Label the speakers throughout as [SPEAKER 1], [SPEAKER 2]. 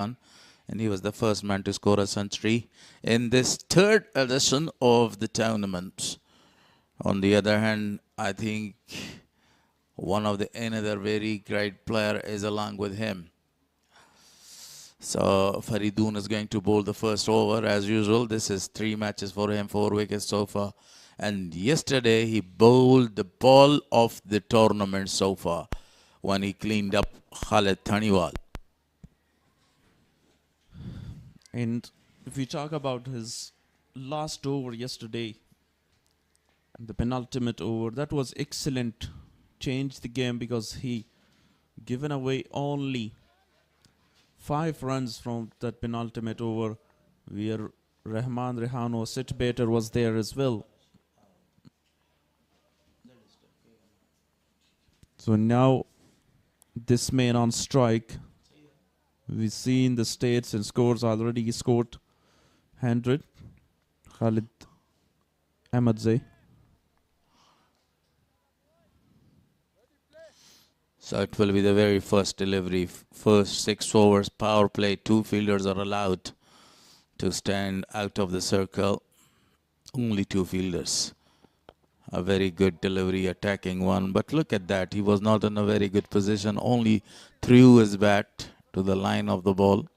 [SPEAKER 1] and he was the first man to score a century in this third edition of the tournament. On the other hand, I think another very great player is along with him. So Faridoon is going to bowl the first over as usual. This is 3 matches for him, 4 wickets so far. And yesterday he bowled the ball of the tournament so far when he cleaned up Khalid Thaniwal.
[SPEAKER 2] And if we talk about his last over yesterday, the penultimate over, that was excellent. Changed the game because he given away only 5 runs from that penultimate over, where Rahman Rehano, sit batter, was there as well. So now this man on strike. We see in the states and scores already he scored 100. Khalid Ahmadzai.
[SPEAKER 1] So it will be the very first delivery. First 6 overs, power play. 2 fielders are allowed to stand out of the circle. Only 2 fielders. A very good delivery, attacking one. But look at that. He was not in a very good position. Only threw his bat to the line of the ball.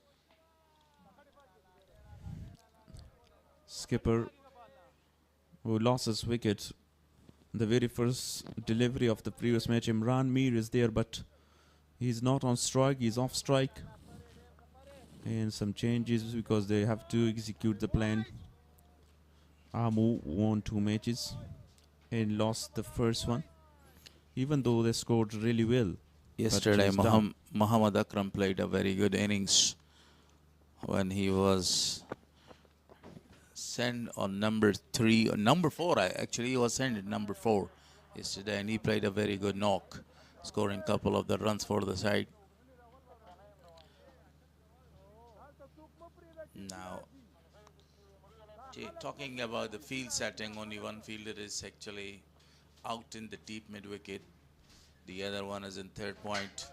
[SPEAKER 2] Skipper, who lost his wicket. The very first delivery of the previous match, Imran Mir is there, but he's not on strike, he's off strike. And some changes because they have to execute the plan. Amu won 2 matches and lost the first one, even though they scored really well.
[SPEAKER 1] Yesterday, Muhammad Akram played a very good innings when he was sent on number 3 or number 4. Actually, he was sent at number 4 yesterday, and he played a very good knock, scoring a couple of the runs for the side. Now, talking about the field setting, only one fielder is actually out in the deep mid wicket. The other one is in third point.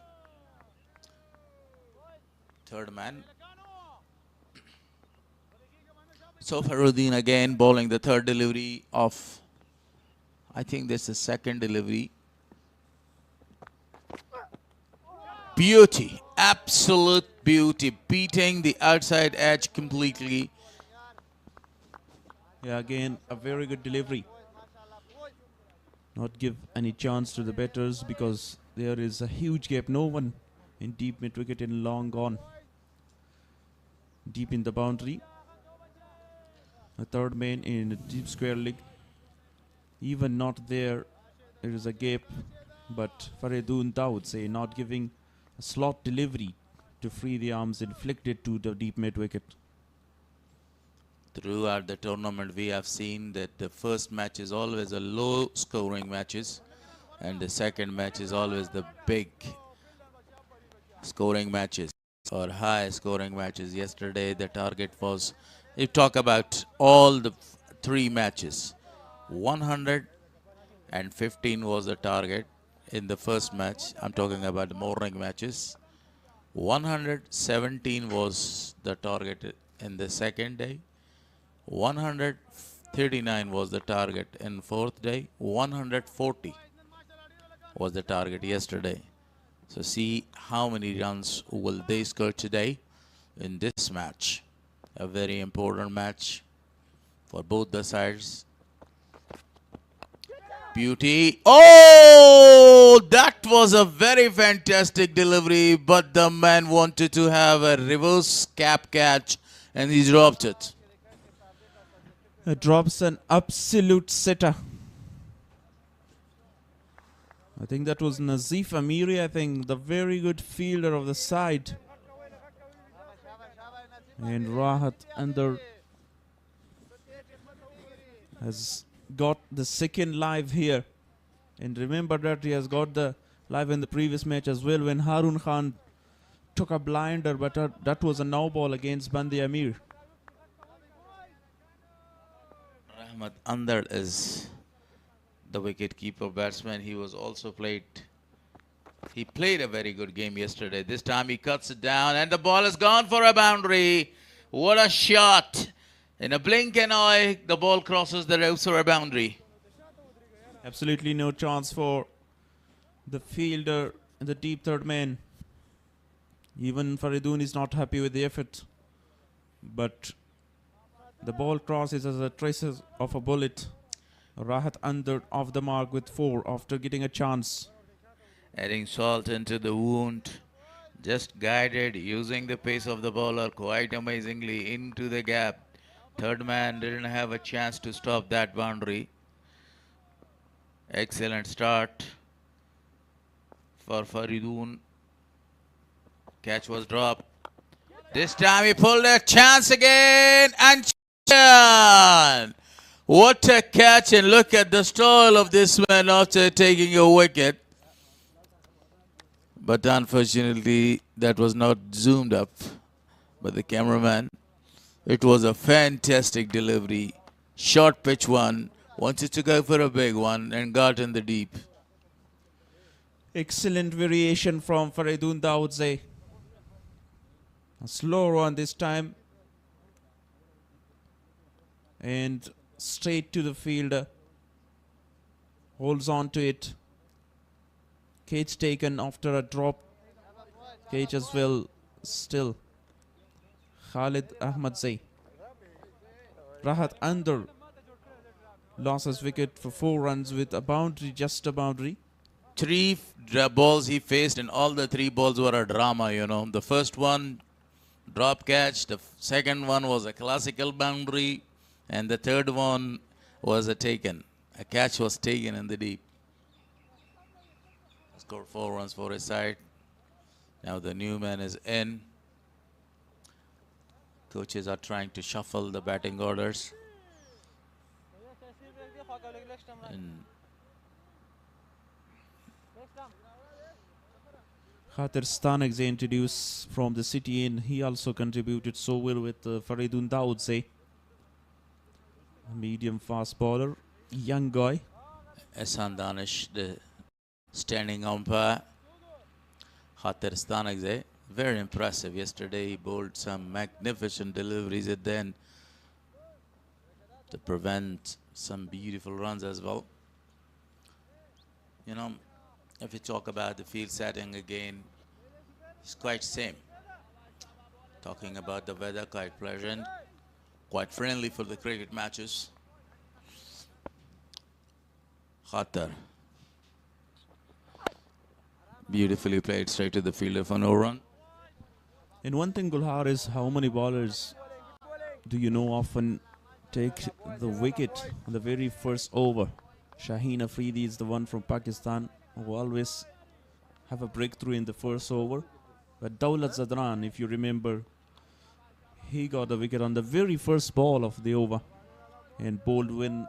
[SPEAKER 1] Third man. So Faruddin again bowling the third delivery of, I think this is second delivery. Beauty, absolute beauty, beating the outside edge completely.
[SPEAKER 2] Yeah, again, a very good delivery. Not give any chance to the batters because there is a huge gap. No one in deep mid wicket and long gone. Deep in the boundary. A third man in a deep square leg. Even not there, there is a gap. But Faridun Dawood say not giving a slot delivery to free the arms inflicted to the deep mid wicket.
[SPEAKER 1] Throughout the tournament, we have seen that the first match is always a low scoring matches, and the second match is always the big scoring matches or high scoring matches. Yesterday, the target was, if you talk about all the 3 matches, 115 was the target in the first match. I'm talking about the morning matches. 117 was the target in the second day. 139 was the target in fourth day. 140 was the target yesterday. So see how many runs will they score today in this match. A very important match for both the sides. Beauty. Oh, that was a very fantastic delivery, but the man wanted to have a reverse cap catch and he dropped it.
[SPEAKER 2] Drops an absolute sitter. I think that was Nazif Amiri, I think, the very good fielder of the side. And Rahat Andar has got the second live here. And remember that he has got the live in the previous match as well when Harun Khan took a blinder, but that was a no ball against Bandi Amir.
[SPEAKER 1] Rahmat Andar is the wicket-keeper batsman. He was also played He played a very good game yesterday. This time he cuts it down and the ball is gone for a boundary. What a shot. In a blink and eye, the ball crosses the ropes for a boundary.
[SPEAKER 2] Absolutely no chance for the fielder in the deep third man. Even Faridun is not happy with the effort. But the ball crosses as a traces of a bullet. Rahat under off the mark with 4 after getting a chance.
[SPEAKER 1] Adding salt into the wound. Just guided, using the pace of the bowler quite amazingly into the gap. Third man didn't have a chance to stop that boundary. Excellent start for Faridun. Catch was dropped. This time he pulled a chance again and what a catch, and look at the style of this man after taking a wicket. But unfortunately that was not zoomed up by the cameraman. It was a fantastic delivery. Short pitch one. Wanted to go for a big one and got in the deep.
[SPEAKER 2] Excellent variation from Faridun Daudze. A slow one this time. And straight to the fielder. Holds on to it. Catch taken after a drop. Catch as well still. Khalid Ahmadzai. Rahat under. Lost his wicket for 4 runs with a boundary, just a boundary.
[SPEAKER 1] 3 balls he faced and all the 3 balls were a drama, you know. The first one, drop catch. The second one was a classical boundary. And the third one was a taken. A catch was taken in the deep. Scored 4 runs for his side. Now the new man is in. Coaches are trying to shuffle the batting orders. And
[SPEAKER 2] Khatir Stanagze introduced from the city in. He also contributed so well with Faridun Daudze. A medium fast bowler. Young guy.
[SPEAKER 1] Ehsan Danish, the standing umpire. Khatir Stanagze, very impressive. Yesterday he bowled some magnificent deliveries at the end to prevent some beautiful runs as well. You know, if you talk about the field setting again, it's quite same. Talking about the weather, quite pleasant, quite friendly for the cricket matches. Khatar. Beautifully played straight to the fielder for no run.
[SPEAKER 2] And one thing, Gulhar, is how many bowlers do you know often take the wicket on the very first over? Shaheen Afridi is the one from Pakistan who always have a breakthrough in the first over. But Daulat Zadran, if you remember, he got the wicket on the very first ball of the over. And bowled when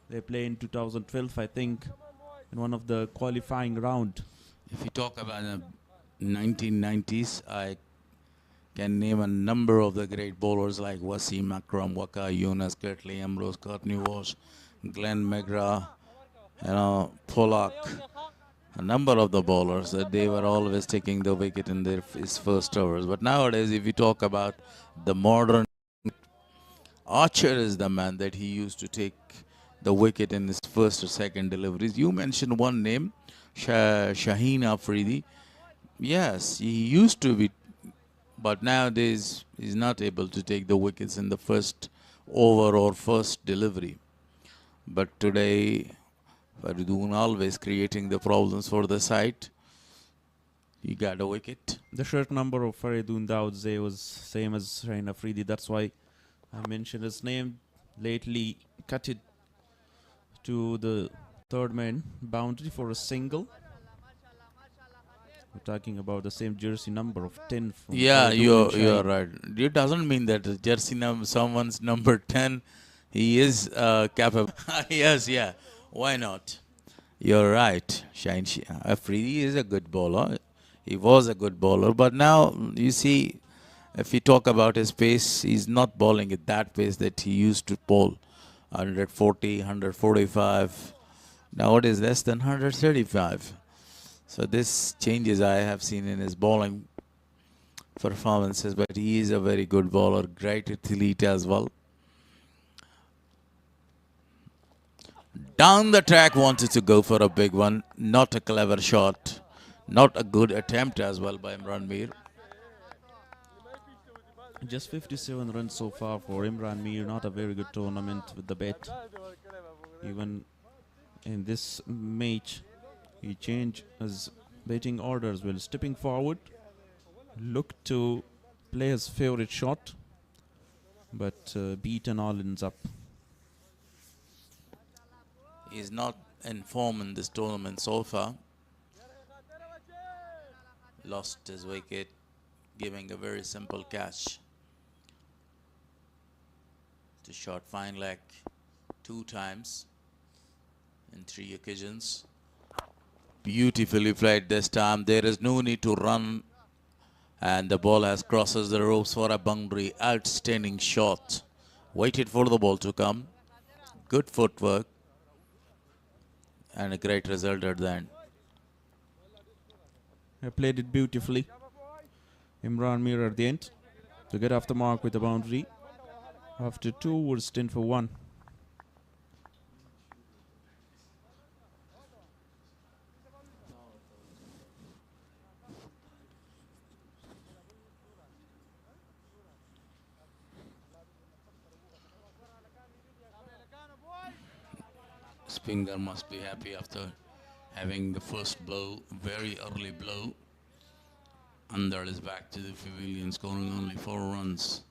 [SPEAKER 2] they played in 2012, I think, in one of the qualifying round.
[SPEAKER 1] If you talk about the 1990s, I can name a number of the great bowlers like Wasim Akram, Waka Yunus, Kirtley Ambrose, Courtney Walsh, Glenn McGrath, Pollock. A number of the bowlers that they were always taking the wicket in his first overs. But nowadays, if you talk about the modern, Archer is the man that he used to take the wicket in his first or second deliveries. You mentioned one name, Shaheen Afridi. Yes, he used to be, but nowadays he's not able to take the wickets in the first over or first delivery. But today, Faridun always creating the problems for the side. He got a wicket.
[SPEAKER 2] The shirt number of Faridun Daudze was same as Shaheen Afridi. That's why I mentioned his name. Lately cut it to the third man boundary for a single. We're talking about the same jersey number of 10. From
[SPEAKER 1] Yeah,
[SPEAKER 2] Faridun
[SPEAKER 1] you're right. It doesn't mean that the jersey number, someone's number 10, he is capable. Yes, yeah. Why not? You're right. Shaheen Afridi is a good bowler. He was a good bowler, but now you see, if you talk about his pace, he's not bowling at that pace that he used to bowl. 140, 145. Now it is less than 135. So this changes I have seen in his bowling performances, but he is a very good bowler, great athlete as well. Down the track, wanted to go for a big one, not a clever shot, not a good attempt as well by Imran Mir.
[SPEAKER 2] Just 57 runs so far for Imran Mir, not a very good tournament with the bat. Even in this match, he changed his batting orders while stepping forward, looked to play his favorite shot, but beaten all ends up.
[SPEAKER 1] He is not in form in this tournament so far. Lost his wicket, giving a very simple catch to short fine leg 2 times in 3 occasions. Beautifully played this time. There is no need to run, and the ball has crosses the ropes for a boundary. Outstanding shot. Waited for the ball to come. Good footwork and a great result at the end.
[SPEAKER 2] He played it beautifully. Imran Mir at the end to get off the mark with a boundary. After 2 overs, 10 for 1.
[SPEAKER 1] Speenghar must be happy after having the first blow, very early blow. Under is back to the pavilion, scoring only 4 runs.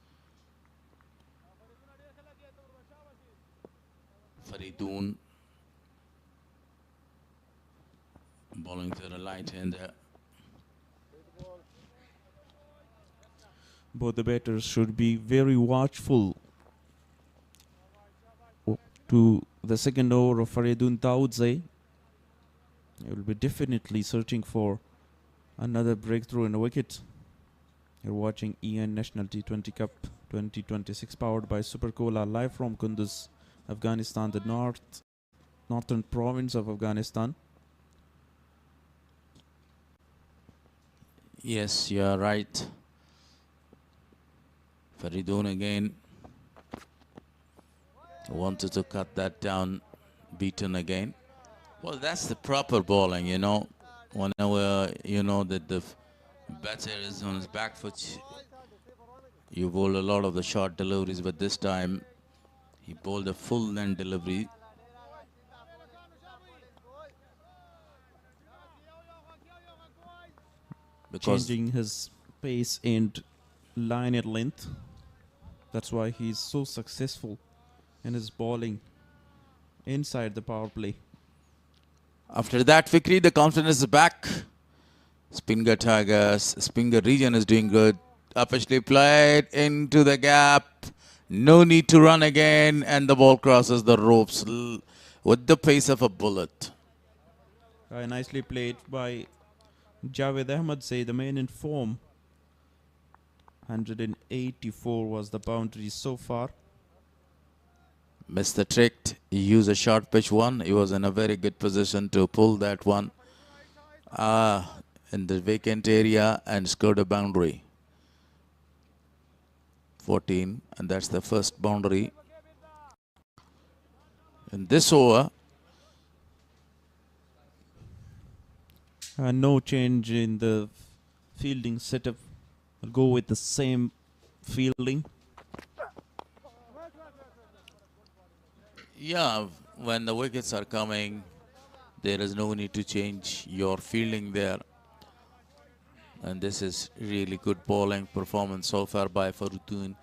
[SPEAKER 1] Faridoon bowling to the light hander.
[SPEAKER 2] Both the batters should be very watchful to the second over of Faridun Daudze. He will be definitely searching for another breakthrough in a wicket. You're watching EN National T20 Cup 2026 powered by Super Cola live from Kunduz, Afghanistan, the northern province of Afghanistan.
[SPEAKER 1] Yes, you are right. Faridoon again wanted to cut that down, beaten again. Well, that's the proper bowling, you know. Whenever you know that the batter is on his back foot, you bowl a lot of the short deliveries, but this time he bowled a full length delivery. Because
[SPEAKER 2] changing his pace and line at length. That's why he's so successful in his bowling inside the power play.
[SPEAKER 1] after that victory, the confidence is back. Speenghar Tigers, Speenghar region is doing good. Officially played into the gap. No need to run again, and the ball crosses the ropes with the pace of a bullet.
[SPEAKER 2] Nicely played by Javed Ahmed, say the man in form. 184 was the boundary so far.
[SPEAKER 1] Missed the trick. He used a short pitch one. He was in a very good position to pull that one in the vacant area and scored a boundary. 14, and that's the first boundary in this over.
[SPEAKER 2] No change in the fielding setup. I'll go with the same fielding.
[SPEAKER 1] Yeah, when the wickets are coming, there is no need to change your fielding there. And this is really good bowling performance so far by Faridun.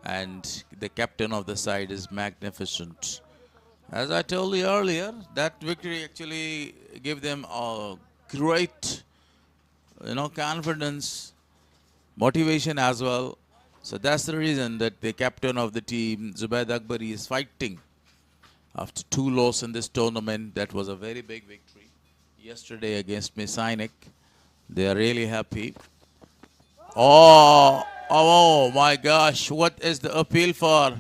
[SPEAKER 1] And the captain of the side is magnificent. As I told you earlier, that victory actually gave them a great, confidence, motivation as well. So that's the reason that the captain of the team, Zubaid Akbari, is fighting. After 2 losses in this tournament, that was a very big victory. Yesterday against Messianic, they are really happy. Oh my gosh, what is the appeal for?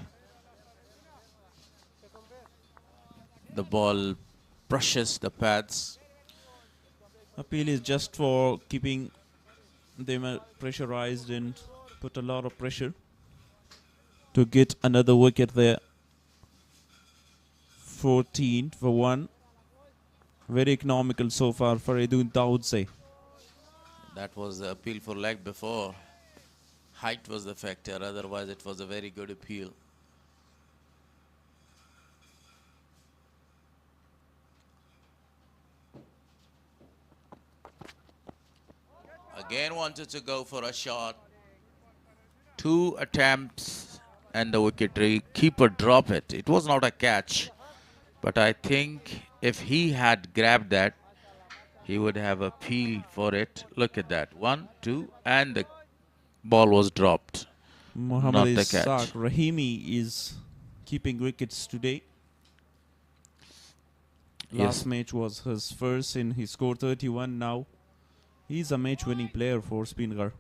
[SPEAKER 1] The ball brushes the pads.
[SPEAKER 2] Appeal is just for keeping them pressurized and put a lot of pressure to get another wicket there. 14 for 1. Very economical so far for Edun Daudze.
[SPEAKER 1] That was the appeal for leg before. Height was the factor, otherwise it was a very good appeal. Again wanted to go for a shot. 2 attempts and the wicketry. Keeper drop it. It was not a catch. But I think if he had grabbed that, he would have appealed for it. Look at that. 1, 2, and the ball was dropped.
[SPEAKER 2] Mohammad
[SPEAKER 1] Not the
[SPEAKER 2] Ishaq
[SPEAKER 1] catch.
[SPEAKER 2] Rahimi is keeping wickets today. Last
[SPEAKER 1] Yes.
[SPEAKER 2] match was his first and he scored 31 now. He's a match-winning player for Speenghar.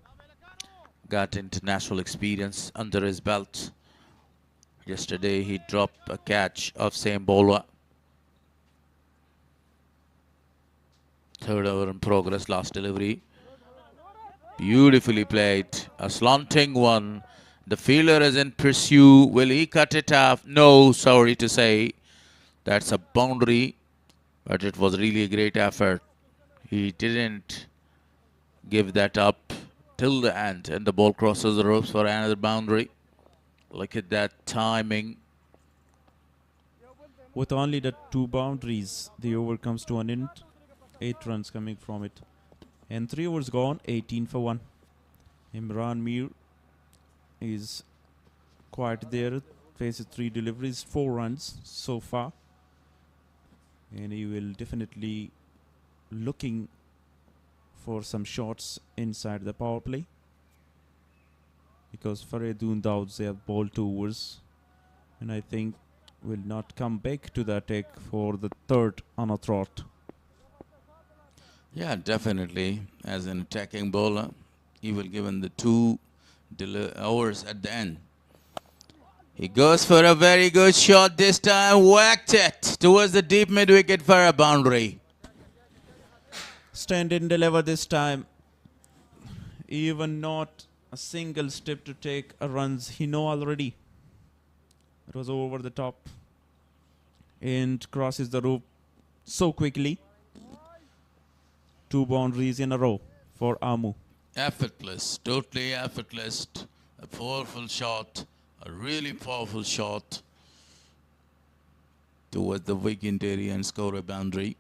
[SPEAKER 1] Got international experience under his belt. Yesterday he dropped a catch of same bowler. Third over in progress, last delivery. Beautifully played. A slanting one. The fielder is in pursuit. Will he cut it off? No, sorry to say. That's a boundary. But it was really a great effort. He didn't give that up till the end. And the ball crosses the ropes for another boundary. Look at that timing.
[SPEAKER 2] With only the 2 boundaries, the over comes to an end. 8 runs coming from it. And 3 overs gone, 18 for 1. Imran Mir is quite there. Faces 3 deliveries, 4 runs so far. And he will definitely looking for some shots inside the power play. Because Faridun Daud, they have bowled 2 overs. And I think will not come back to the attack for the third on a trot.
[SPEAKER 1] Yeah, definitely. As an attacking bowler, he will given the 2 overs at the end. He goes for a very good shot this time. Whacked it towards the deep mid-wicket for a boundary.
[SPEAKER 2] Stand and deliver this time. Even not a single step to take a runs. He know already. It was over the top. And crosses the rope so quickly. 2 boundaries in a row for Amu.
[SPEAKER 1] Effortless, totally effortless. A powerful shot, a really powerful shot towards the wicket area and score a boundary.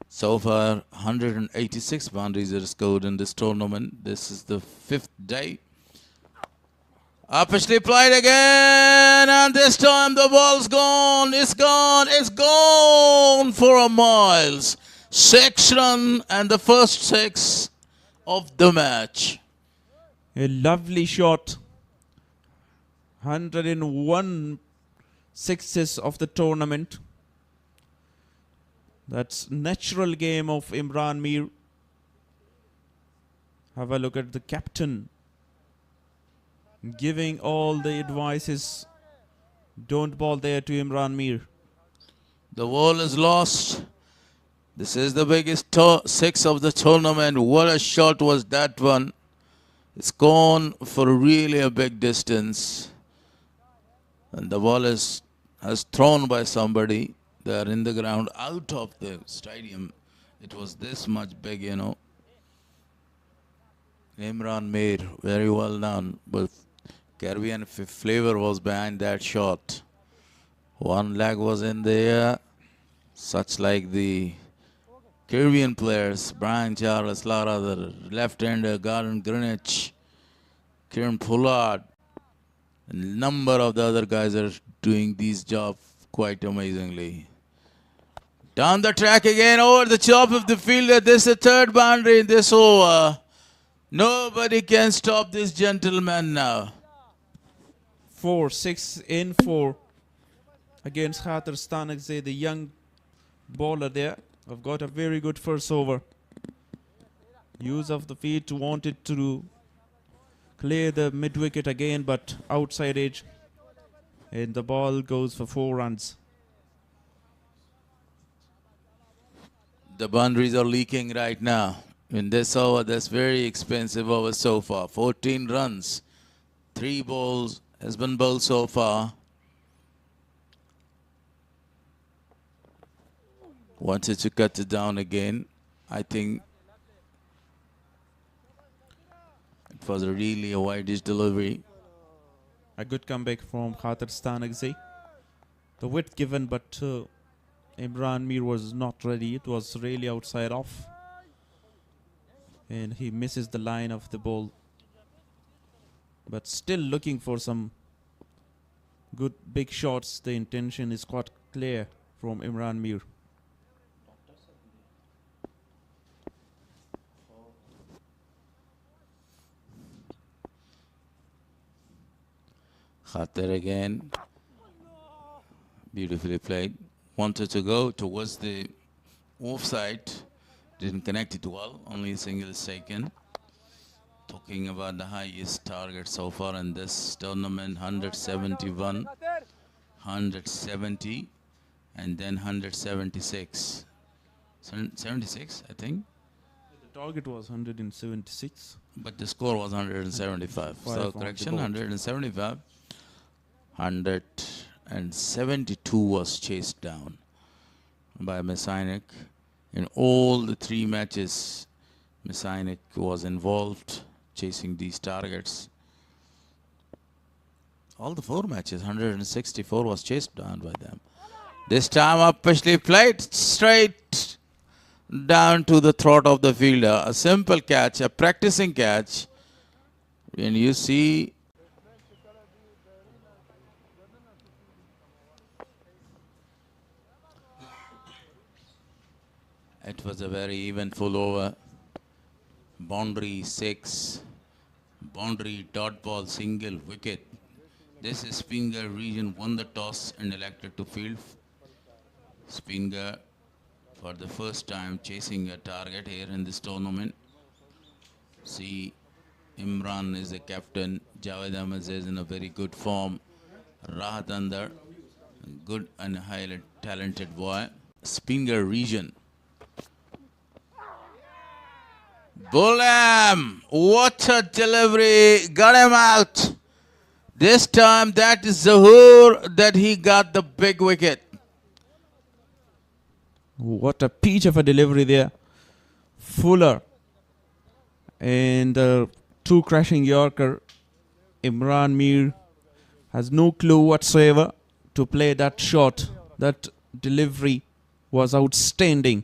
[SPEAKER 1] So far, 186 boundaries are scored in this tournament. This is the 5th day. Officially played again, and this time the ball's gone. It's gone. It's gone for a miles. 6 run and the first 6 of the match.
[SPEAKER 2] A lovely shot. 101 sixes of the tournament. That's natural game of Imran Mir. Have a look at the captain giving all the advices. Don't ball there to Imran Mir.
[SPEAKER 1] The ball is lost. This is the biggest 6 of the tournament. What a shot was that one. It's gone for really a big distance. And the ball is thrown by somebody. They are in the ground out of the stadium. It was this much big, you know. Imran Mir, very well done. But Caribbean flavor was behind that shot. One leg was in the air. Such like the Caribbean players, Brian Charles Lara, the left-hander, Gordon Greenwich, Kieran Pollard, a number of the other guys are doing these jobs quite amazingly. Down the track again, over the top of the fielder. This is the 3rd boundary in this over. Nobody can stop this gentleman now.
[SPEAKER 2] 4, 6 in 4 against Khatar Stanakzai, the young bowler there. I've got a very good first over. Use of the feet, wanted to clear the mid-wicket again, but outside edge. And the ball goes for 4 runs.
[SPEAKER 1] The boundaries are leaking right now. In this over, that's very expensive over so far. 14 runs. 3 balls has been bowled so far. Wanted to cut it down again. I think it was really a wide-ish delivery.
[SPEAKER 2] A good comeback from Khatar Stanagzi. The width given, but Imran Mir was not ready. It was really outside off. And he misses the line of the ball. But still looking for some good big shots. The intention is quite clear from Imran Mir.
[SPEAKER 1] Khater again. Beautifully played. Wanted to go towards the offside. Didn't connect it well. Only a single is taken. Talking about the highest target so far in this tournament, 171, 170, and then 176. 76, I think.
[SPEAKER 2] The target was 176.
[SPEAKER 1] But the score was 175. So correction, 175. 172 was chased down by Messianic. In all the 3 matches, Messianic was involved chasing these targets. All the 4 matches, 164 was chased down by them. This time upishly played straight down to the throat of the fielder. A simple catch, a practicing catch. When you see it was a very eventful over. Boundary 6, boundary dot ball single wicket. This is Speenghar region won the toss and elected to field. Speenghar for the first time chasing a target here in this tournament. See, Imran is the captain. Javed Ahmed is in a very good form. Rahat Andar, good and highly talented boy. Speenghar region. Bullam! What a delivery! Got him out! This time that is Zahoor that he got the big wicket.
[SPEAKER 2] What a peach of a delivery there. Fuller. And the 2 crashing Yorker. Imran Mir has no clue whatsoever to play that shot. That delivery was outstanding.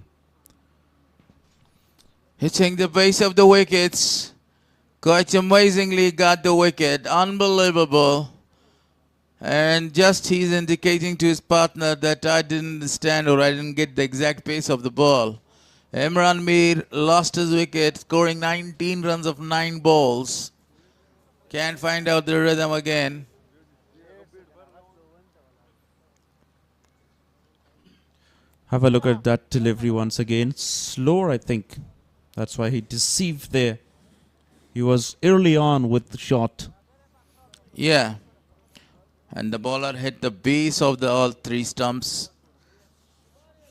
[SPEAKER 1] Hitting the base of the wickets. Quite amazingly got the wicket. Unbelievable. And just he's indicating to his partner that I didn't understand or I didn't get the exact pace of the ball. Imran Mir lost his wicket, scoring 19 runs of 9 balls. Can't find out the rhythm again.
[SPEAKER 2] Have a look at that delivery once again. Slower, I think. That's why he deceived there. He was early on with the shot.
[SPEAKER 1] Yeah. And the bowler hit the base of the all 3 stumps.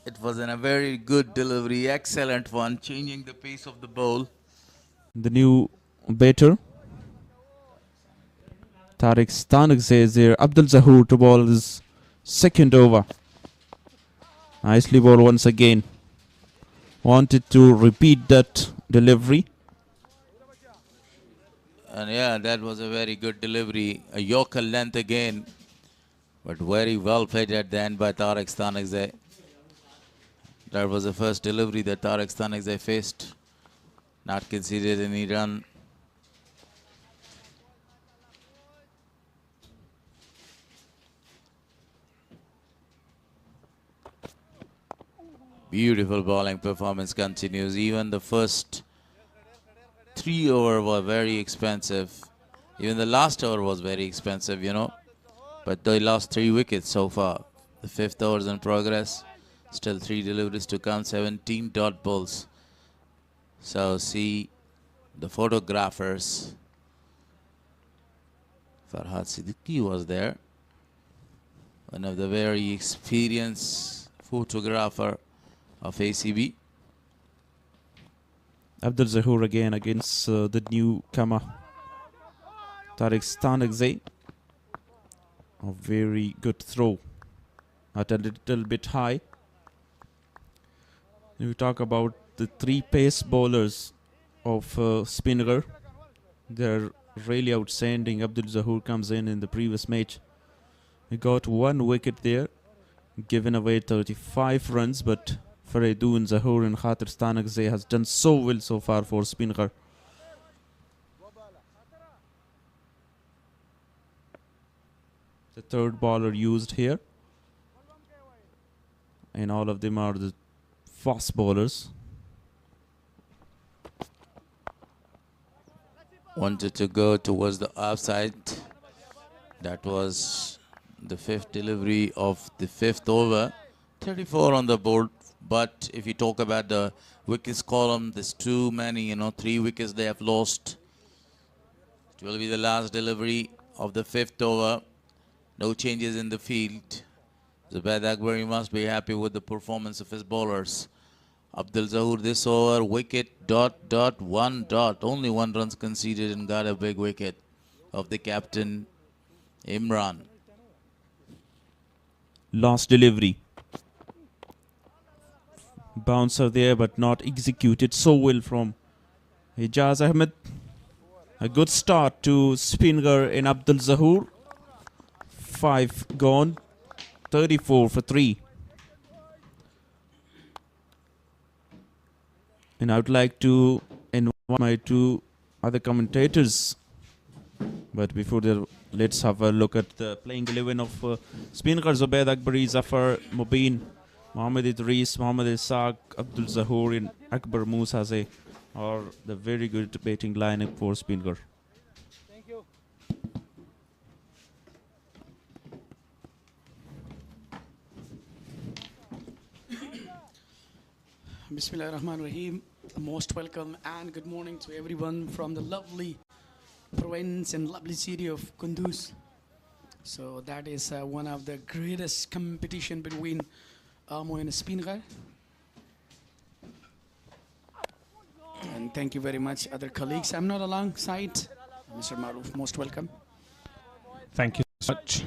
[SPEAKER 1] It was in a very good delivery, excellent one, changing the pace of the bowl.
[SPEAKER 2] The new batter, Tariq Stanak, says there. Abdul Zahoor to bowl his 2nd over. Nicely bowled once again. Wanted to repeat that delivery.
[SPEAKER 1] And yeah, that was a very good delivery. A Yorker length again. But very well played at the end by Tariq Stanakzai. That was the first delivery that Tariq Stanakzai faced. Not conceded any run. Beautiful bowling performance continues. Even the first 3 over were very expensive. Even the last over was very expensive, you know. But they lost 3 wickets so far. The 5th over is in progress. Still 3 deliveries to come, 17 dot balls. So see the photographers. Farhad Siddiqui was there. One of the very experienced photographer of ACB.
[SPEAKER 2] Abdul Zahur again against the newcomer Tariq Stanagzai. A very good throw at a little bit high. If we talk about the three pace bowlers of Speenghar, they're really outstanding. Abdul Zahur comes in the previous match. He got 1 wicket there, given away 35 runs, but Faridun Zahur and Khatir Stanagzai has done so well so far for Speenghar. The third bowler used here, and all of them are the fast bowlers.
[SPEAKER 1] Wanted to go towards the offside. That was the 5th delivery of the 5th over. 34 on the board. But if you talk about the wickets column, there's too many, 3 wickets they have lost. It will be the last delivery of the 5th over. No changes in the field. Zubaid Akbari must be happy with the performance of his bowlers. Abdul Zahur this over, wicket, ... Only 1 runs conceded and got a big wicket of the captain, Imran.
[SPEAKER 2] Last delivery. Bouncer there, but not executed so well from Ijaz Ahmed. A good start to Speenghar and Abdul Zahur. 5 gone, 34 for 3. And I would like to invite my 2 other commentators. But before that, let's have a look at the playing 11 of Speenghar. Zubaid Akbari, Zafar Mubin, Mohammad Idris, Mohammad Isaac, Abdul Zahur and Akbar Musaze are the very good batting lineup for Speenghar.
[SPEAKER 3] Thank you. Bismillah ar-Rahman ar-Rahim. Most welcome and good morning to everyone from the lovely province and lovely city of Kunduz. So that is one of the greatest competition between Amo and Speenghar. And thank you very much, other colleagues. I'm not alongside Mr. Maruf. Most welcome.
[SPEAKER 4] Thank you so much.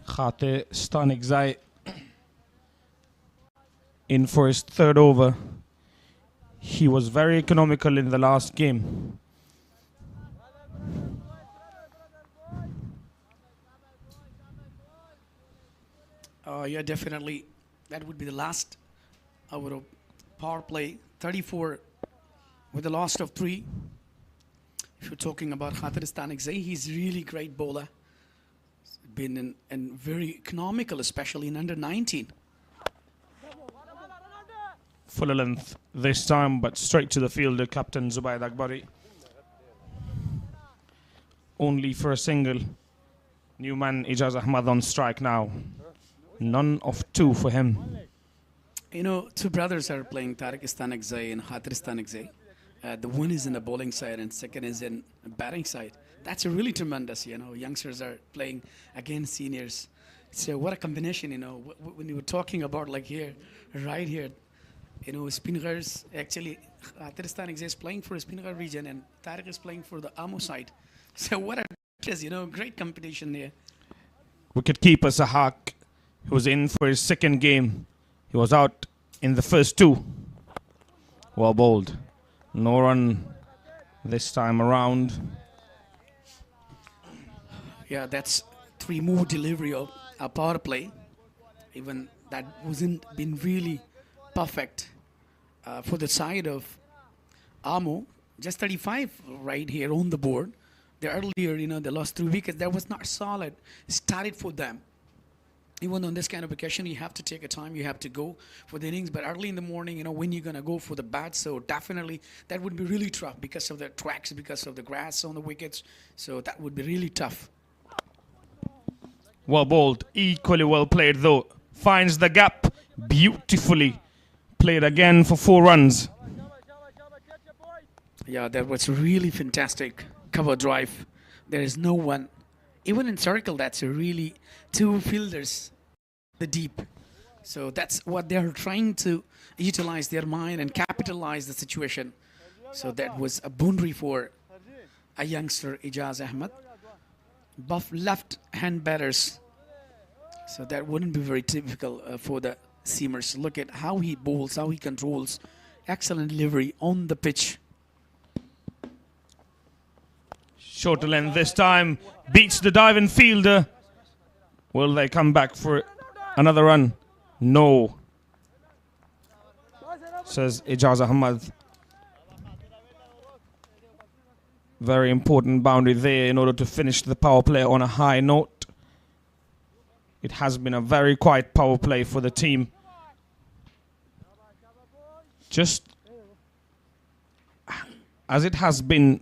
[SPEAKER 4] Khatir Stanagzai in for his 3rd over. He was very economical in the last game.
[SPEAKER 3] Yeah, definitely. That would be the last over of power play. 34 with a loss of 3. If you're talking about Khatir Stanagzai, he's really great bowler. Been in very economical, especially in under 19.
[SPEAKER 4] Full length this time, but straight to the fielder, Captain Zubaid Akbari. Only for a single. New man Ijaz Ahmad on strike now. None of 2 for him.
[SPEAKER 3] 2 brothers are playing, Tariq Stanagzai and Khatir Stanagzai. The one is in the bowling side and second is in the batting side. That's really tremendous, youngsters are playing against seniors. So what a combination, when you were talking about like here, right here, Speenghar's actually, Khatir Stanagzai is playing for Speenghar region and Tariq is playing for the Amo side. So what a, great competition there.
[SPEAKER 4] Wicketkeeper Sahak, who was in for his 2nd game. He was out in the first 2. Well bowled. No run this time around.
[SPEAKER 3] Yeah, that's 3 more delivery of a power play. Even that wasn't been really perfect for the side of Amo. Just 35 right here on the board. The earlier, they lost 3 wickets. That was not solid. Started for them. Even on this kind of occasion, you have to take a time. You have to go for the innings. But early in the morning, when you're going to go for the bat. So definitely that would be really tough because of the tracks, because of the grass on the wickets. So that would be really tough.
[SPEAKER 4] Well bowled. Equally well played though. Finds the gap beautifully. Played again for 4 runs.
[SPEAKER 3] Yeah, that was really fantastic cover drive. There is no one. Even in circle, that's a really 2 fielders, the deep. So that's what they're trying to utilize their mind and capitalize the situation. So that was a boundary for a youngster, Ijaz Ahmed. Buff left-hand batters. So that wouldn't be very typical for the seamers. Look at how he bowls, how he controls. Excellent delivery on the pitch.
[SPEAKER 4] Short to length this time. Beats the diving fielder. Will they come back for another run? No. Says Ijaz Ahmed. Very important boundary there in order to finish the power play on a high note. It has been a very quiet power play for the team. Just as it has been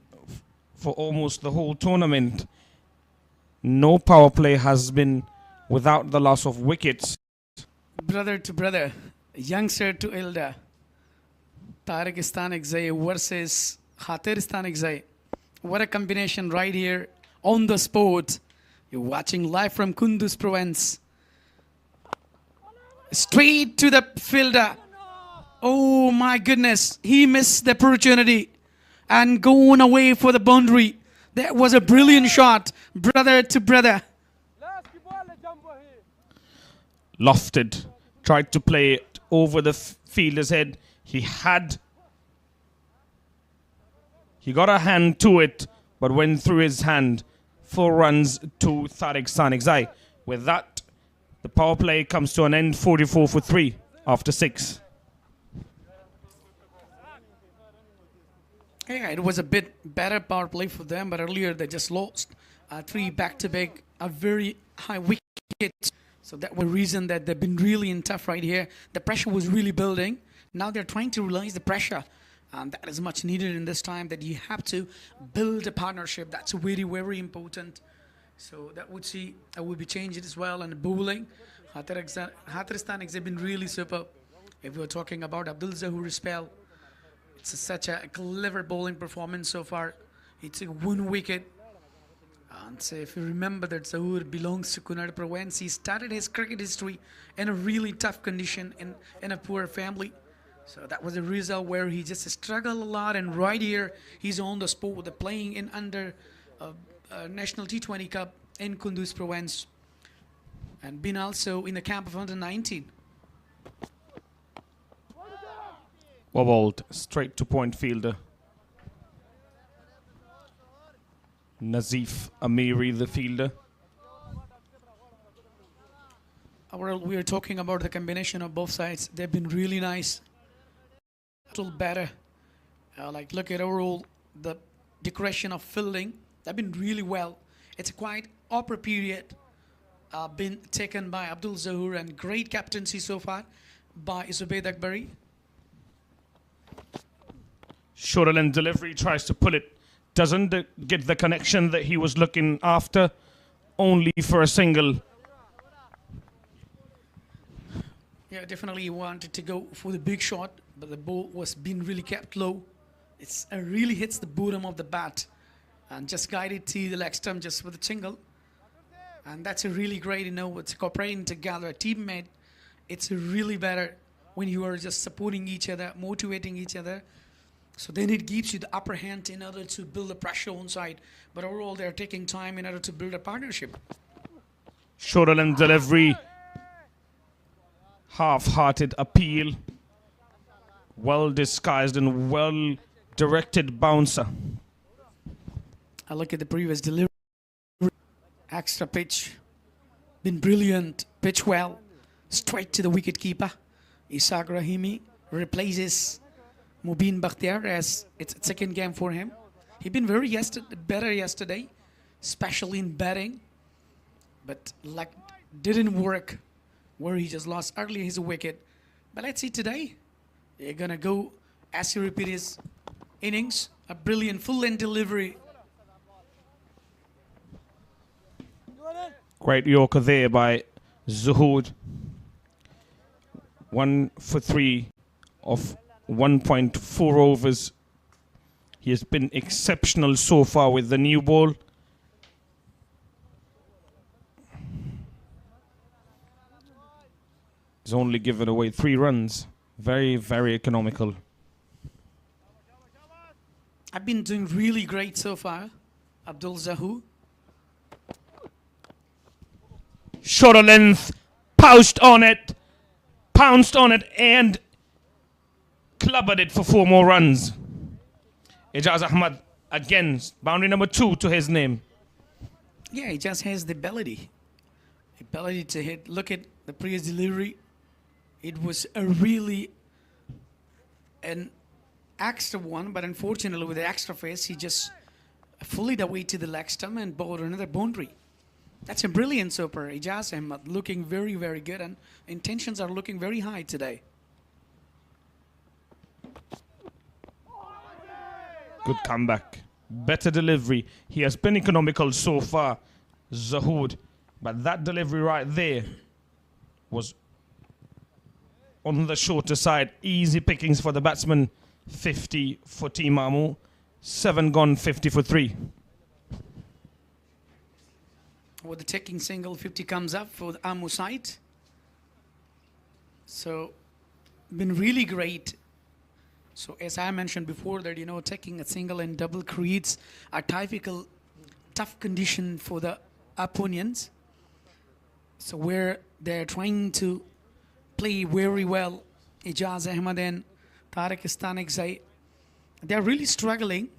[SPEAKER 4] for almost the whole tournament, no power play has been without the loss of wickets.
[SPEAKER 3] Brother to brother, youngster to elder. Tajikistan Exay versus Khateristan Exay. What a combination right here on the spot. You're watching live from Kunduz province. Straight to the fielder. Oh my goodness. He missed the opportunity and going away for the boundary. That was a brilliant shot. Brother to brother.
[SPEAKER 4] Lofted. Tried to play it over the fielder's head. He got a hand to it, but went through his hand. 4 runs to Tajikistan Exay. With that, the power play comes to an end, 44 for 3 after 6.
[SPEAKER 3] Yeah, it was a bit better power play for them, but earlier they just lost 3 back-to-back, a very high wicket. So that was the reason that they've been really in tough right here. The pressure was really building. Now they're trying to release the pressure. And that is much needed in this time, that you have to build a partnership. That's very, very important. So that would be changed as well. And bowling, Khateristan Exay have been really superb. If we're talking about Abdul Zahoor spell, it's such a clever bowling performance so far. He took 1 wicket. And so if you remember that Zahoor belongs to Cunard province, he started his cricket history in a really tough condition in a poor family. So that was a result where he just struggled a lot, and right here he's on the spot with the playing in under National T20 Cup in Kunduz province, and been also in the camp of under 19.
[SPEAKER 4] Wobbled straight to point fielder. Nazif Amiri, the fielder.
[SPEAKER 3] We are talking about the combination of both sides. They've been really nice. Little better. Like look at overall the decoration of fielding. They've been really well. It's a quite opera period been taken by Abdul Zahoor, and great captaincy so far by Zubayd Akbari.
[SPEAKER 4] Shorter end delivery, tries to pull it. Doesn't get the connection that he was looking after. Only for a single.
[SPEAKER 3] Yeah, definitely he wanted to go for the big shot, but the ball was being really kept low. It really hits the bottom of the bat and just guided to the leg stump just with a single. And that's a really great, it's cooperating together, a teammate. It's really better when you are just supporting each other, motivating each other. So then it gives you the upper hand in order to build the pressure on side. But overall, they're taking time in order to build a partnership.
[SPEAKER 4] Shorter end delivery. Half-hearted appeal. Well disguised and well directed bouncer.
[SPEAKER 3] I look at the previous delivery. Extra pitch. Been brilliant. Pitch well. Straight to the wicket keeper. Isaac Rahimi replaces Mubin Bakhtiar as it's a second game for him. He's been very better yesterday, especially in batting. But luck didn't work, where he just lost early his wicket. But let's see today. They're going to go as he repeat his innings. A brilliant full-length delivery.
[SPEAKER 4] Great Yorker there by Zuhud. 1 for 3 of 1.4 overs. He has been exceptional so far with the new ball. He's only given away 3 runs. Very, very economical.
[SPEAKER 3] I've been doing really great so far, Abdul Zahu.
[SPEAKER 4] Shorter length, pounced on it, and clubbered it for 4 more runs. Ijaz Ahmad again, boundary number 2 to his name.
[SPEAKER 3] Yeah, he just has the ability to hit. Look at the previous delivery. It was a really an extra one, but unfortunately with the extra face, he just fully away to the leg stump and bowled another boundary. That's a brilliant super. Ijaz Ahmad looking very, very good, and intentions are looking very high today.
[SPEAKER 4] Good comeback. Better delivery. He has been economical so far, Zahood. But that delivery right there was on the shorter side. Easy pickings for the batsman. 50 for Team Amu. 7 gone, 50 for 3.
[SPEAKER 3] With the taking single, 50 comes up for the Amu side. So, been really great. So, as I mentioned before that, you know, taking a single and double creates a typical tough condition for the opponents. So, where they're trying to play very well, Ijaz Ahmad and Tariq Istanekzai, they're really struggling.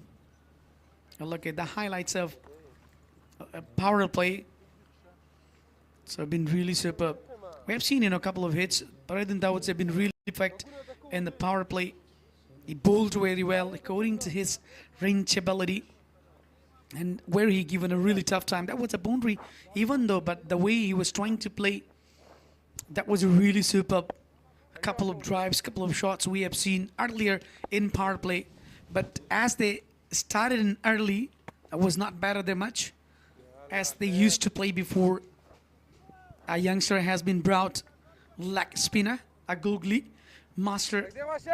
[SPEAKER 3] Look at the highlights of a power play. So, been really superb. We have seen, you know, a couple of hits. Paradin Dawood have been really effective in the power play. He bowled very well according to his range ability, and where he given a really tough time. That was a boundary, even though, but the way he was trying to play, that was a really superb. A couple of drives, couple of shots we have seen earlier in power play, but as they started in early, it was not better that much as they used to play before. A youngster has been brought, leg spinner, a googly master,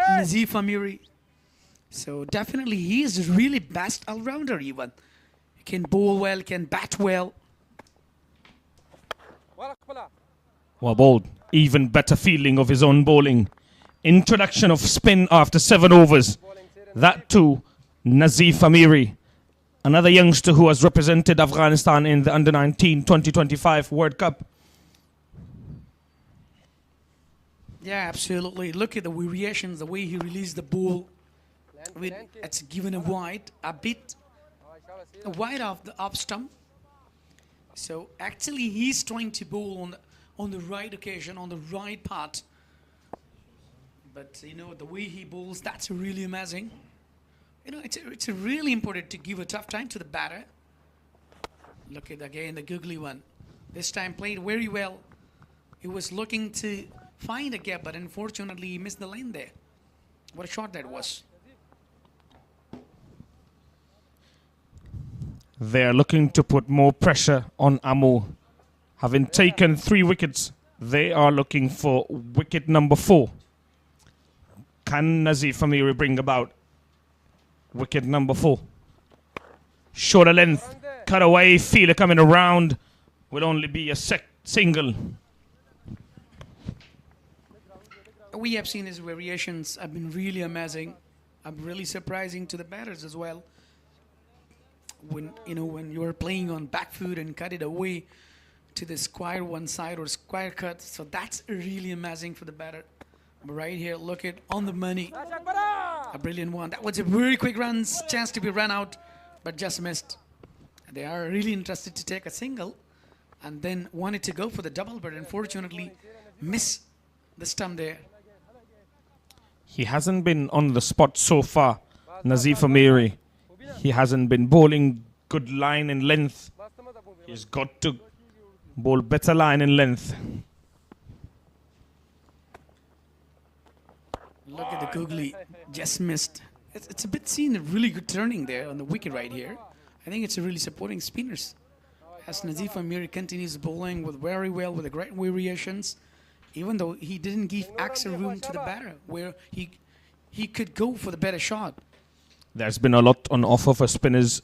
[SPEAKER 3] Nazif Amiri. So definitely he is really best all-rounder even. He can bowl well, can bat well.
[SPEAKER 4] Well bowled. Even better feeling of his own bowling. Introduction of spin after 7 overs. That too, Nazif Amiri. Another youngster who has represented Afghanistan in the Under-19 2025 World Cup.
[SPEAKER 3] Yeah, absolutely. Look at the variations, the way he released the ball. It's given a bit wide of the off stump. So actually he's trying to bowl on the right occasion, on the right part. But you know, the way he bowls, that's really amazing. You know, it's really important to give a tough time to the batter. Look at again the googly one. This time played very well. He was looking to find a gap, but unfortunately he missed the lane there. What a shot that was.
[SPEAKER 4] They're looking to put more pressure on Amu. Having taken 3 wickets, they are looking for wicket number 4. Can Nazif Amiri bring about wicket number 4? Shorter length, cut away, fielder coming around. Will only be a single.
[SPEAKER 3] We have seen his variations have been really amazing. Really surprising to the batters as well. When you are playing on back foot and cut it away to the square one side or square cut, so that's really amazing for the batter. But right here, look at on the money, a brilliant one. That was a very quick chance to be run out, but just missed. They are really interested to take a single, and then wanted to go for the double, but unfortunately miss the stump there.
[SPEAKER 4] He hasn't been on the spot so far, Nazif Amiri. He hasn't been bowling good line and length. He's got to bowl better line and length.
[SPEAKER 3] Look at the googly, just missed. It's a bit seen a really good turning there on the wicket right here. I think it's really supporting spinners. As Nazif Amiri continues bowling with very well with the great variations, even though he didn't give extra room to the batter where he could go for the better shot.
[SPEAKER 4] There's been a lot on offer for spinners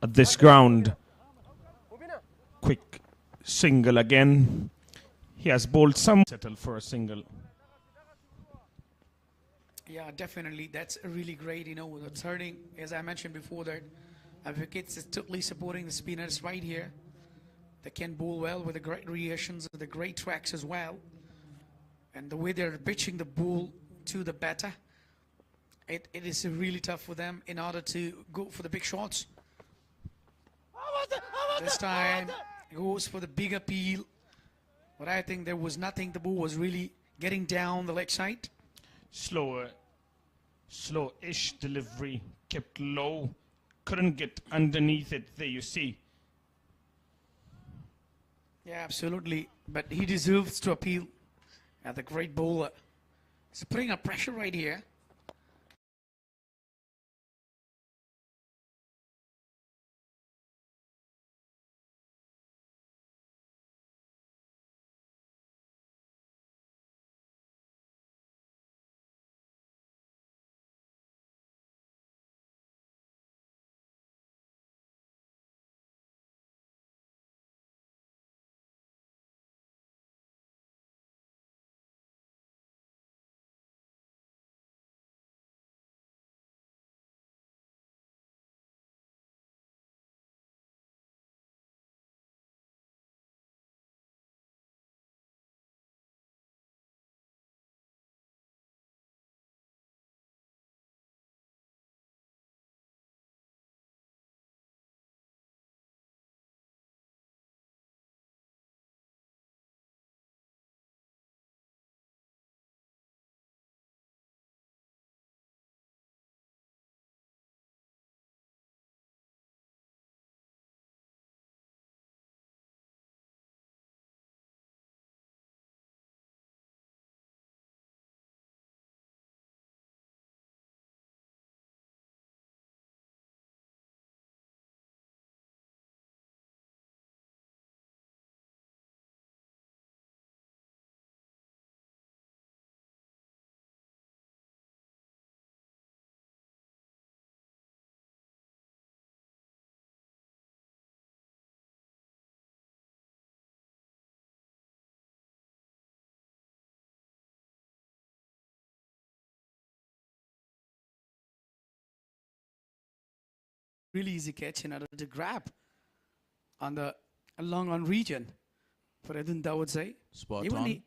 [SPEAKER 4] at this ground. Quick single again. He has bowled some. Settle for a single.
[SPEAKER 3] Yeah, definitely. That's really great. You know, the turning, as I mentioned before, that wickets is totally supporting the spinners right here. They can bowl well with the great reactions, the great tracks as well. And the way they're pitching the ball to the batter, it is really tough for them in order to go for the big shots. This time, goes for the big appeal. But I think there was nothing. The ball was really getting down the leg side.
[SPEAKER 4] Slow-ish delivery, kept low, couldn't get underneath it. There you see.
[SPEAKER 3] Yeah, absolutely. But he deserves to appeal at the great bowler. He's putting up pressure right here. Really easy catch in order to grab on the long on region for Edun, I would say.
[SPEAKER 1] Spot
[SPEAKER 3] Even
[SPEAKER 1] on.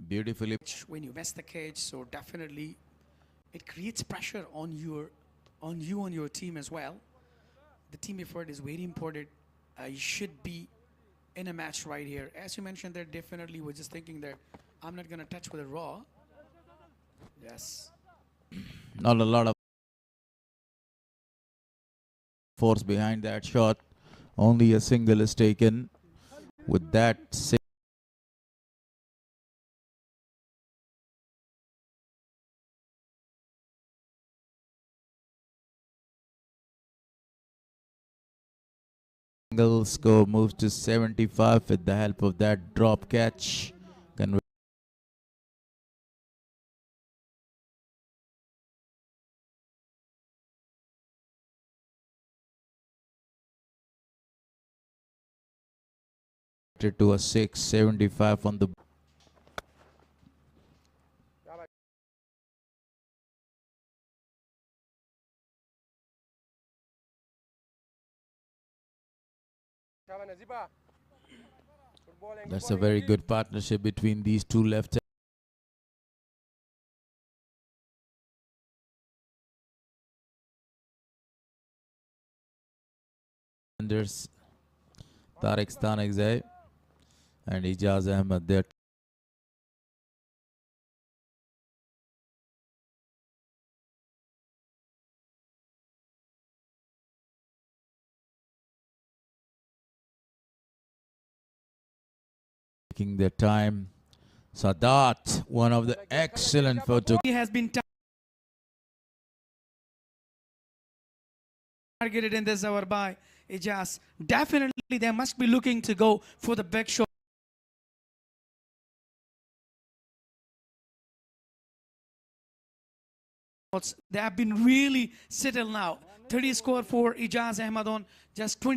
[SPEAKER 1] Beautifully.
[SPEAKER 3] when you miss the catch, so definitely it creates pressure on you on your team as well. The team effort is very important. You should be in a match right here. As you mentioned, there definitely was just thinking that I'm not gonna touch with a raw. Yes.
[SPEAKER 1] Not a lot of force behind that shot. Only a single is taken. With that single, score moves to 75 with the help of that drop catch. To a 675 on the that's a very good partnership between these two left-handers, Tariq Stanigzai and Ijaz Ahmed. They're taking their time. Sadat, one of the excellent photo.
[SPEAKER 3] He has been targeted in this hour by Ijaz. Definitely they must be looking to go for the big shot. They have been really settled now. 30 score for Ijaz Ahmed on just 20.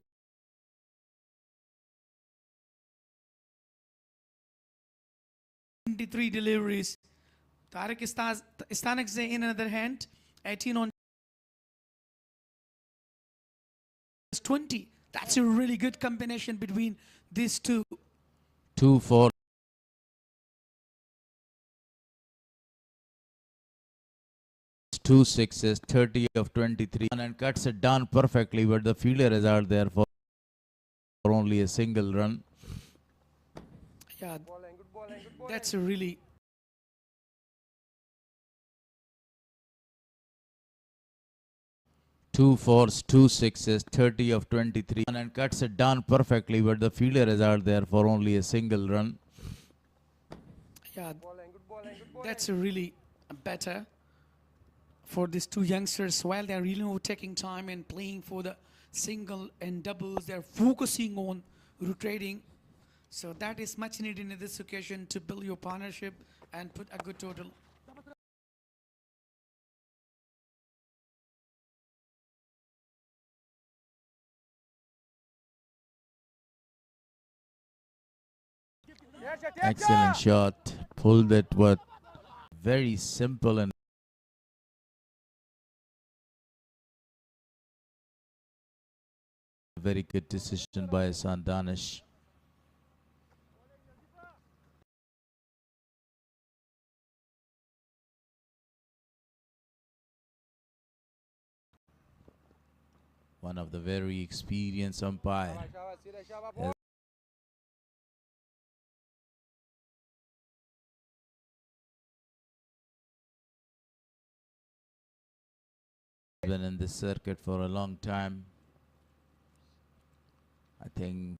[SPEAKER 3] 23 deliveries. Tariq Istanakzai, in another hand, 18 on 20. That's a really good combination between these two.
[SPEAKER 1] 2 4. Two sixes, 30 of 23, and cuts it down perfectly, but the fielder is out there for only a single run.
[SPEAKER 3] Yeah, that's a really
[SPEAKER 1] Two fours, two sixes, 30 of 23, and cuts it down perfectly, but the fielder is out there for only a single run.
[SPEAKER 3] yeah, that's a really better for these two youngsters. While they're really taking time and playing for the single and doubles, they're focusing on rotating. So that is much needed in this occasion to build your partnership and put a good total.
[SPEAKER 1] Excellent shot. Pulled it, but very simple and very good decision by Arslan Ash. One of the very experienced umpire. Been in this circuit for a long time. I think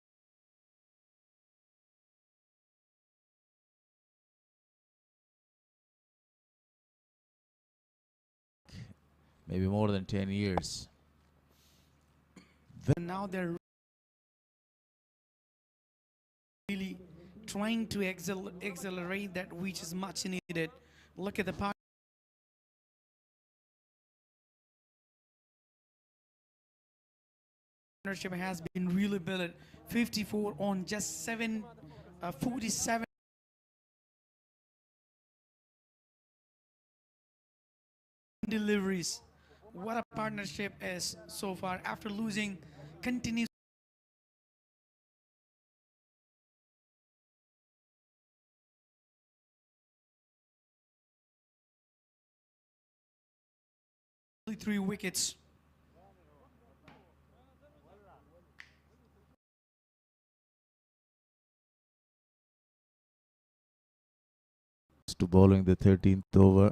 [SPEAKER 1] maybe more than 10 years.
[SPEAKER 3] And now they're really trying to accelerate that, which is much needed. Look at the partnership has been really built. 54 on just 47 deliveries. What a partnership is so far after losing continuous. Three wickets.
[SPEAKER 1] To bowling the 13th over.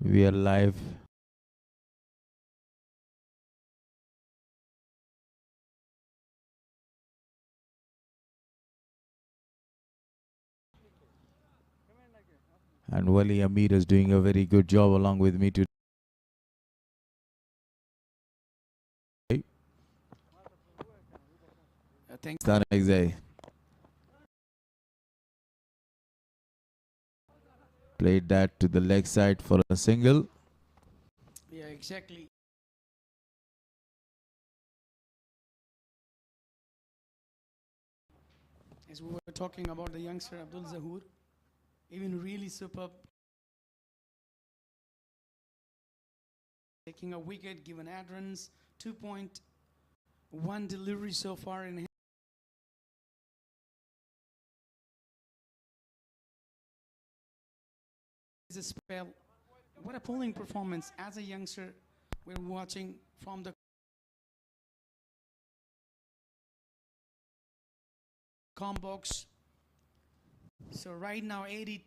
[SPEAKER 1] We are live. And Wali Amir is doing a very good job along with me today.
[SPEAKER 3] Thanks.
[SPEAKER 1] Played that to the leg side for a single.
[SPEAKER 3] Yeah, exactly. As we were talking about the youngster Abdul Zahoor, even really superb. Taking a wicket, given ad runs, 2.1 delivery so far in his spell. What a polling performance as a youngster. We're watching from the com box. So right now 80.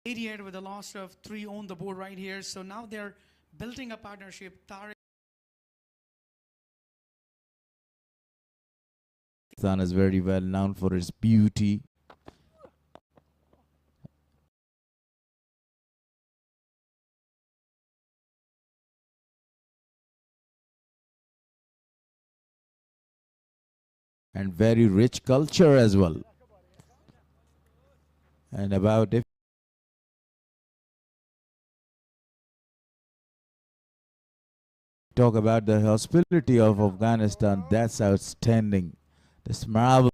[SPEAKER 3] With a loss of 3 on the board right here. So now they're building a partnership. Tariq
[SPEAKER 1] Pakistan is very well known for its beauty. and very rich culture as well. And about if talk about the hospitality of Afghanistan, that's outstanding. This marvelous.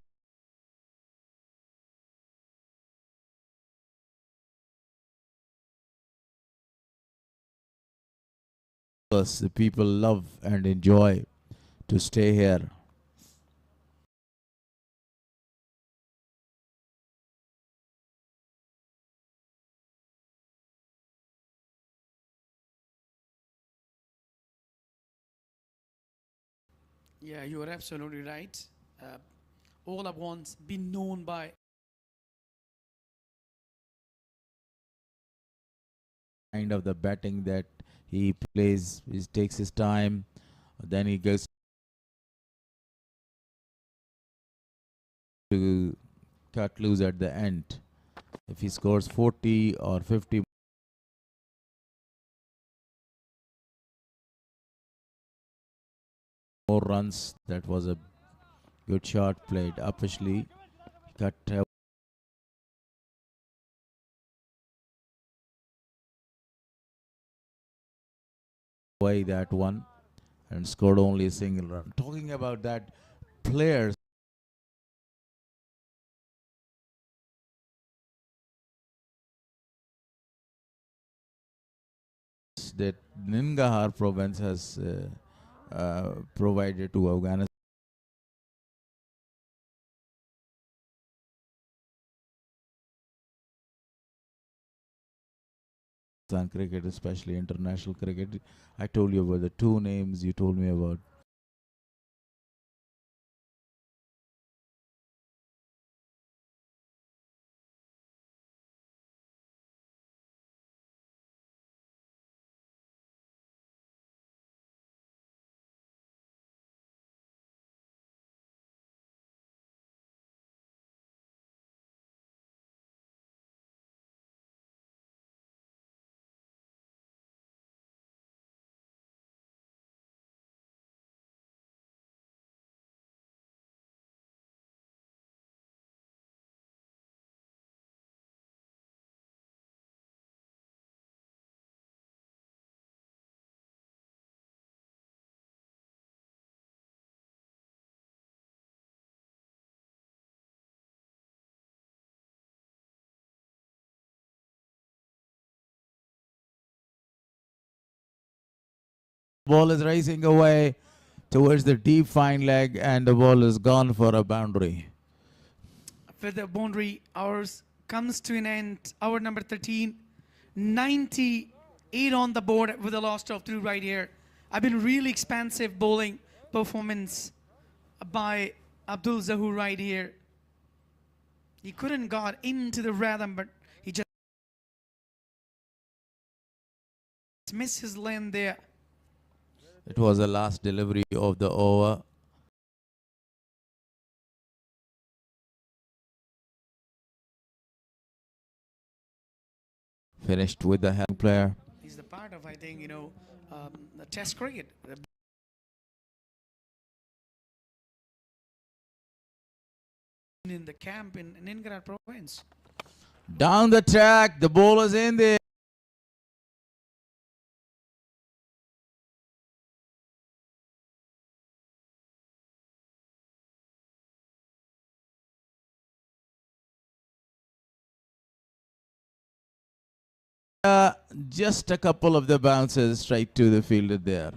[SPEAKER 1] The people love and enjoy to stay here.
[SPEAKER 3] Yeah, you are absolutely right. All have once been known by
[SPEAKER 1] Kind of the batting that he plays, he takes his time, then he goes to cut loose at the end. If he scores 40 or 50 more runs, that was a good shot played uppishly. Cut away that one and scored only a single run. Talking about that, players that Speenghar province has provided to Afghanistan cricket, especially international cricket. I told you about the two names you told me about. Ball is racing away towards the deep fine leg and the ball is gone for a boundary.
[SPEAKER 3] with the boundary. Ours comes to an end. Hour number 13, 98 on the board with a loss of 2 right here. I've been really expansive bowling performance by Abdul Zahur right here. He couldn't got into the rhythm, but he just missed his lane there.
[SPEAKER 1] It was the last delivery of the over. Finished with the hand player.
[SPEAKER 3] He's the part of, I think, the Test cricket. In the camp in Ningarad province.
[SPEAKER 1] Down the track, the ball is in there. Just a couple of the bounces straight to the fielder there.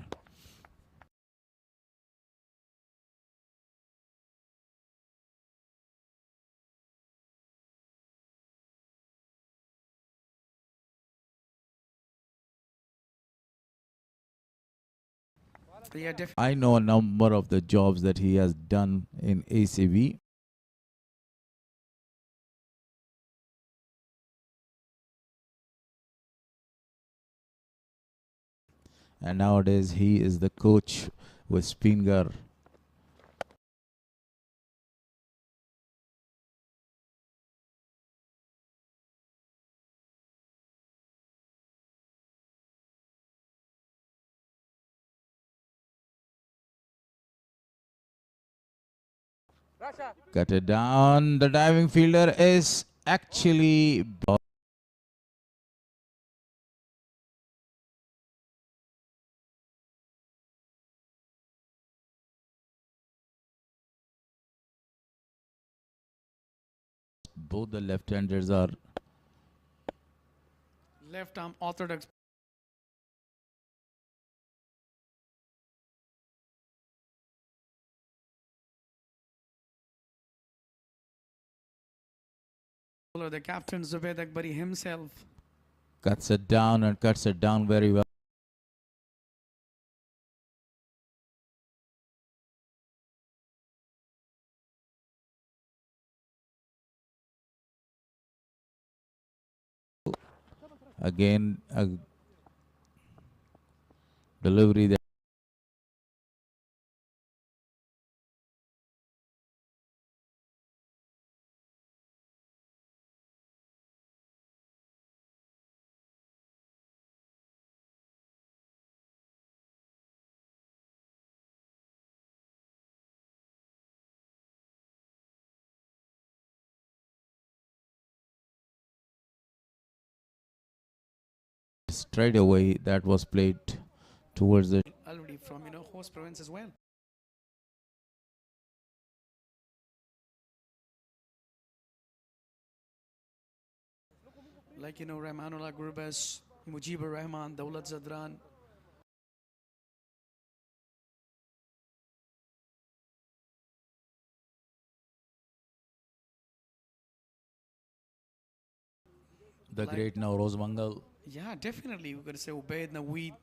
[SPEAKER 3] Yeah,
[SPEAKER 1] I know a number of the jobs that he has done in ACB. And nowadays he is the coach with Speenghar. Cut it down. The diving fielder is actually both the left-handers are
[SPEAKER 3] Left arm orthodox. The captain Zubaid Akbari himself.
[SPEAKER 1] cuts it down and cuts it down very well. Again, a delivery that straight away that was played towards the
[SPEAKER 3] Already from horse province as well. Like Rahmanullah Gurbas, Mujibur Rahman, Daulat Zadran.
[SPEAKER 1] the great Nowroz Mangal.
[SPEAKER 3] Yeah, definitely. We're going to say Ubaid Naweed.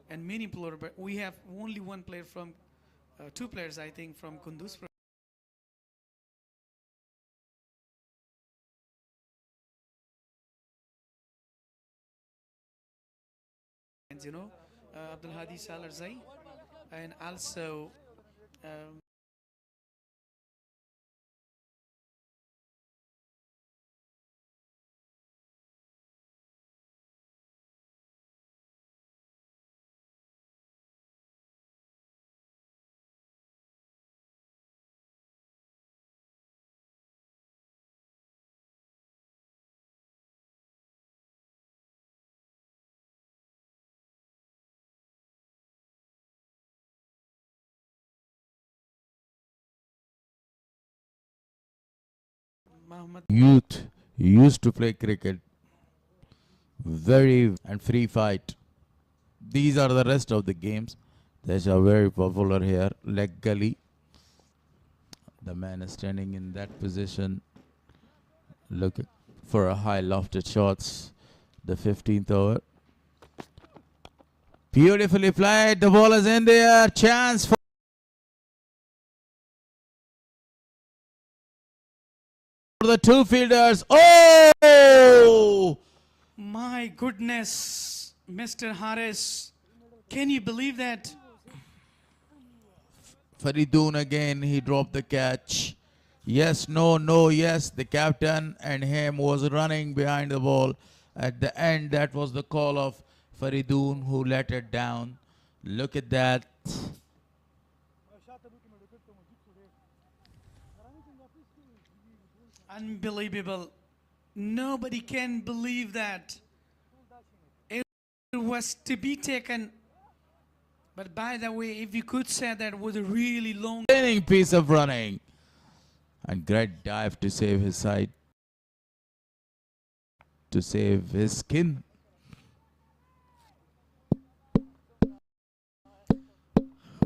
[SPEAKER 3] And many players, but we have only one player from, two players I think from Kunduz. Abdul Hadi Salarzai, and also Muhammad.
[SPEAKER 1] Youth used to play cricket very and free fight. These are the rest of the games that are very popular here. Leg gully. The man is standing in that position, looking for a high lofted shots. The 15th over. Beautifully played. The ball is in there. Chance for the two fielders. Oh!
[SPEAKER 3] My goodness, Mr. Harris. Can you believe that?
[SPEAKER 1] Faridoon again, he dropped the catch. Yes, no, no, yes. The captain and him was running behind the ball. At the end, that was the call of Faridoon who let it down. Look at that.
[SPEAKER 3] Unbelievable. Nobody can believe that. It was to be taken. But by the way, if you could say that was a really long
[SPEAKER 1] Piece of running. And great dive to save his side. To save his skin.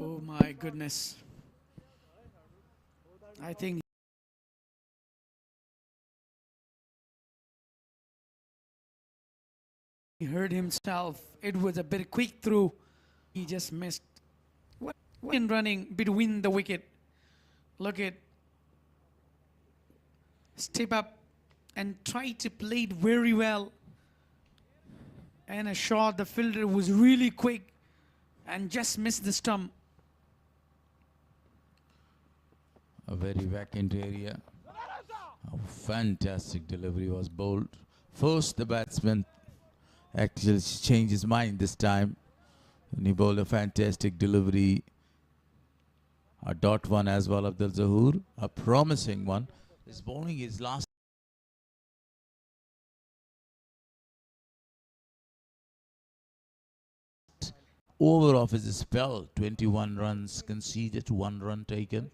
[SPEAKER 3] Oh my goodness. I think he heard himself. It was a bit quick through. He just missed. What in running between the wicket. Look at. Step up and try to play it very well. And a shot, the fielder was really quick and just missed the stump.
[SPEAKER 1] A very vacant area. A fantastic delivery was bowled. First, the batsman actually changed his mind this time. And he bowled a fantastic delivery. A dot one as well, Abdul Zahoor. A promising one. His bowling is last over of his spell. 21 runs conceded, 1 run taken.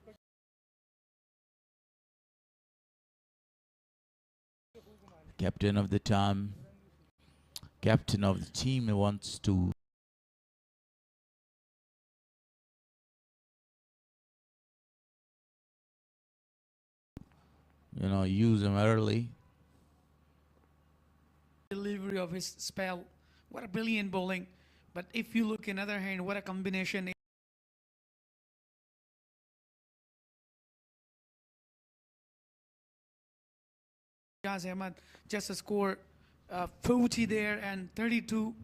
[SPEAKER 1] Captain of the team. Captain of the team wants to use him early.
[SPEAKER 3] Delivery of his spell. What a brilliant bowling. But if you look in other hand, what a combination. Ijaz Ahmed just a score 40 there and 32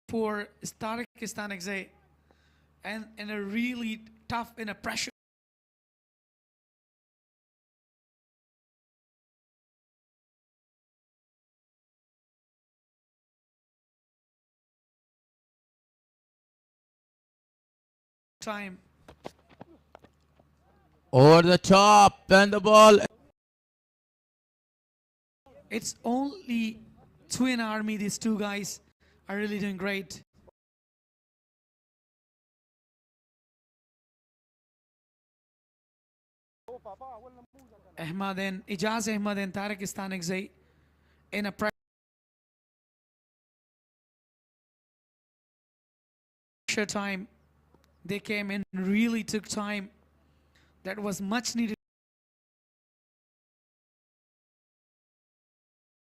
[SPEAKER 3] for Tariq Istanakzai, and in a really tough, in a pressure time.
[SPEAKER 1] Over the top and the ball.
[SPEAKER 3] It's only twin army. These two guys are really doing great. Ahmad and Ijaz Ahmed and Tariq Istanakzai in a pressure time. They came in, really took time. That was much needed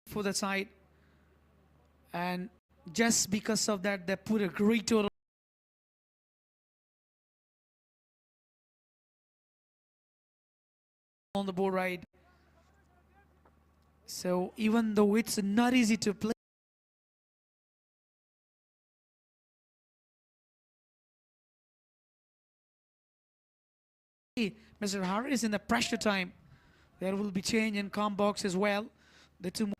[SPEAKER 3] for the side. And just because of that, they put a great total on the board ride. So even though it's not easy to play, Mr. Harris in the pressure time, there will be change in com box as well. The two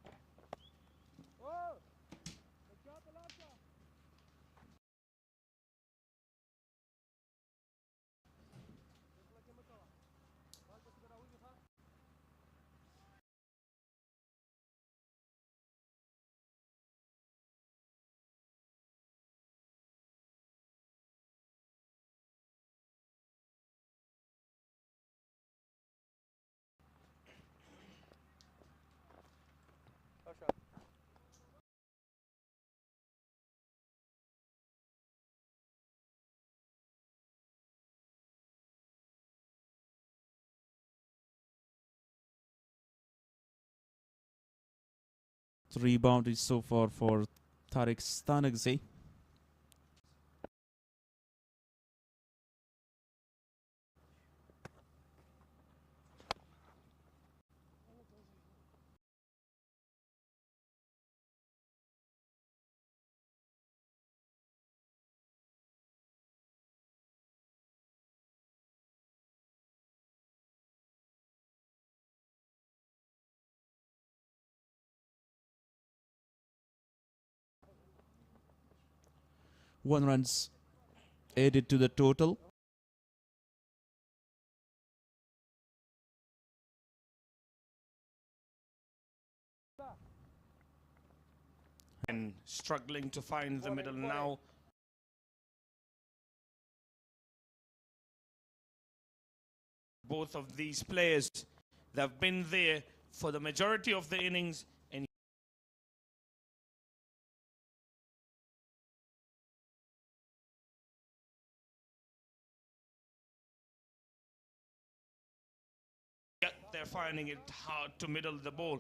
[SPEAKER 2] Three boundaries so far for Tariq Istanakzai. One runs added to the total.
[SPEAKER 4] And struggling to find the middle now. Both of these players, they've been there for the majority of the innings, and yet they're finding it hard to middle the ball.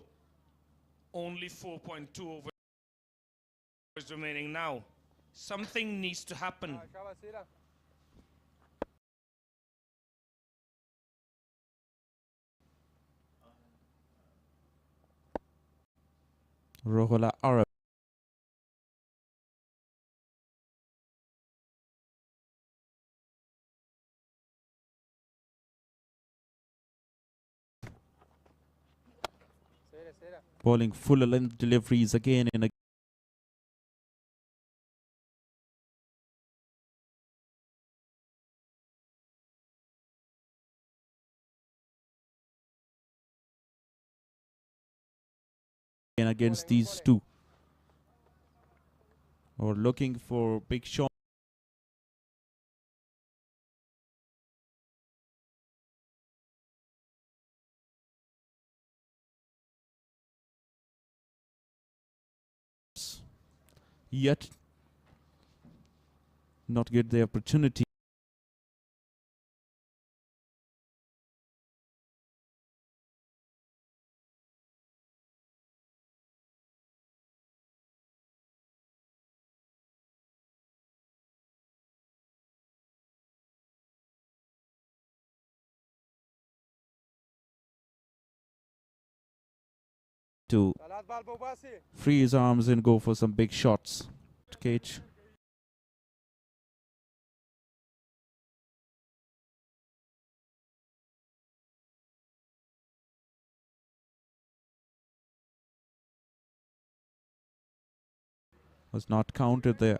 [SPEAKER 4] Only 4.2 overs remaining now. Something needs to happen.
[SPEAKER 2] Rohola Arab. Bowling full length deliveries again and again. Against these two, or looking for big shots. Yet not get the opportunity. To free his arms and go for some big shots. Cage. Was not counted there.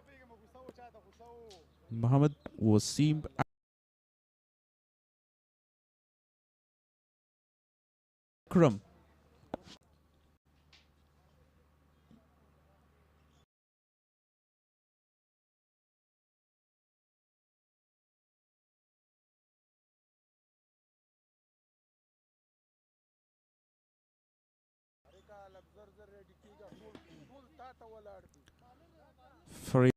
[SPEAKER 2] Muhammad was seen. Akram. For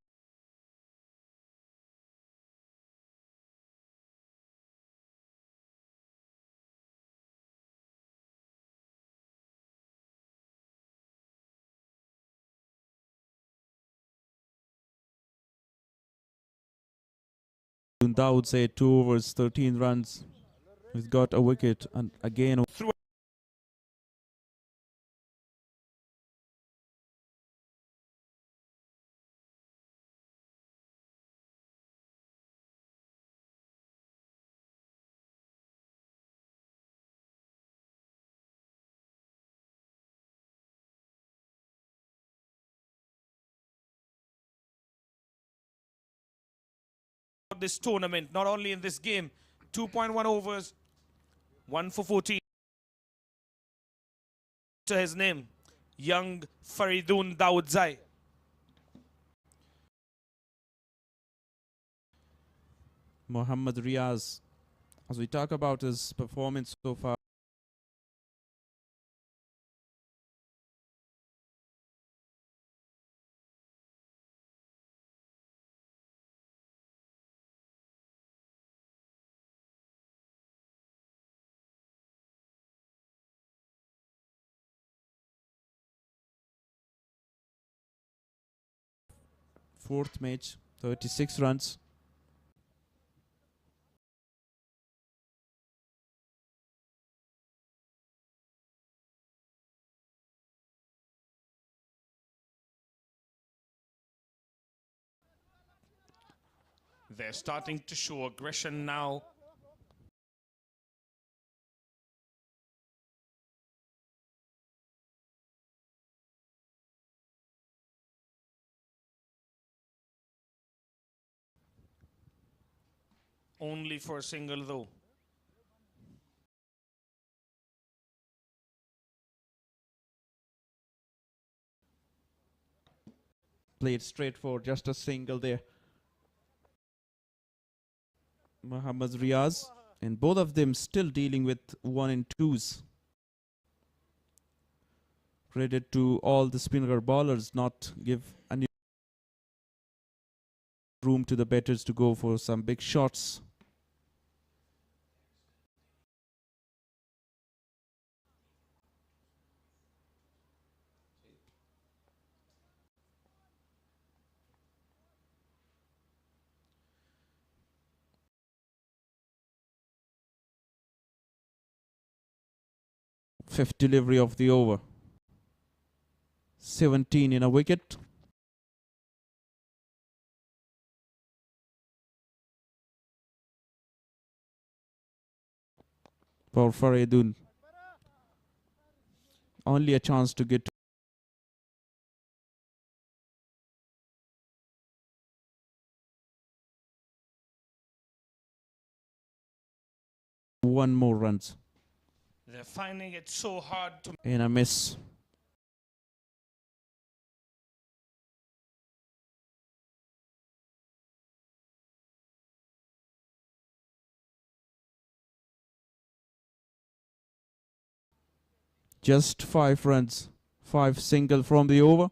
[SPEAKER 2] Dawood say 2 overs, 13 runs. He's got a wicket and again
[SPEAKER 4] Through this tournament, not only in this game. 2.1 overs, 1 for 14. To his name, young Faridun Dawodzai.
[SPEAKER 2] Mohammad Riaz. As we talk about his performance so far, fourth match, 36 runs.
[SPEAKER 4] They're starting to show aggression now. Only for a single though.
[SPEAKER 2] Played straight for just a single there. Mohammad Riaz, and both of them still dealing with 1 and 2s. Credit to all the Speenghar bowlers, not give any room to the batters to go for some big shots. Fifth delivery of the over. 17 in a wicket. For Faridun. only a chance to get one more runs.
[SPEAKER 4] They're finding it so hard to
[SPEAKER 2] And a miss. Just 5 runs. 5 single from the over.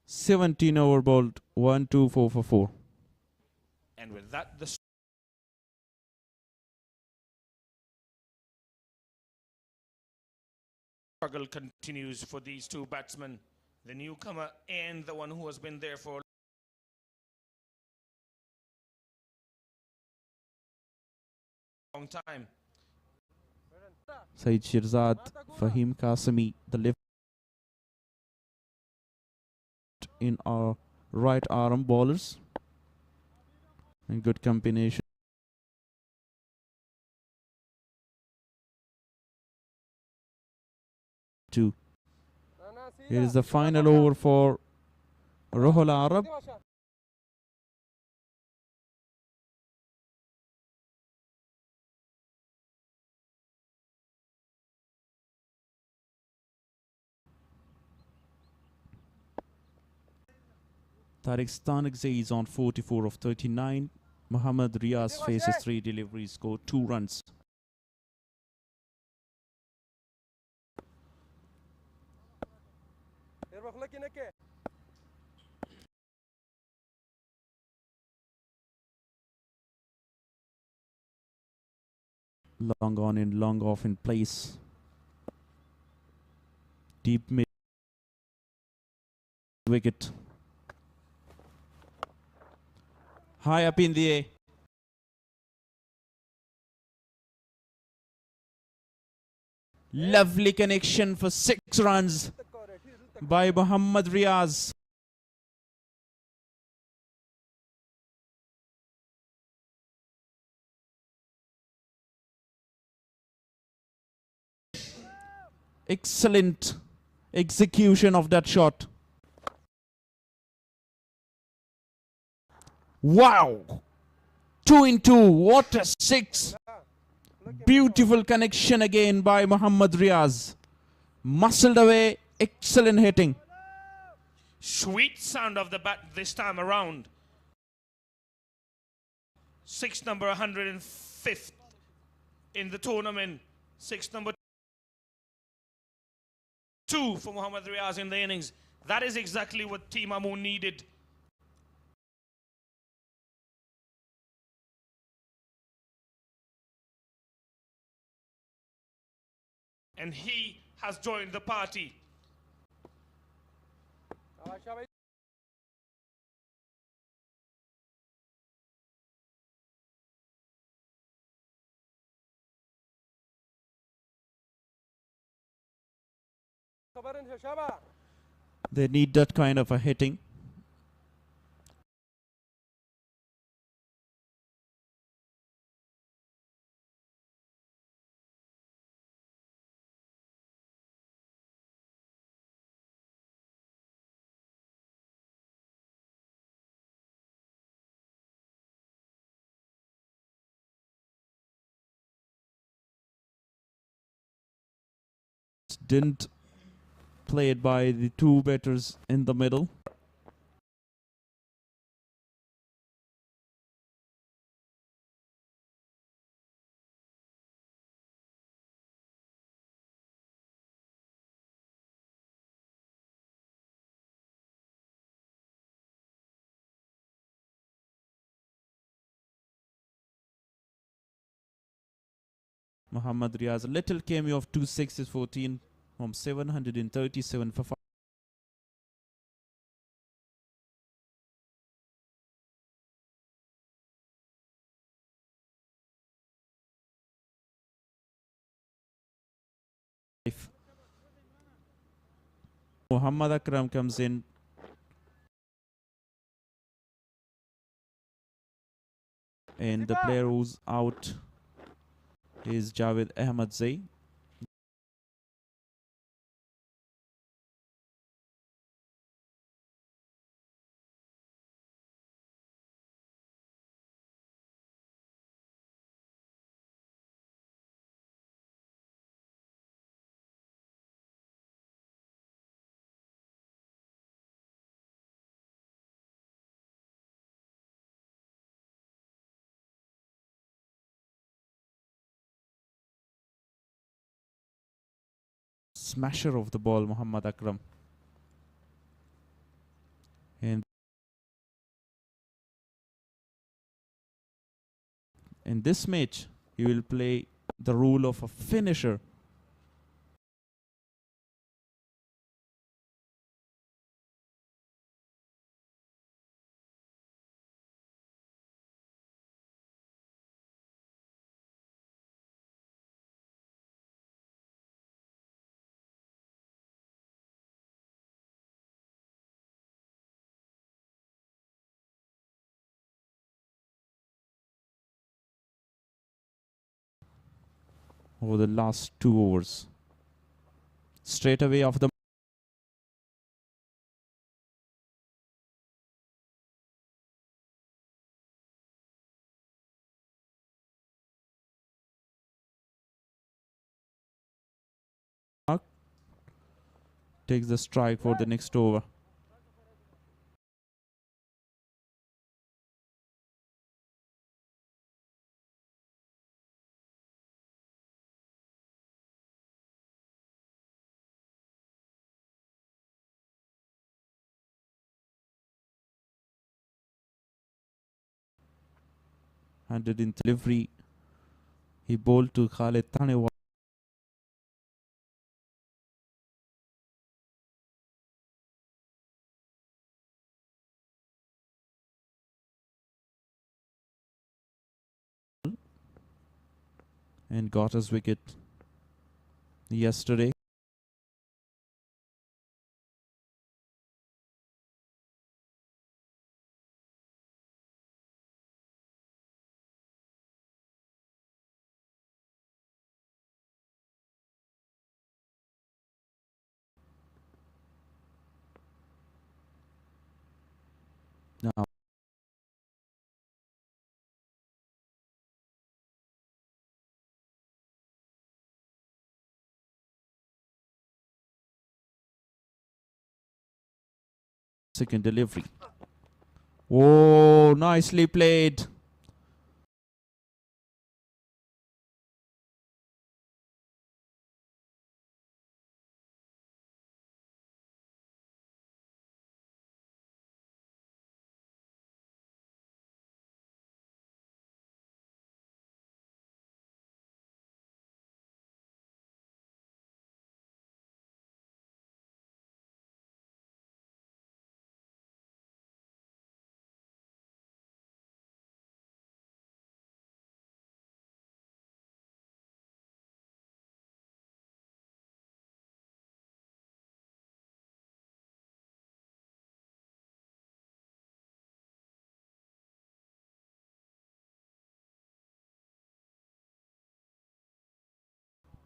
[SPEAKER 2] "17 over bowled, 1, 2, 4 for 4.
[SPEAKER 4] and with that the struggle continues for these two batsmen, the newcomer and the one who has been there for a long time.
[SPEAKER 2] Saeed Shirzad, Fahim Qasimi, the left in our right arm bowlers. And good combination. Two. Here is the final over for Rohul Arab. Tariq Stanagzai is on 44 of 39. Muhammad Riaz faces 3 deliveries, scored 2 runs. Long on and long off in place. Deep mid wicket. High up in the air. Lovely connection for 6 runs by Muhammad Riaz. Excellent execution of that shot. Wow! 2 in 2. What a 6. Beautiful connection again by Muhammad Riaz. Muscled away. Excellent hitting.
[SPEAKER 4] Sweet sound of the bat this time around. 6 number 105th in the tournament. 6 number 2 for Muhammad Riaz in the innings. That is exactly what Team Amoon needed. And he has joined the party.
[SPEAKER 2] They need that kind of a hitting. Didn't play it by the 2 batters in the middle. Muhammad Riaz, a little cameo of 2 sixes, 14 from 737 for 5. Muhammad Akram comes in And the player who's out is Javed Ahmadzai. Smasher of the ball, Muhammad Akram. And in this match, he will play the role of a finisher. Over the last 2 overs. Straight away off the mark, takes the strike for the next over. Handed in delivery. He bowled to Khalid Tanewal. And got his wicket yesterday. Now second delivery. Oh, nicely played.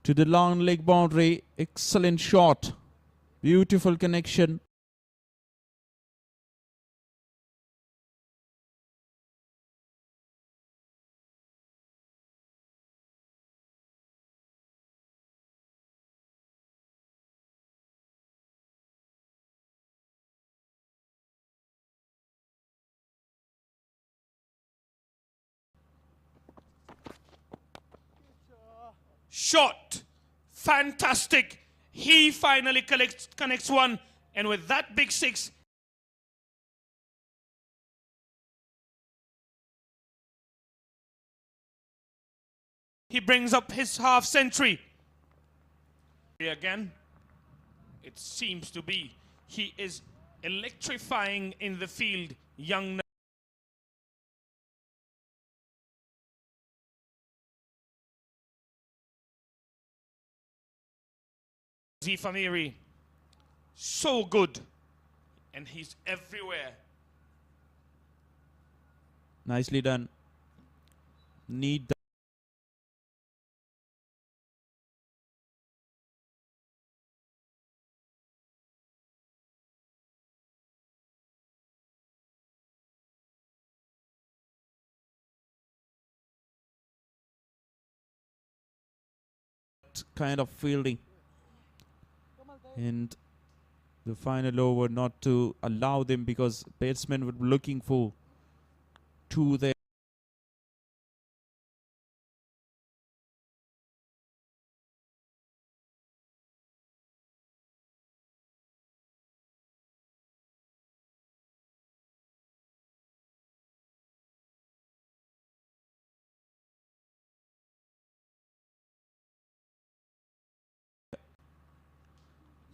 [SPEAKER 2] To the long leg boundary. Excellent shot. Beautiful connection.
[SPEAKER 4] Shot. Fantastic. He finally connects one. And with that big six, he brings up his half century. Again, it seems to be he is electrifying in the field, young. Famiri, so good, and he's everywhere.
[SPEAKER 2] Nicely done. need that kind of fielding. And the final over, not to allow them, because batsmen were looking for two there.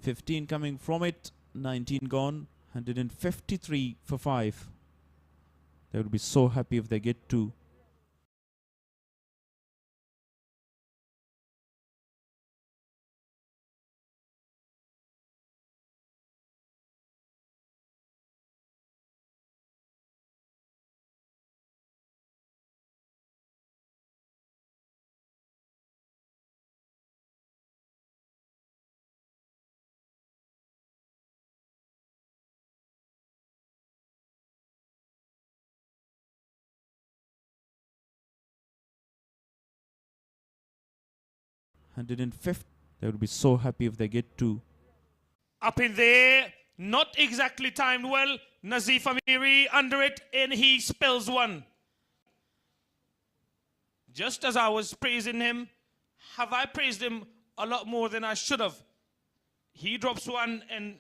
[SPEAKER 2] $15 coming from it, 19 gone, 153 for 5. They would be so happy if they get two. Hundred and 50. They would be so happy if they get two.
[SPEAKER 4] Up in there, not exactly timed well. Nazif Amiri under it, and he spills one. Just as I was praising him, have I praised him a lot more than I should have? He drops one and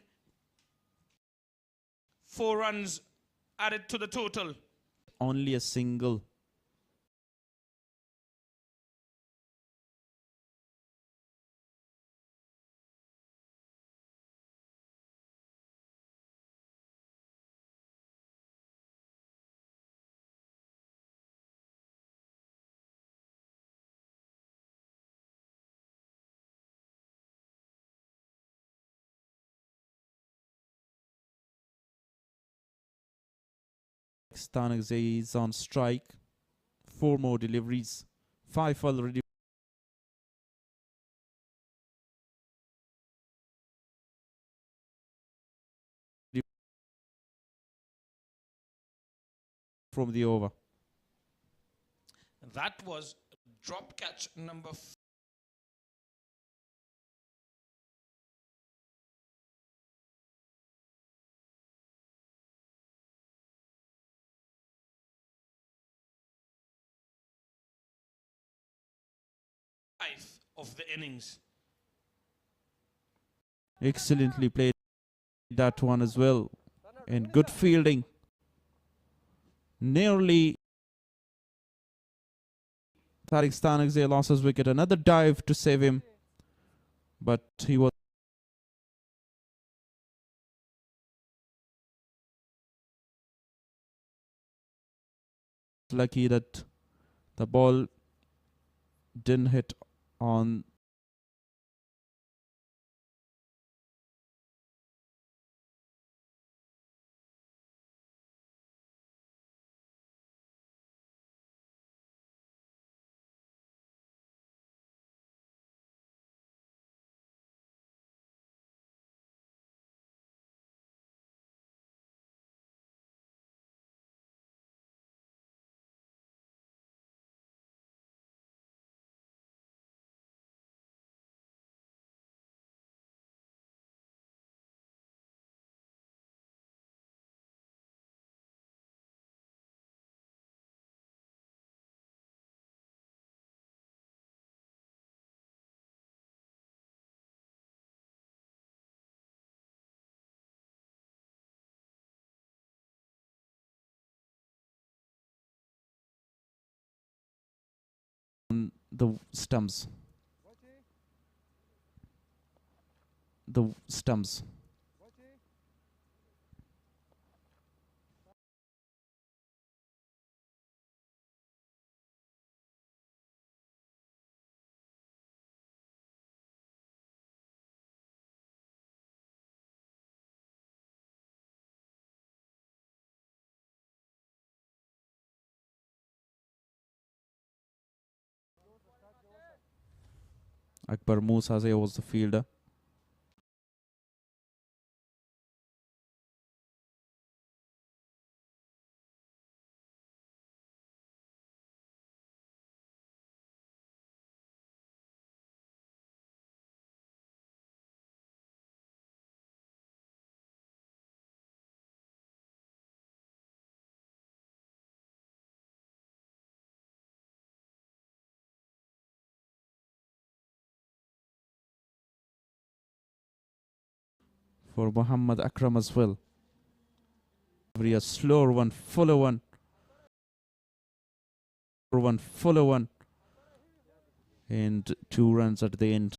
[SPEAKER 4] 4 runs added to the total.
[SPEAKER 2] Only a single. Stanagze is on strike. 4 more deliveries. 5 already. From the over.
[SPEAKER 4] That was drop catch number 5 of the innings.
[SPEAKER 2] Excellently played that one as well. And good fielding. Nearly Tariq Stanagze lost his wicket. Another dive to save him. But he was lucky that the ball didn't hit on the stumps. The stumps. Akbar Musaze was the fielder. For Muhammad Akram as well. A slower one, fuller one. Fuller one. And 2 runs at the end.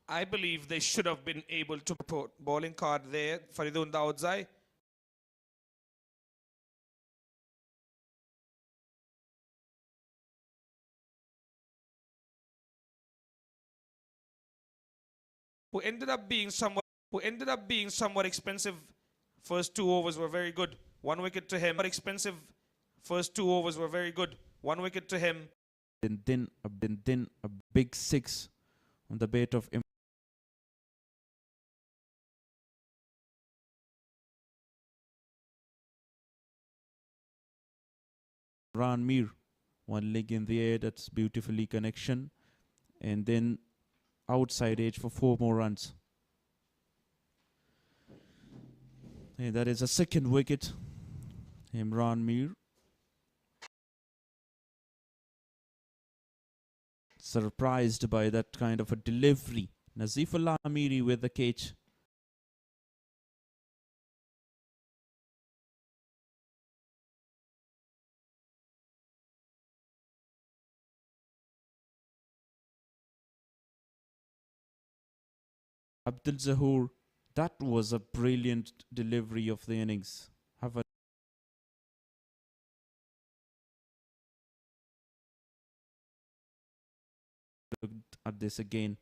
[SPEAKER 4] I believe they should have been able to put bowling card there. Faridun Daudzai. Who ended up being somewhat expensive. First 2 overs were very good. 1 wicket to him. But expensive. First 2 overs were very good. 1 wicket to him.
[SPEAKER 2] And then a big 6 on the bat of Imran Mir. 1 leg in the air, that's beautifully connection. And then outside edge for 4 more runs. And that is a second wicket. Imran Mir. Surprised by that kind of a delivery. Nazifullah Amiri with the catch. Abdul Zahoor, that was a brilliant delivery of the innings. Have a look at this again.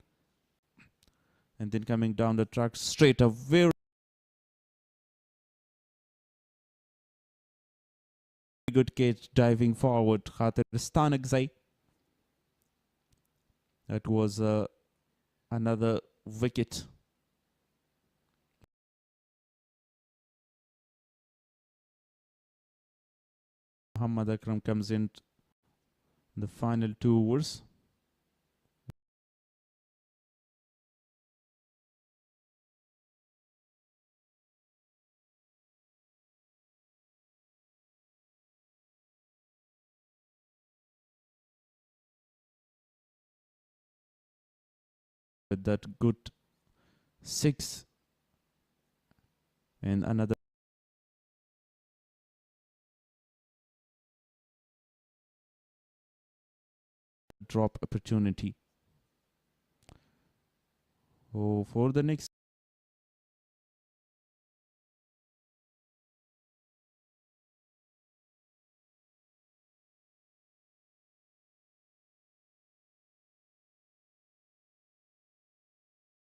[SPEAKER 2] And then coming down the track straight, a very good catch diving forward. Khatir Stanagzai. That was another wicket. Muhammad Akram comes in the final 2 overs. With that good 6 and another drop opportunity. Oh, for the next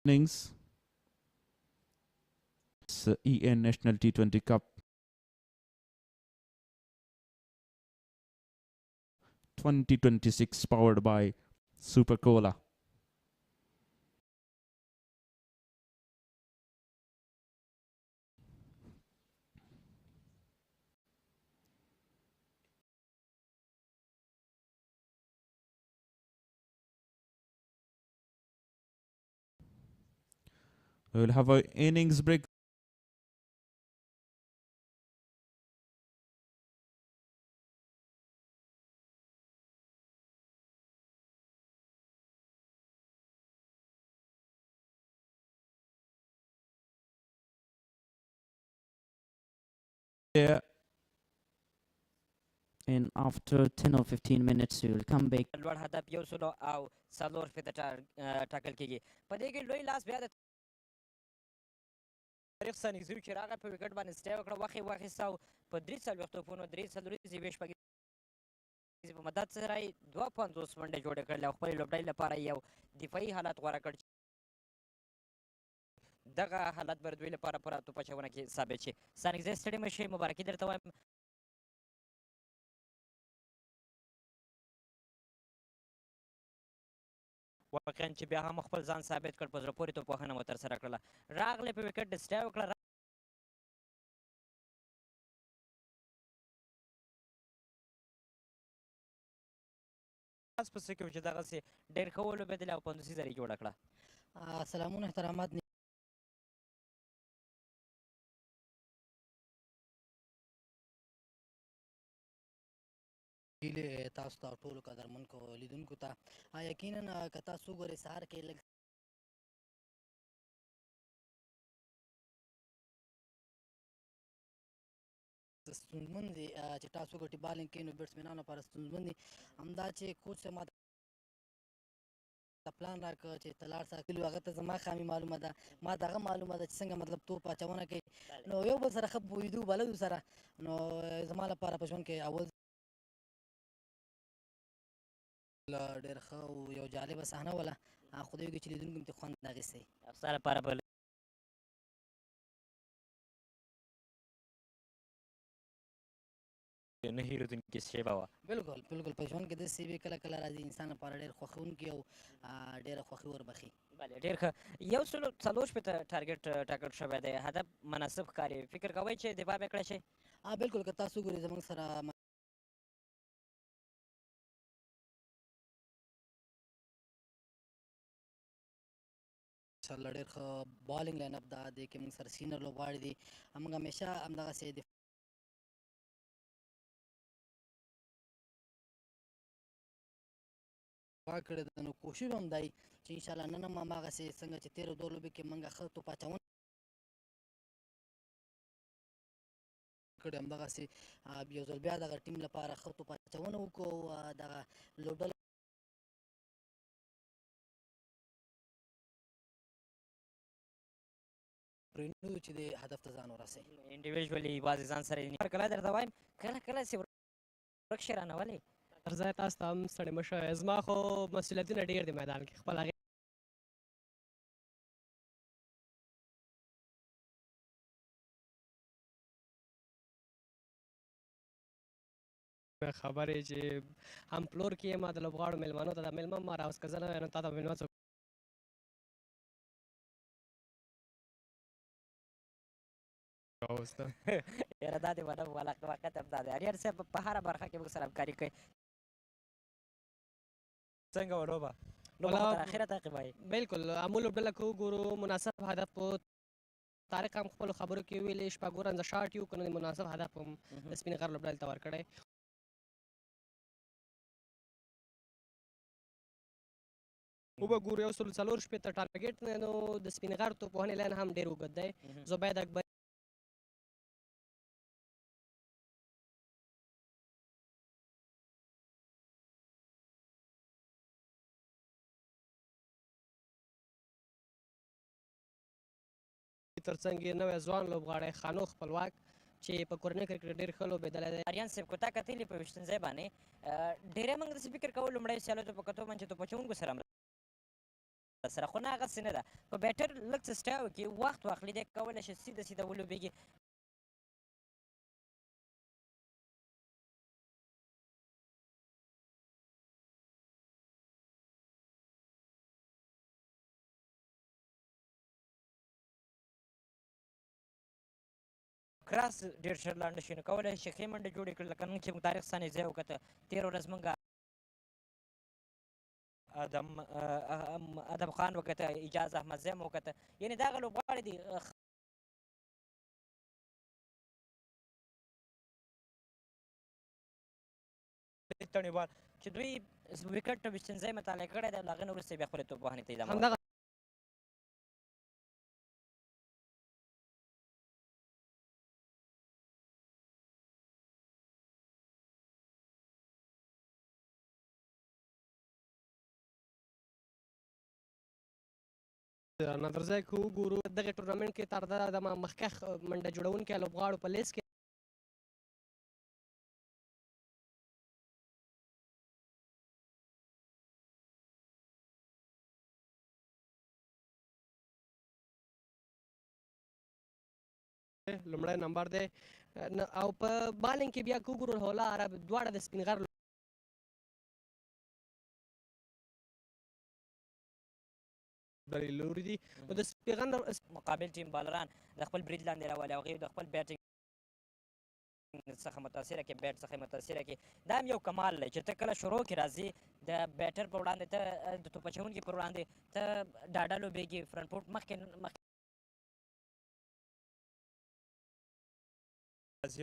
[SPEAKER 2] innings, it's EN National T20 Cup 2026 powered by Super Cola. We'll have an innings break. There.
[SPEAKER 5] And after 10 or 15 minutes, we will come back.
[SPEAKER 6] لوړ هدف 100 او 4 فیصد ټاکل کېږي په دې کې لوی لاس بیا د تاریخ سنیزو چې راغی په وکټ باندې سټای وکړه وخت یې واخیسته او په 43 توپونو 43 شپږ په مدد سره یې 52 منډې جوړې کړلې او خپلې لوبډلې لپاره یو دفاعي حالت غوره کړ دغه حالت به د دوی لپاره په توپ اچونه کې ثابت شي. ستانکزی ستړي مه شئ، مبارکي درته وایم. واقعا چې بیا هم خپل ځان ثابت کړ، په زړه پورې توپوهنه مو ترسره کړله. راغلی په وکټ ډسټای وکړه، په څه کې و چې دغسې ډېر ښه ولوبېدلې او 50 زره یې جوړه کړه.
[SPEAKER 7] سلامونه احترامات هیلې تاسو ته ټولو قدرمنو لیدونکو ته یقینا که تاسو وګورئ سهار کې لږ ستونزمن دي چې تاسو وګورئ بالینګ کوي نو بیټسمینانو لپاره ستونزمن دي. همدا چې کوچ صاحب ما پلان راکړ چې ته لاړ سه کلي هغه ته زما خامي معلومه ده، ما دغه معلومه ده چې څنګه مطلب توپ اچونه کوي. نو یو بل سره ښه پوهېدو بلدو سره نو زما لپاره په ژوند کې اول ډېر ښه او یو جالبه صحنه وله. خدای وکړي چې لیدونکو هم ترې خوند اخیستی.
[SPEAKER 6] ستا لپاره به نه هېرېدونکې شیبه وه.
[SPEAKER 7] بالکل بالکل په ژوند کې داسې شیبې کله کله راځي انسان لپاره ډېر خوښونکي او ډېره خوښي وربخي.
[SPEAKER 6] بله ډېر ښه. 140 ټارګېټ ټاکل شوی دی، هدف مناسب ښکاري. فکر کوئ چې دفاع به کړی شي؟
[SPEAKER 7] بالکل که تاسو وګورئ زموږ سره ماشاءالله ډېر ښه بالینګ لاین اپ ده، دې کې موږ سره سینر لوبغاړي دي. موږ همیشه همدغسې دفاع کړې ده. نو کوشش به هم دی چې انشاءالله نن هم هماغسې څنګه چې تېرو دوه لوبې کې موږ ښه توپ اچونه کړې، همدغسې یو ځل بیا دغه ټیم لپاره ښه توپ اچونه وکړو. دغه لوبډله پرېنږدو چې د هدف ته ځان ورسوي.
[SPEAKER 6] انډیویژولي یوازې ځان سره یې کله درته وایم کله کله چې ورک شي رانه ولې
[SPEAKER 8] هر ځای تاسو ته هم ستړی مه شئ. زما خو مسؤلیتونه ډېر دي میدان کې، خپل هغې خبرې چې هم پلور کې یم د لوبغاړو مېلمنو ته د مېلمه مه راوست، که زه نه وای نو تا ته مېلمه څوک راوسته.
[SPEAKER 6] یاره دا دې منم واقعیت هم دا دی. اریان صاحب په هره برخه کې موږ سره همکاري کوي. څنګه و لوبه؟ لوبه خو تر اخره تعقیبوي.
[SPEAKER 8] بلکل امو لوبډله که وګورو مناسب هدف په طارق هم خپلو خبرو کې ویلې شپږ رنزه شاټ یو که نه مناسب هدف هم د سپین غر لوبډلې ته ورکړی. وبګورو 140 ټارګېټ نو د سپین غر توپوهنې لاین هم ډېر اوږد دی. زبید اکبر ترڅنګ یې نوی ځوان لوبغاړی خانو خپلواک چې په کورنۍ کرکټ ډېر ښه لوبېدلی دی.
[SPEAKER 6] اریان صاحب که تا کتلي په ویشتنځای باندې ډېری موږ داسې فکر کوو لومړی سیالیو ته په کتو باندې چې توپ اچوونکو سره سره خو نه هغسې نه ده. په بیټر لږ څه سټای وکړي، وخت واخلي، دی کولی شي سیده سیده ولوبېږي. کراس ډېر ژر لانده شي نو کولی شي ښې منډې جوړې کړي. لکه نن چې موږ طارق ثاني ځای وکته، تېره ورځ موږ ادم خان وکته، اجاز احمد ځای مو وکته. یعنې دغه لوبغاړي دي تڼۍ بال چې دوی وکټ ویشتنځای مطالعه کړی دی، له هغې نه وروسته بیا خپلې توپوهنې ته ادامه
[SPEAKER 8] همدغه نظرځای که وګورو دغې ټورنمنټ کې تر د مخکښ منډه جوړونکي لوبغاړو په لیست کې لومړی نمبر دی او په بالینګ کې بیا که وګورو هولا عرب دواړه د سپین غر لوري دي نو د سپین غر
[SPEAKER 6] مقابل ټیم بالران د خپل برید لاندې راولي او هغوی د خپل بیټینګ څخه متاثره کې بیټ څخه متاثره کې دا هم یو کمال دی چې ته کله شروع کې راځي د بیټر په وړاندې ته د توپ اچوونکي پر وړاندې ته ډاډه لوبېږي فرنټ فوټ مخکې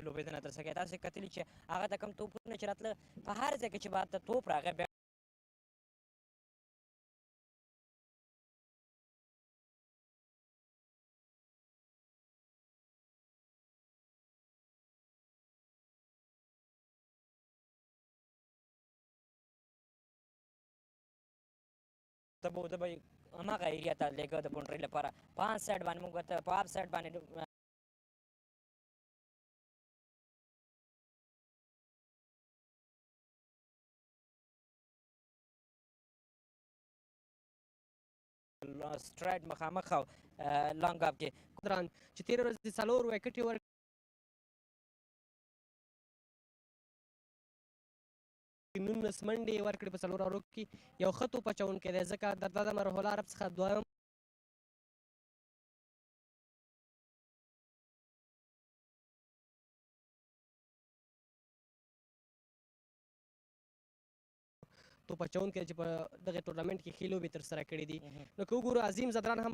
[SPEAKER 6] لوبېدنه ترسره کوي تاسې کتلي چې هغه ته کوم توپونه چې راتله په هر ځای کې چې به ته توپ راغی ته به ده به هماغه ایریا ته لېږه د بونډرۍ لپاره په آن سایډ باندې موږ ورته په آف سایډ باندې سټراید مخامخ او لانګ اپ کې
[SPEAKER 8] دران چې تېره ورځ د 4 ویکټ یې ورکړې نولس منډې یې ورکړې په 4 اورو کې یو ښه توپ اچوونکی دی ځکه دا د مرحله عرب څخه دویم توپ اچوونکی چې په دغه ټورنمنټ کې ښې لوبې ترسره کړې دي نو که وګورو عظیم زدران هم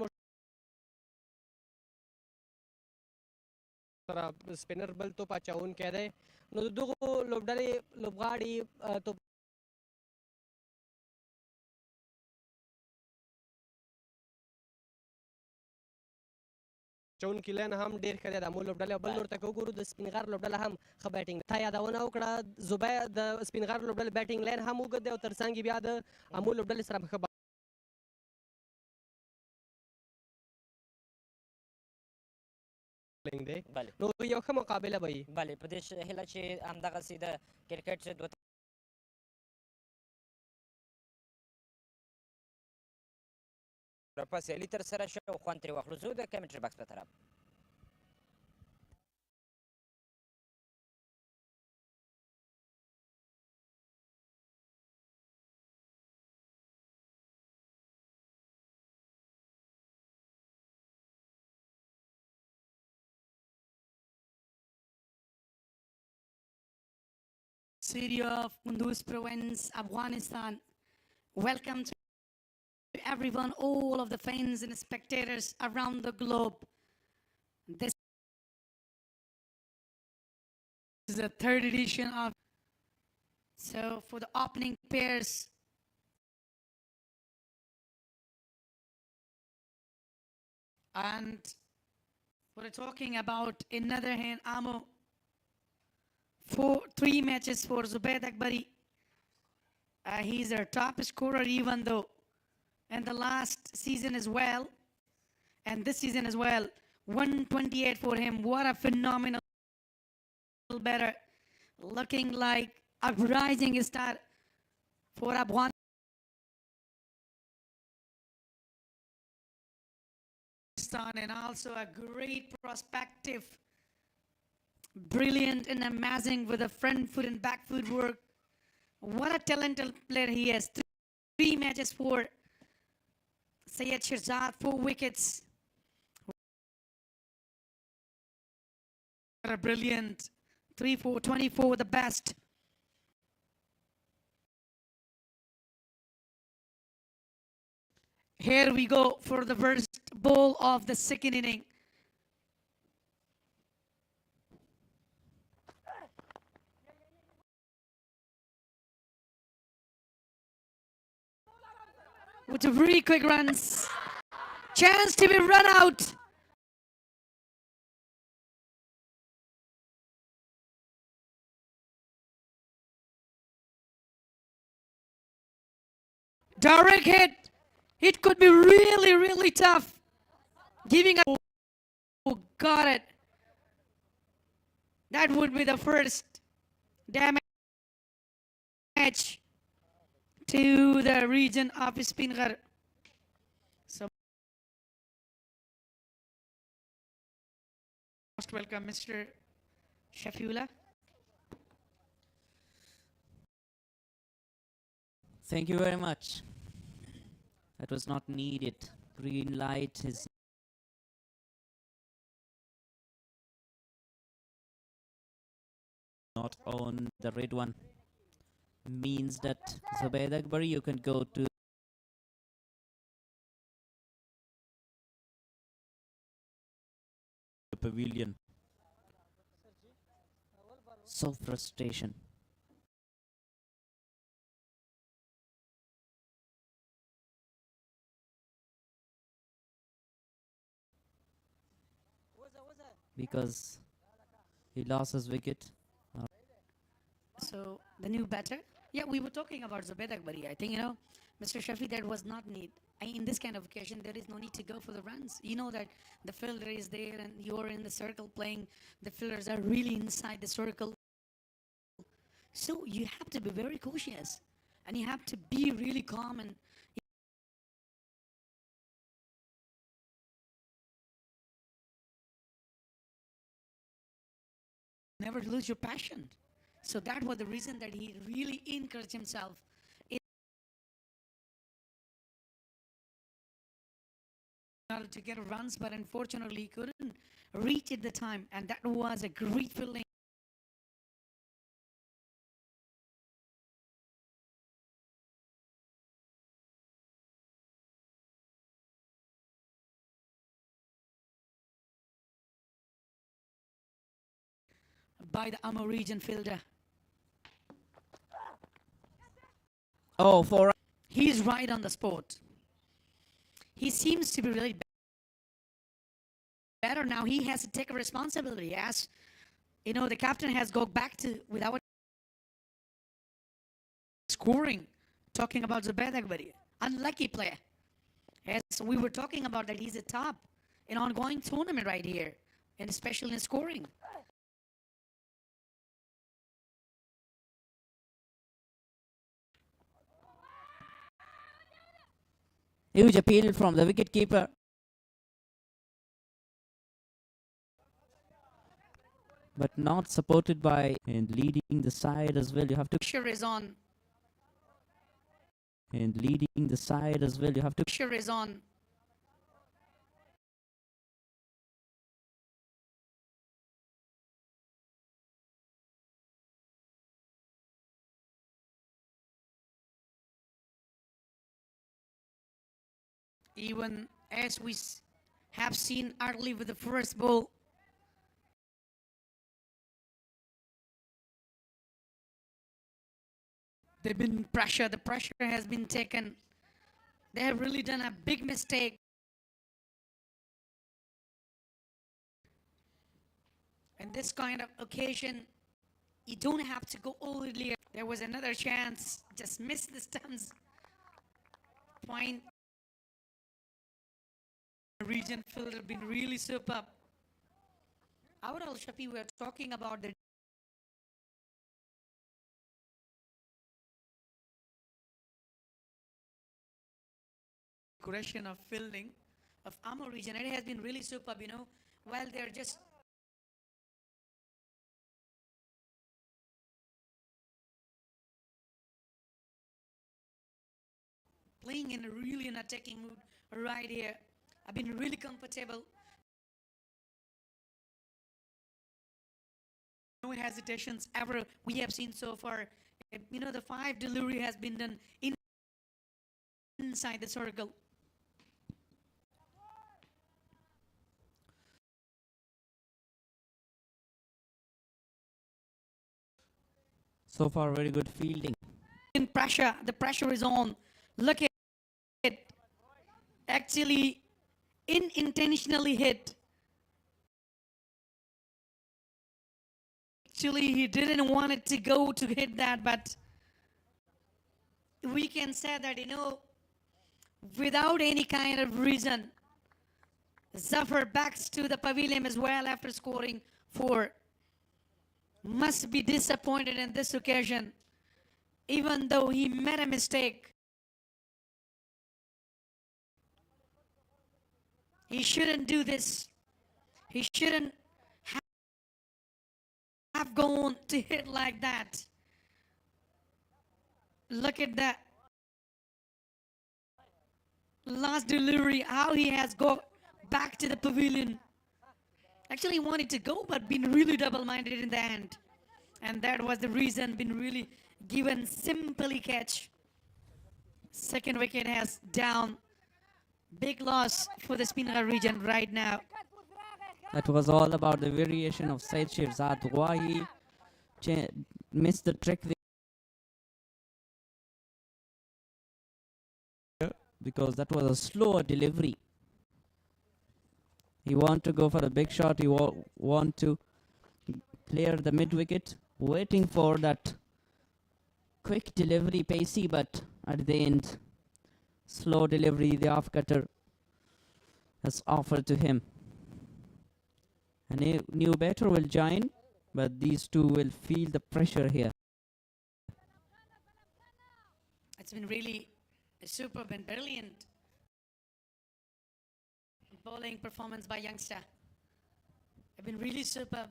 [SPEAKER 8] سره سپینر بل توپ اچوونکی دی نو د دغو لوبډلې لوبغاړي توپ اچوونکي لاین هم ډېر ښه دی د امو لوبډلې او بل لور ته که وګورو د سپین غر لوبډله هم ښه بیټینګ تا یادونه وکړه زبیر د سپین غر لوبډلې بیټینګ لاین هم اوږد دی او تر څنګ یې بیا د امو لوبډلې سره ښه دی نو یو ښه مقابله به وي
[SPEAKER 6] بلې په دې هیله چې همدغسې د کرکټ په سیالي ترسره شوه او خوند ترې واخلو زه د کمنټري باکس په طرف
[SPEAKER 9] City of Kunduz Province, Afghanistan. Welcome to everyone, all of the fans and spectators around the globe. This is the third edition of. So for the opening pairs, and we're talking about another hand, Amo. 3 matches for Zubayd Akbari. He's our top scorer, even though in the last season as well, and this season as well, 128 for him. What a phenomenal batter, looking like a rising star for Afghanistan, and also a great prospective. Brilliant and amazing with the front foot and back foot work. What a talented player he is. 3 matches for Syed Shirzad, 4 wickets. What a brilliant 3-4, 24, the best. Here we go for the first ball of the second inning. With a very quick runs. Chance to be run out. Direct hit. It could be really, really tough. Giving a... Oh, got it. That would be the first damage to the region of Speenghar. So most welcome Mr. Shafiullah.
[SPEAKER 5] Thank you very much. That was not needed. Green light is not on. The red one means that Zubair Akbari, you can go to the pavilion. So frustration. Because he lost his wicket.
[SPEAKER 9] So the new batter. Yeah, we were talking about Zubair Akbari. I think, Mr. Shafi, that was not need. In this kind of occasion, there is no need to go for the runs. You know that the fielder is there and you're in the circle playing. The fielders are really inside the circle. So you have to be very cautious and you have to be really calm and never lose your passion. So that was the reason that he really encouraged himself in order to get runs, but unfortunately he couldn't reach at the time, and that was a great feeling. By the Ammo region fielder.
[SPEAKER 5] Oh, for
[SPEAKER 9] He's right on the spot. He seems to be really better now. He has to take a responsibility. As the captain has gone back to without scoring. Talking about Zubair Akbari, unlucky player. As we were talking about that, he's a top in ongoing tournament right here, and especially in scoring.
[SPEAKER 5] huge appeal from the wicketkeeper. But not supported by and leading the side as well. You have to
[SPEAKER 9] Pressure is on.
[SPEAKER 5] and leading the side as well. You have to
[SPEAKER 9] Pressure is on. Even as we have seen early with the first ball. They've been pressure. The pressure has been taken. They have really done a big mistake. In this kind of occasion, you don't have to go all the way. There was another chance. Just missed the stumps. Point. Region fielder been really superb. Overall, Shafi, we are talking about the decoration of fielding of Ammo region. It has been really superb, while they're just playing in a really an attacking mood right here. I've been really comfortable. No hesitations ever we have seen so far. The 5 delivery has been done inside the circle.
[SPEAKER 5] so far very good fielding.
[SPEAKER 9] In pressure, the pressure is on. Look at it. Actually, unintentionally hit. Actually, he didn't want it to go to hit that, but we can say that, without any kind of reason, Zafar backs to the pavilion as well after scoring 4. Must be disappointed in this occasion, even though he made a mistake. He shouldn't do this. He shouldn't have gone to hit like that. Look at that last delivery, how he has got back to the pavilion. Actually, he wanted to go, but been really double-minded in the end. And that was the reason, been really given simply catch. Second wicket has down. Big loss for the Speenghar region right now.
[SPEAKER 5] That was all about the variation of Said Shirzad. Why he missed the trick there, because that was a slower delivery. He want to go for a big shot. He want to clear the mid wicket, waiting for that quick delivery, pacey, but at the end, slow delivery, the off cutter has offered to him. A new batter will join, but these two will feel the pressure here.
[SPEAKER 9] It's been really superb and brilliant bowling performance by youngster. It's been really superb.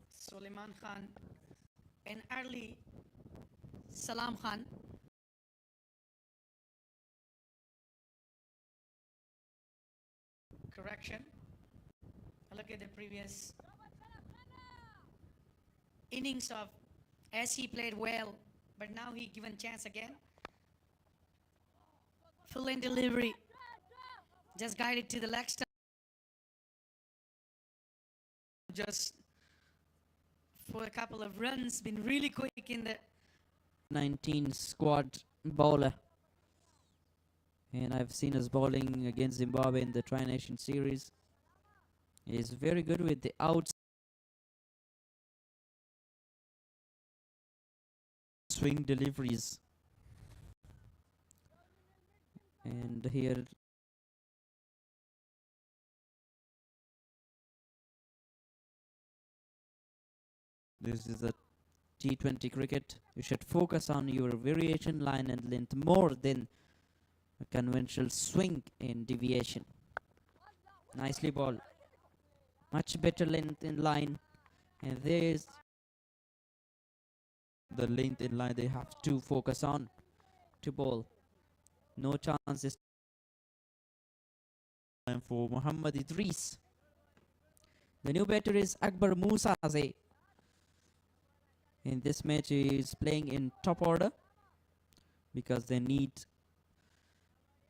[SPEAKER 9] Suleiman Khan and early Salam Khan. Correction. Look at the previous innings of as he played well, but now he given chance again. Full in delivery. Just guided to the leg stump. Just for a couple of runs, been really quick in the
[SPEAKER 5] 19 squad bowler. And I've seen his bowling against Zimbabwe in the Tri-Nation Series. He's very good with the outs. Swing deliveries. And here this is a T20 cricket. You should focus on your variation, line and length more than a conventional swing and deviation. Nicely bowled. Much better length in line. And there's the length in line they have to focus on to bowl. No chances. Time for Muhammad Idris. The new batter is Akbar Musaze. In this match, he is playing in top order because they need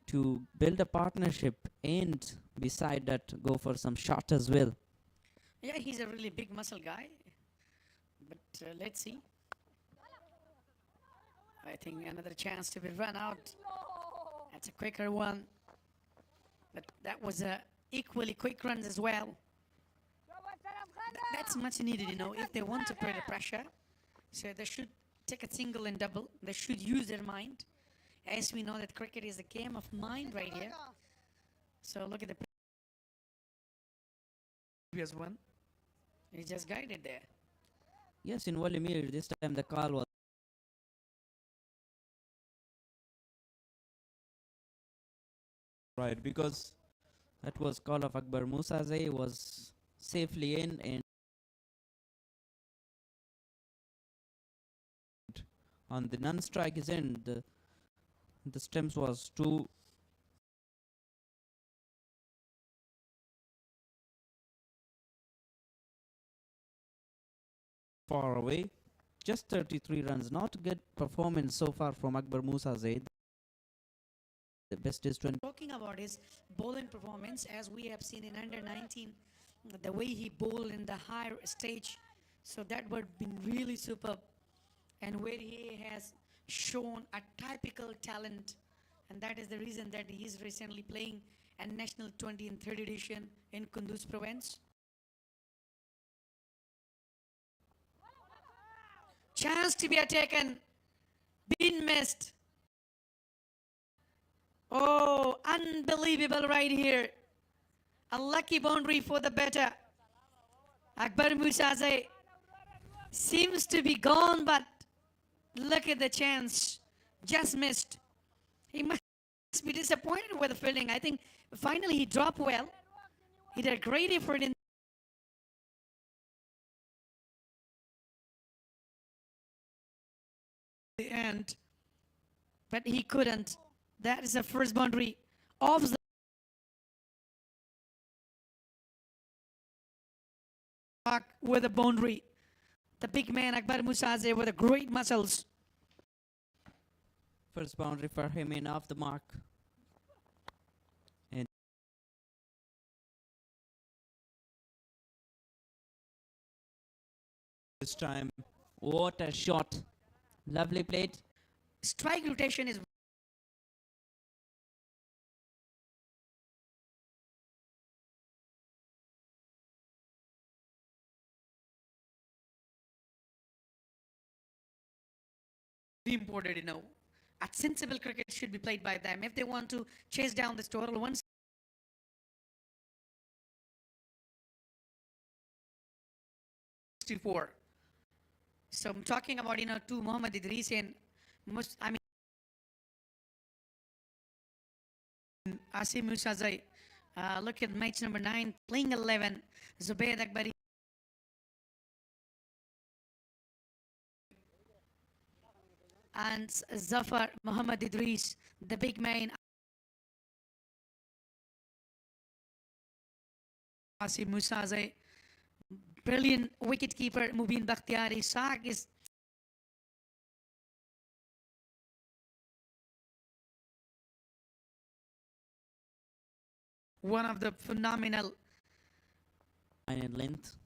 [SPEAKER 5] to build a partnership and beside that go for some shot as well.
[SPEAKER 9] yeah, he's a really big muscle guy. But let's see. I think another chance to be run out. That's a quicker one. But that was equally quick runs as well. That's much needed, you know, if they want to put the pressure. So they should take a single and double. They should use their mind. As we know that cricket is a game of mind right here. So look at the previous one. He just guided there.
[SPEAKER 5] Yes, in Walimir, this time the call was right, because that was call of Akbar Musaze, was safely in, and on the non-strike his end, the stumps was too far away. Just 33 runs, not good performance so far from Akbar Musaze. The best is 20.
[SPEAKER 9] Talking about his bowling performance, as we have seen in under 19, the way he bowled in the higher stage, so that would have been really superb. And where he has shown a typical talent, and that is the reason that he is recently playing a national 20 and 30 edition in Kunduz province. Chance to be taken, been missed. Oh, unbelievable right here. A lucky boundary for the batter. Akbar Musaze seems to be gone, but look at the chance. Just missed. He must be disappointed with the fielding. I think finally he dropped well. He did a great effort in the end, but he couldn't. That is the first boundary of the mark with a boundary. The big man Akbar Musaze with a great muscles.
[SPEAKER 5] First boundary for him in off the mark. And this time, what a shot. Lovely played.
[SPEAKER 9] Strike rotation is important, you know. A sensible cricket should be played by them if they want to chase down this total 164. So I'm talking about, you know, to Mohammad Idris and Asim Musazai. Look at match number 9, playing 11. Zubair Akbari. And Zafar Muhammad Idris, the big man. Asim Musazai. Brilliant wicket keeper Mubin Bakhtiari. Saak is one of the phenomenal
[SPEAKER 5] Line and length.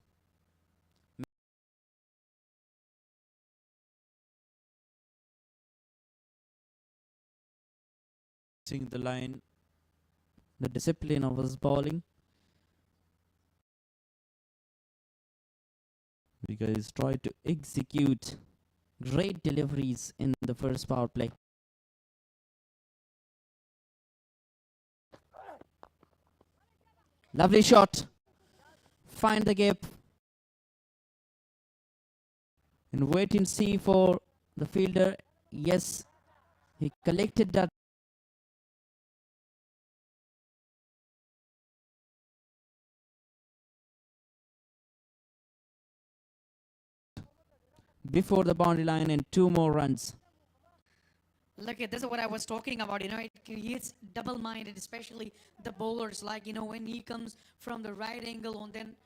[SPEAKER 5] Seeing the line, the discipline of his bowling. Because he's tried to execute great deliveries in the first power play. Lovely shot. Find the gap. And wait and see for the fielder. Yes, he collected that. Before the boundary line and 2 more runs.
[SPEAKER 9] Look at this is what I was talking about, you know, it creates double-minded, especially the bowlers, like, you know, when he comes from the right angle and then,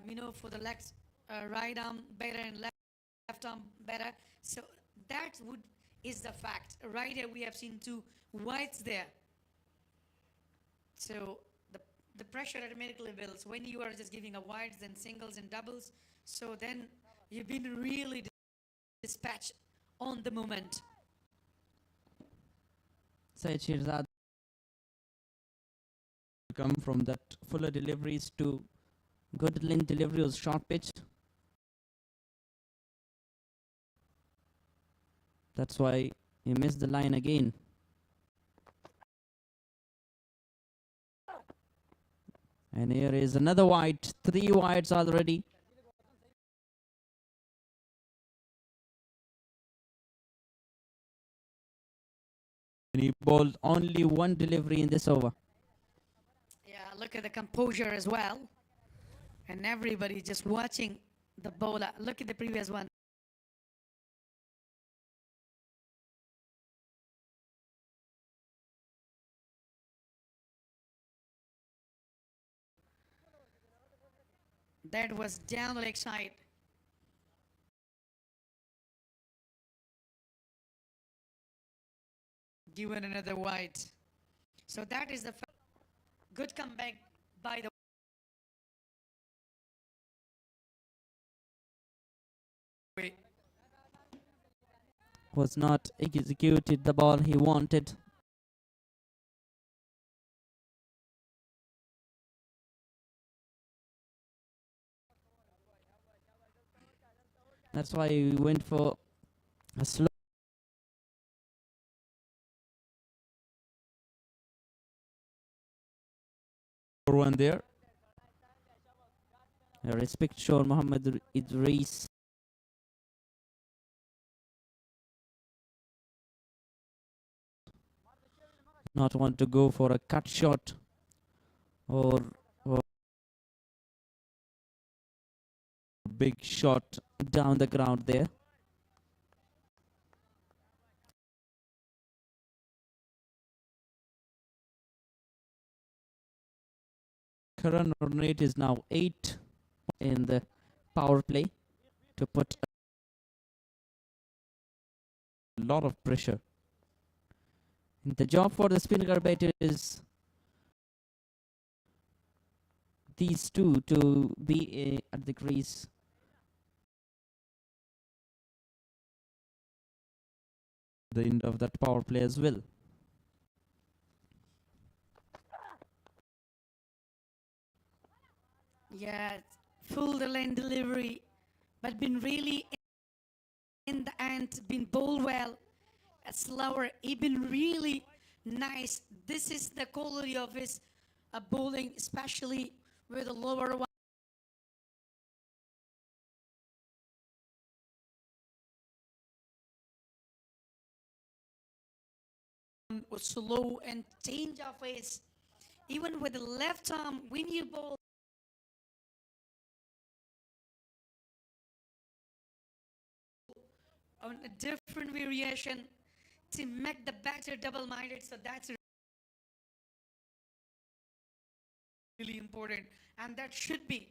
[SPEAKER 9] you know, for the legs, right arm better and left arm better. So that is the fact. Right here we have seen 2 wides there. So the pressure automatically builds when you are just giving a wides, then singles and doubles. So then you've been really dispatched on the moment.
[SPEAKER 5] Said Shirzad come from that fuller deliveries to good length delivery was short pitch. That's why he missed the line again. And here is another wide, 3 wides already. And he bowled only 1 delivery in this over.
[SPEAKER 9] Yeah, look at the composure as well. And everybody just watching the bowler. Look at the previous one. That was down the leg side. Given another wide. So that is the good comeback by the way.
[SPEAKER 5] Was not executed the ball he wanted. That's why we went for a slow one there. I respect shown Muhammad Idris. Not want to go for a cut shot or big shot down the ground there. Current run rate is now 8 in the power play to put a lot of pressure. The job for the Speenghar batter is these two to be at the crease. The end of that power play as well.
[SPEAKER 9] Yeah, full the line delivery, but been really in the end, been bowled well, slower. He been really nice. This is the quality of his bowling, especially with the lower one. Was slow and change of his, even with the left arm when you bowl. On a different variation to make the batter double-minded, so that's really important, and that should be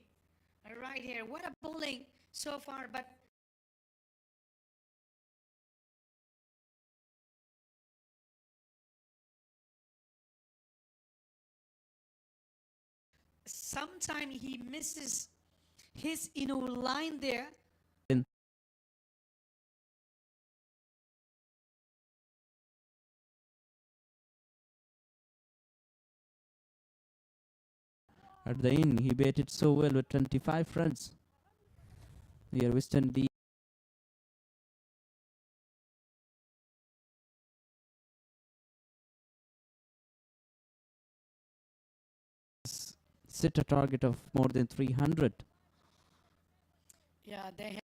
[SPEAKER 9] right here. What a bowling so far, but sometimes he misses his line there.
[SPEAKER 5] At the end, he batted so well with 25 runs. Here, West Indies set a target of more than 300.
[SPEAKER 9] Yeah, they have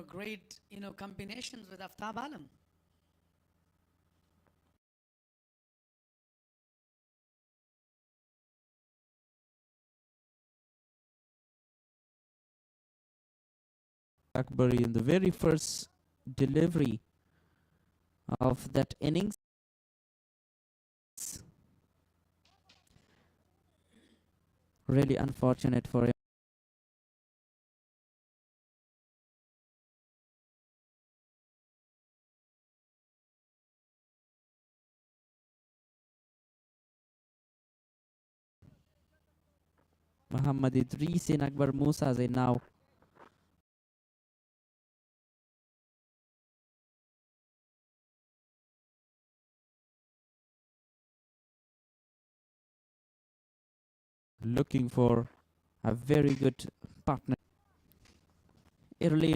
[SPEAKER 9] great combinations with Aftab Alam.
[SPEAKER 5] Akbari in the very first delivery of that innings. Really unfortunate for him. Muhammad Idris and Akbar Musa now looking for a very good partner. Early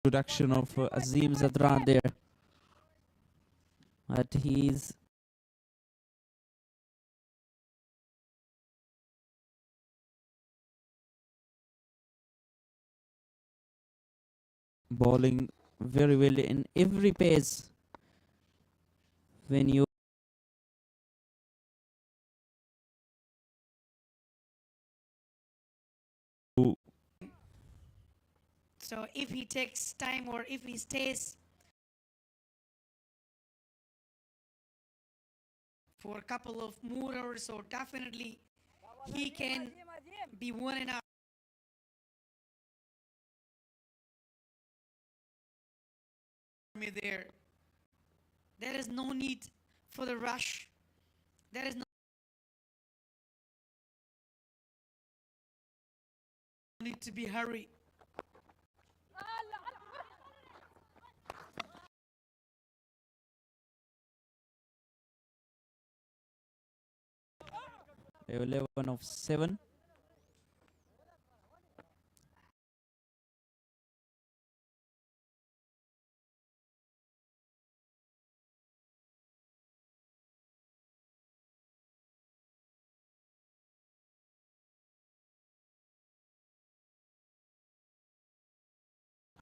[SPEAKER 5] production of Azim Zadran there. But he's bowling very well in every pace. When you
[SPEAKER 9] So if he takes time or if he stays for a couple of more hours, so definitely he can be 1.5. There is no need for the rush. There is no need to be hurry.
[SPEAKER 5] 11 of 7.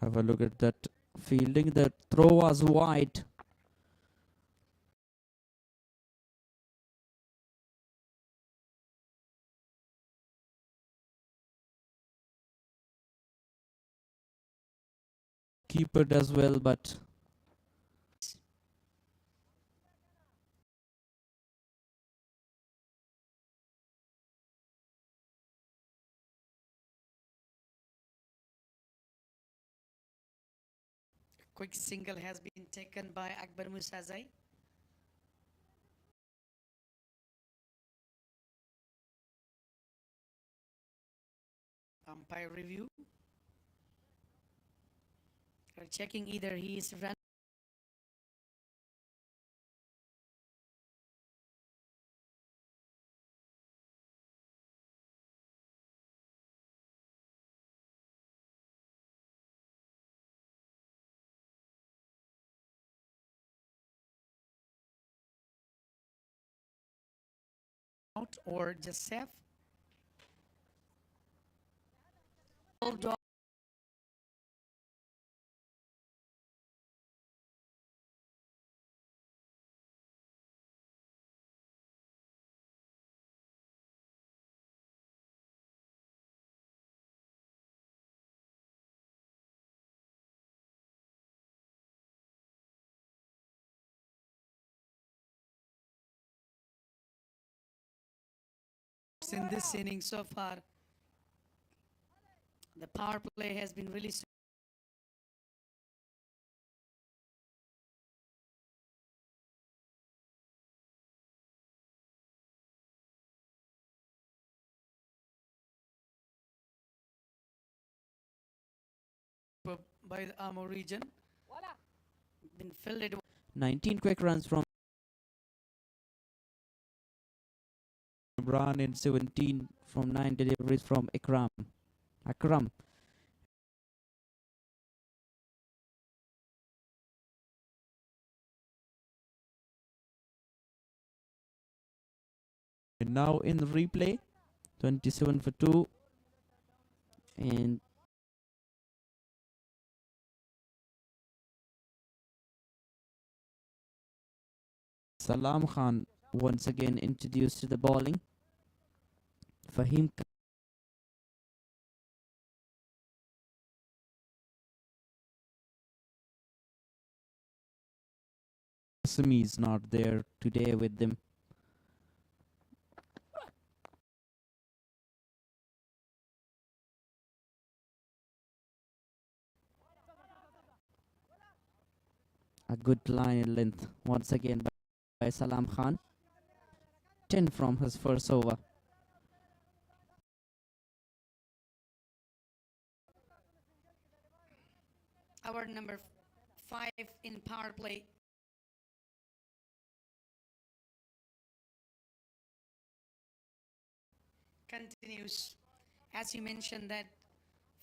[SPEAKER 5] Have a look at that fielding. The throw was wide. Keeper does well, but
[SPEAKER 9] Quick single has been taken by Akbar Musazai. Umpire review. They're checking either he is run. Out or just safe. In this inning so far, the power play has been really by the Amo region. Been filled
[SPEAKER 5] 19 quick runs from Imran and 17 from 9 deliveries from Akram. And now in the replay, 27 for 2. And Salam Khan once again introduced to the bowling. Fahim Qasimi is not there today with them. A good line in length once again by Salam Khan. 10 from his first over.
[SPEAKER 9] our number 5 in power play. Continues. As you mentioned that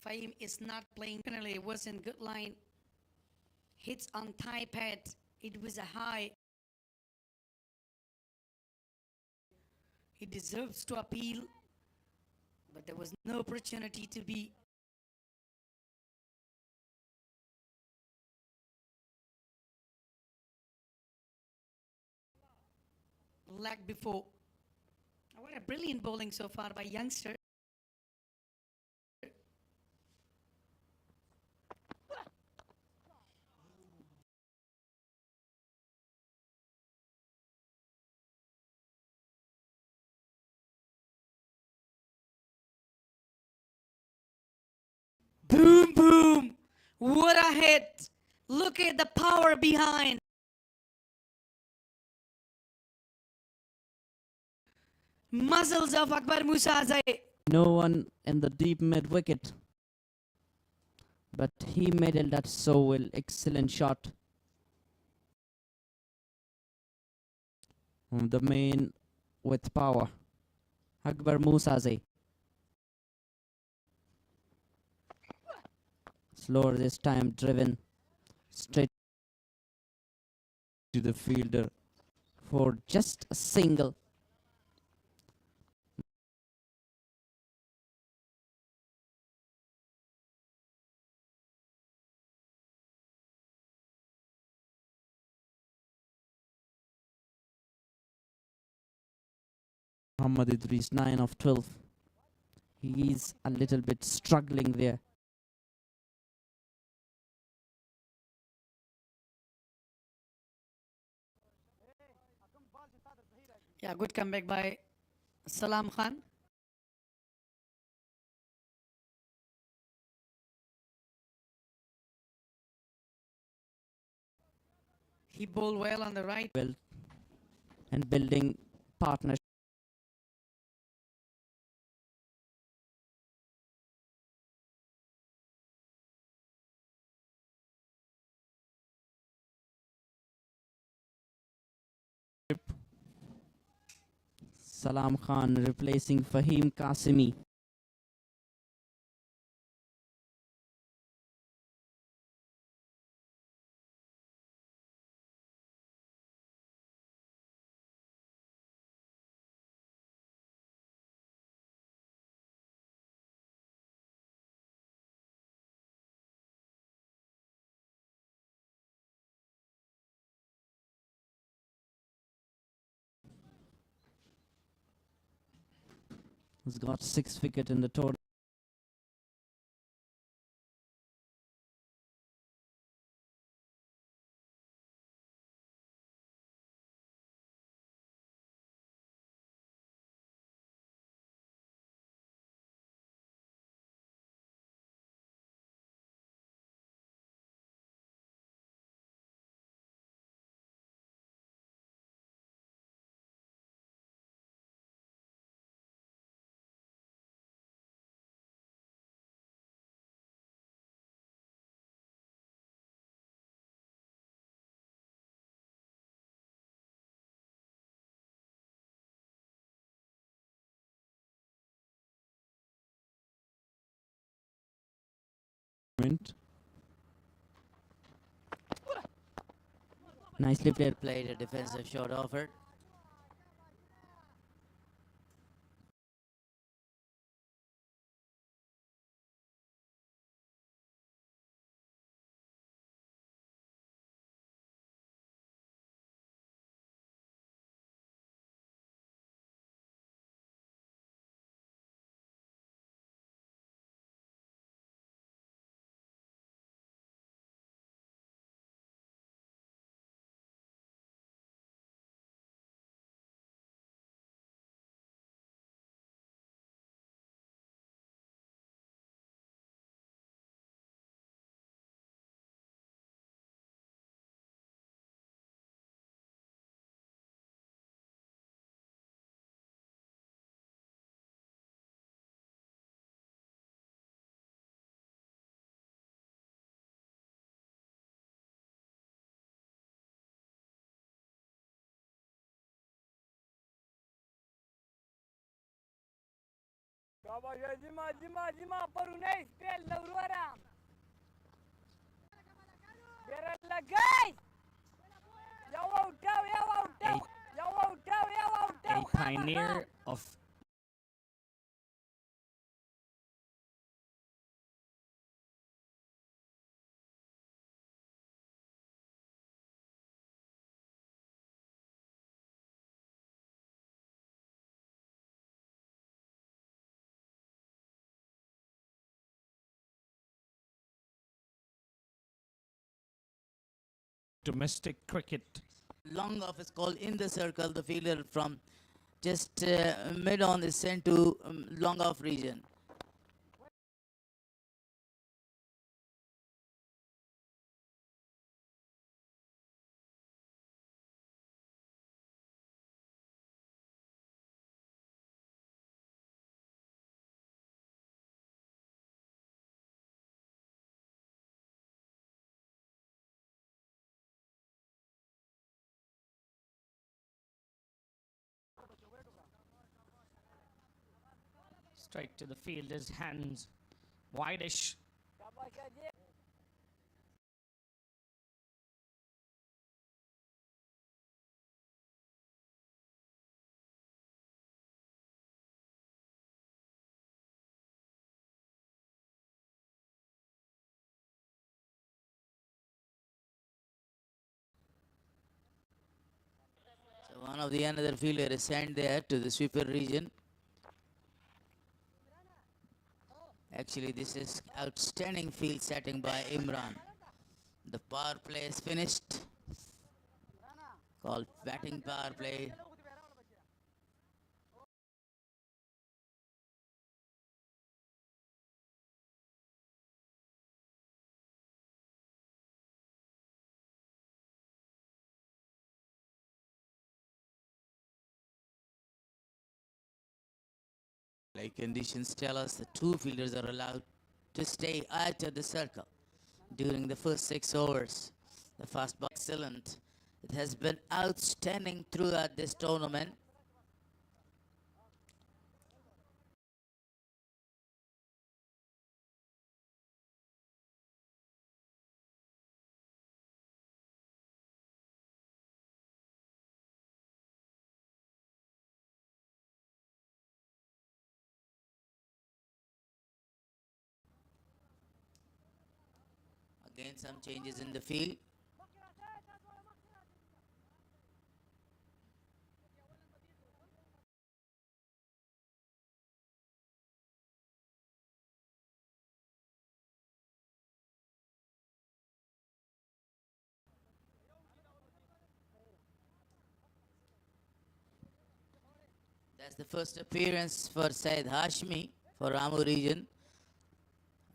[SPEAKER 9] Fahim is not playing. It was in good line. Hits on thigh pad. It was a high. He deserves to appeal, but there was no opportunity to be. Lag before. What a brilliant bowling so far by youngster. Boom, boom. What a hit. Look at the power behind. Muscles of Akbar Musazai.
[SPEAKER 5] No one in the deep mid wicket. But he made that so well. Excellent shot. From the main with power. Akbar Musaze. Slower this time, driven straight to the fielder for just a single. Muhammad Idris, 9 of 12. He is a little bit struggling there.
[SPEAKER 9] Yeah, good comeback by Salam Khan. He bowled well on the right.
[SPEAKER 5] Well, and building partnership. Salam Khan replacing Fahim Qasimi. He's got 6 wickets in the total. Nicely played.
[SPEAKER 10] Played a defensive shot offered.
[SPEAKER 5] A pioneer of
[SPEAKER 4] domestic cricket.
[SPEAKER 10] Long off is called in the circle. The fielder from just mid on is sent to long off region.
[SPEAKER 11] Straight to the fielder's hands. Wideish.
[SPEAKER 10] So one of the another fielder is sent there to the sweeper region. Actually, this is outstanding field setting by Imran. The power play is finished. Called batting power play. Like conditions tell us the two fielders are allowed to stay out of the circle during the first 6 overs. The fast ball excellent. It has been outstanding throughout this tournament. Again, some changes in the field. That's the first appearance for Said Hashmi for Ramu region.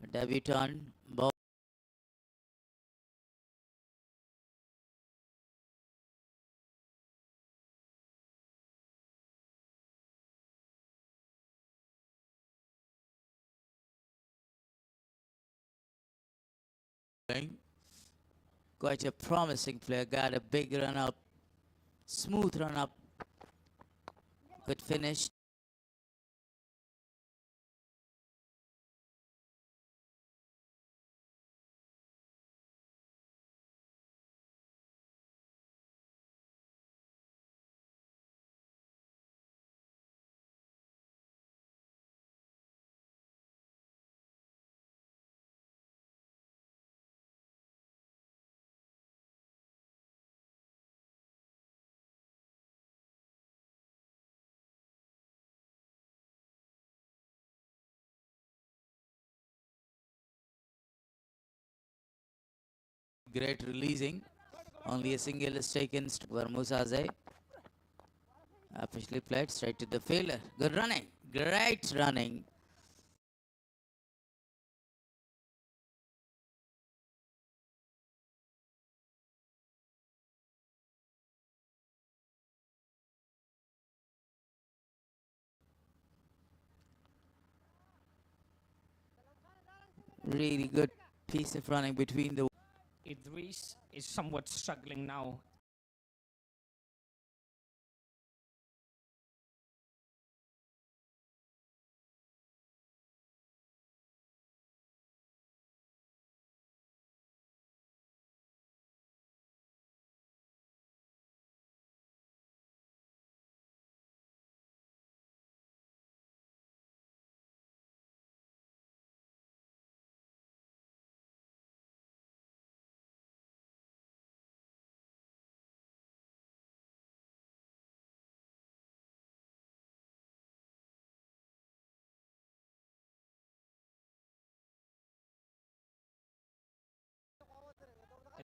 [SPEAKER 10] A debutant ball. Quite a promising player, got a big run up, smooth run up, good finish. Great releasing. Only a single is taken where Musaze officially played straight to the fielder. Good running. Great running. Really good piece of running between the.
[SPEAKER 11] Idris is somewhat struggling now.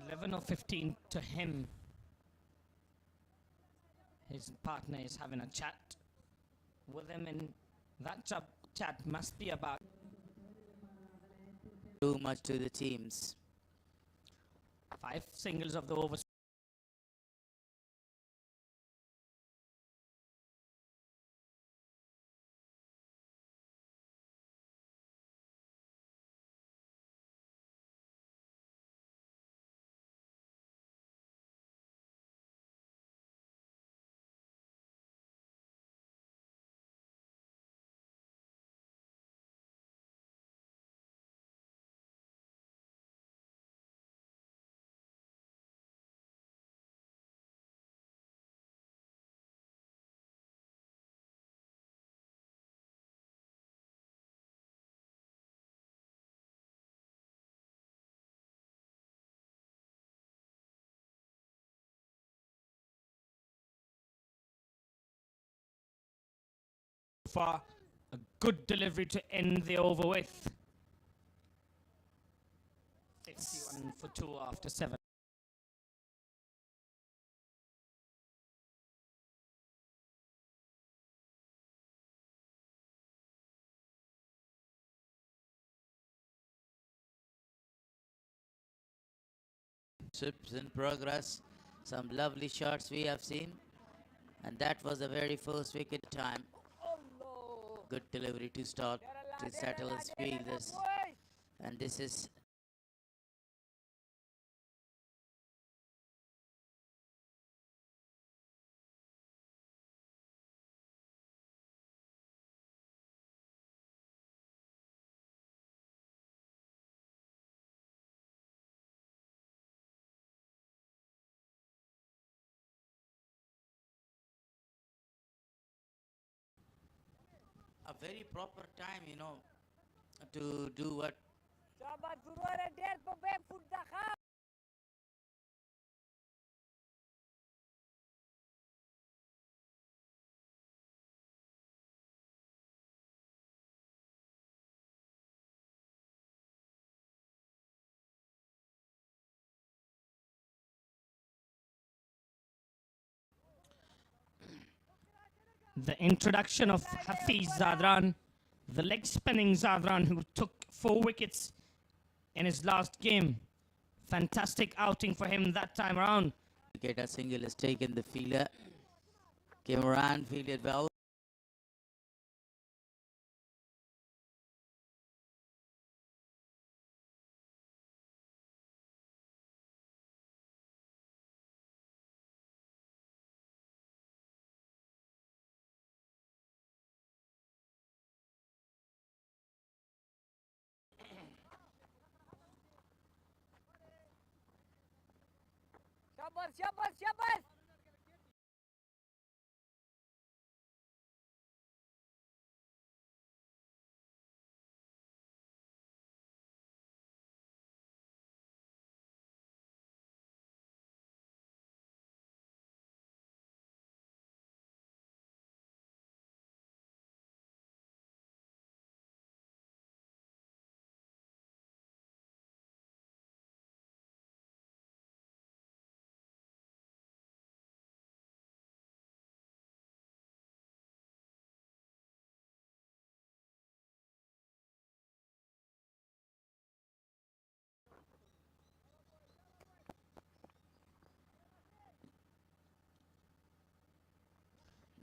[SPEAKER 11] Eleven or 15 to him. His partner is having a chat with him, and that chat must be about
[SPEAKER 10] Too much to the teams.
[SPEAKER 11] 5 singles of the over. far. A good delivery to end the over with. 61 for 2 after 7.
[SPEAKER 10] Trips in progress. Some lovely shots we have seen. And that was the very first wicket time. Good delivery to start to settle his fielders. And this is a very proper time, to do what
[SPEAKER 11] The introduction of Hafiz Zadran, the leg spinning Zadran, who took 4 wickets in his last game. Fantastic outing for him that time around.
[SPEAKER 10] get a single is taken. The fielder came around, fielded well.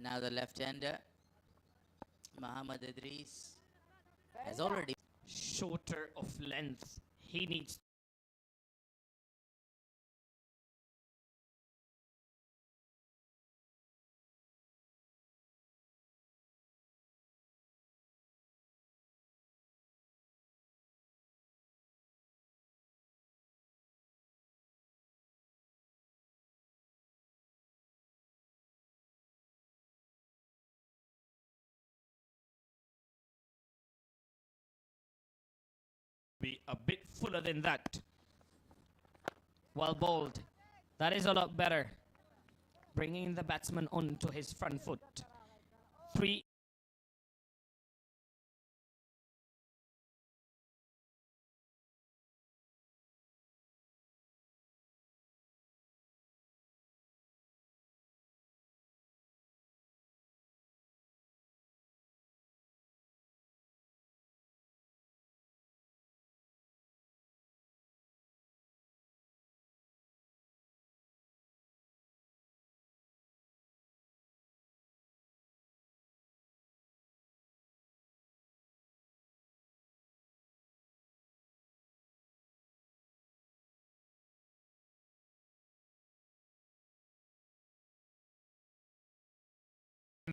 [SPEAKER 10] Now the left-hander, Muhammad Idris, has already
[SPEAKER 11] Shorter of length. He needs be a bit fuller than that. Well bowled. That is a lot better. Bringing the batsman onto his front foot.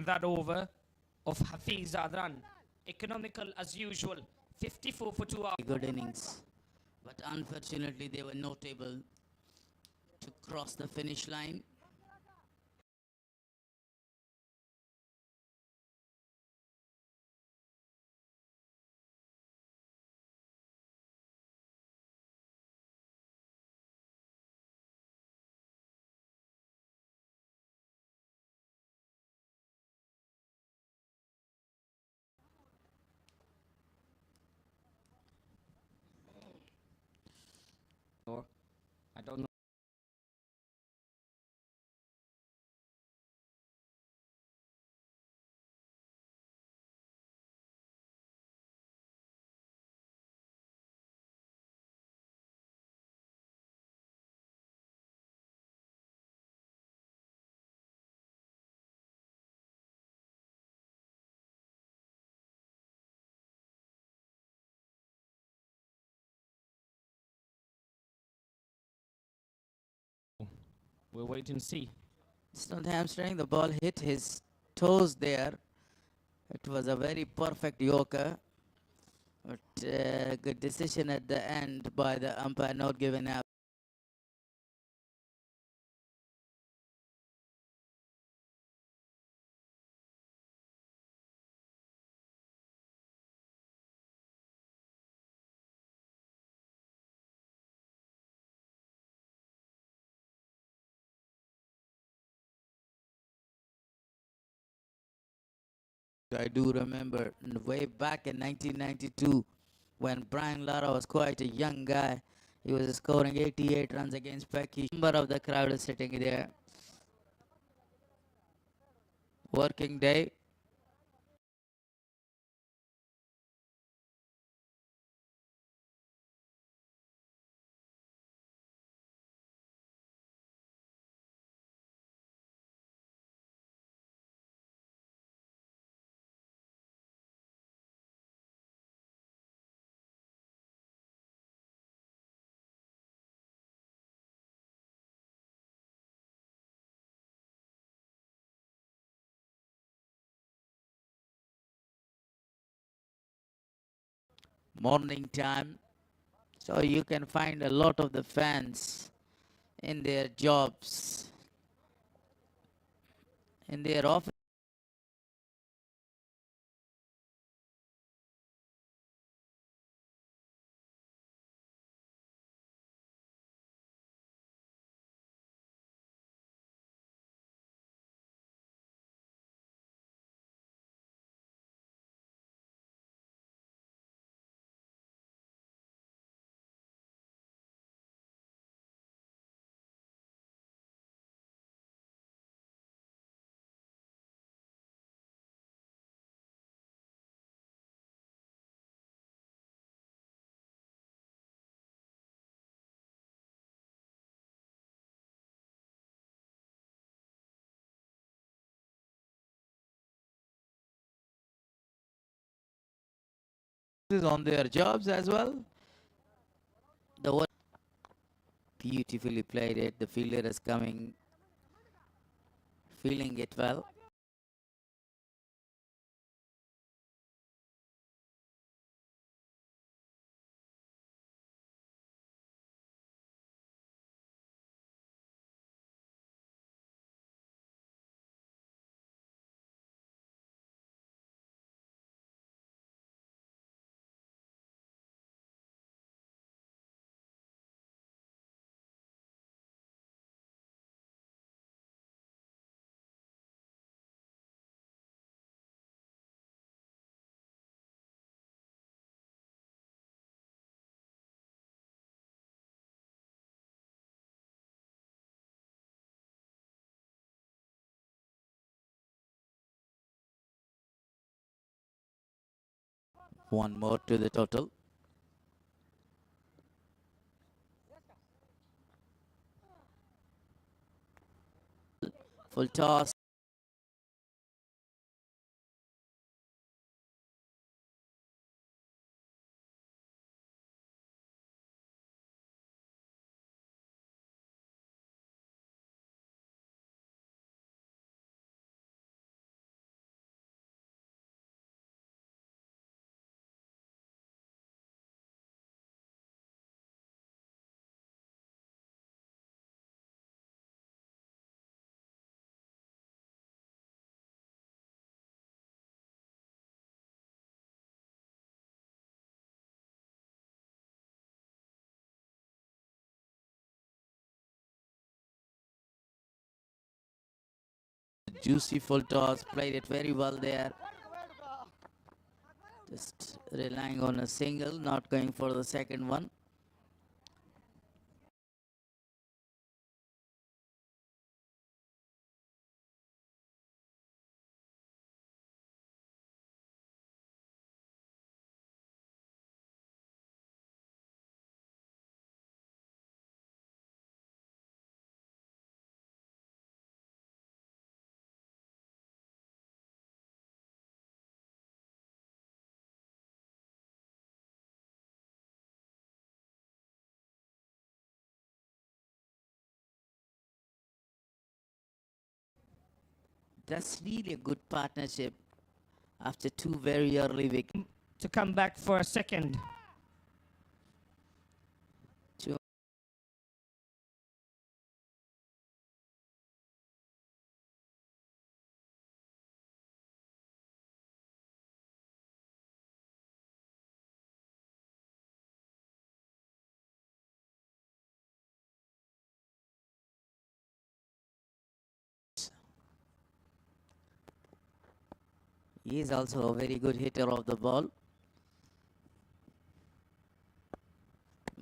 [SPEAKER 11] 3that over of Hafiz Zadran. Economical as usual. 54 for 2 hours.
[SPEAKER 10] good innings. But unfortunately, they were not able to cross the finish line.
[SPEAKER 11] I don't know. We'll wait and see.
[SPEAKER 10] It's not hamstring. The ball hit his toes there. It was a very perfect Yorker. But good decision at the end by the umpire not giving out. I do remember way back in 1992 when Brian Lara was quite a young guy. He was scoring 88 runs against Pecky. Number of the crowd is sitting there. Working day. Morning time. So you can find a lot of the fans in their jobs, in their office. On their jobs as well. The one beautifully played it. The fielder is coming, feeling it well. One more to the total. Full toss. Juicy full toss. Played it very well there. Just relying on a single, not going for the second one. That's really a good partnership after two very early wickets.
[SPEAKER 11] To come back for a second.
[SPEAKER 10] He is also a very good hitter of the ball.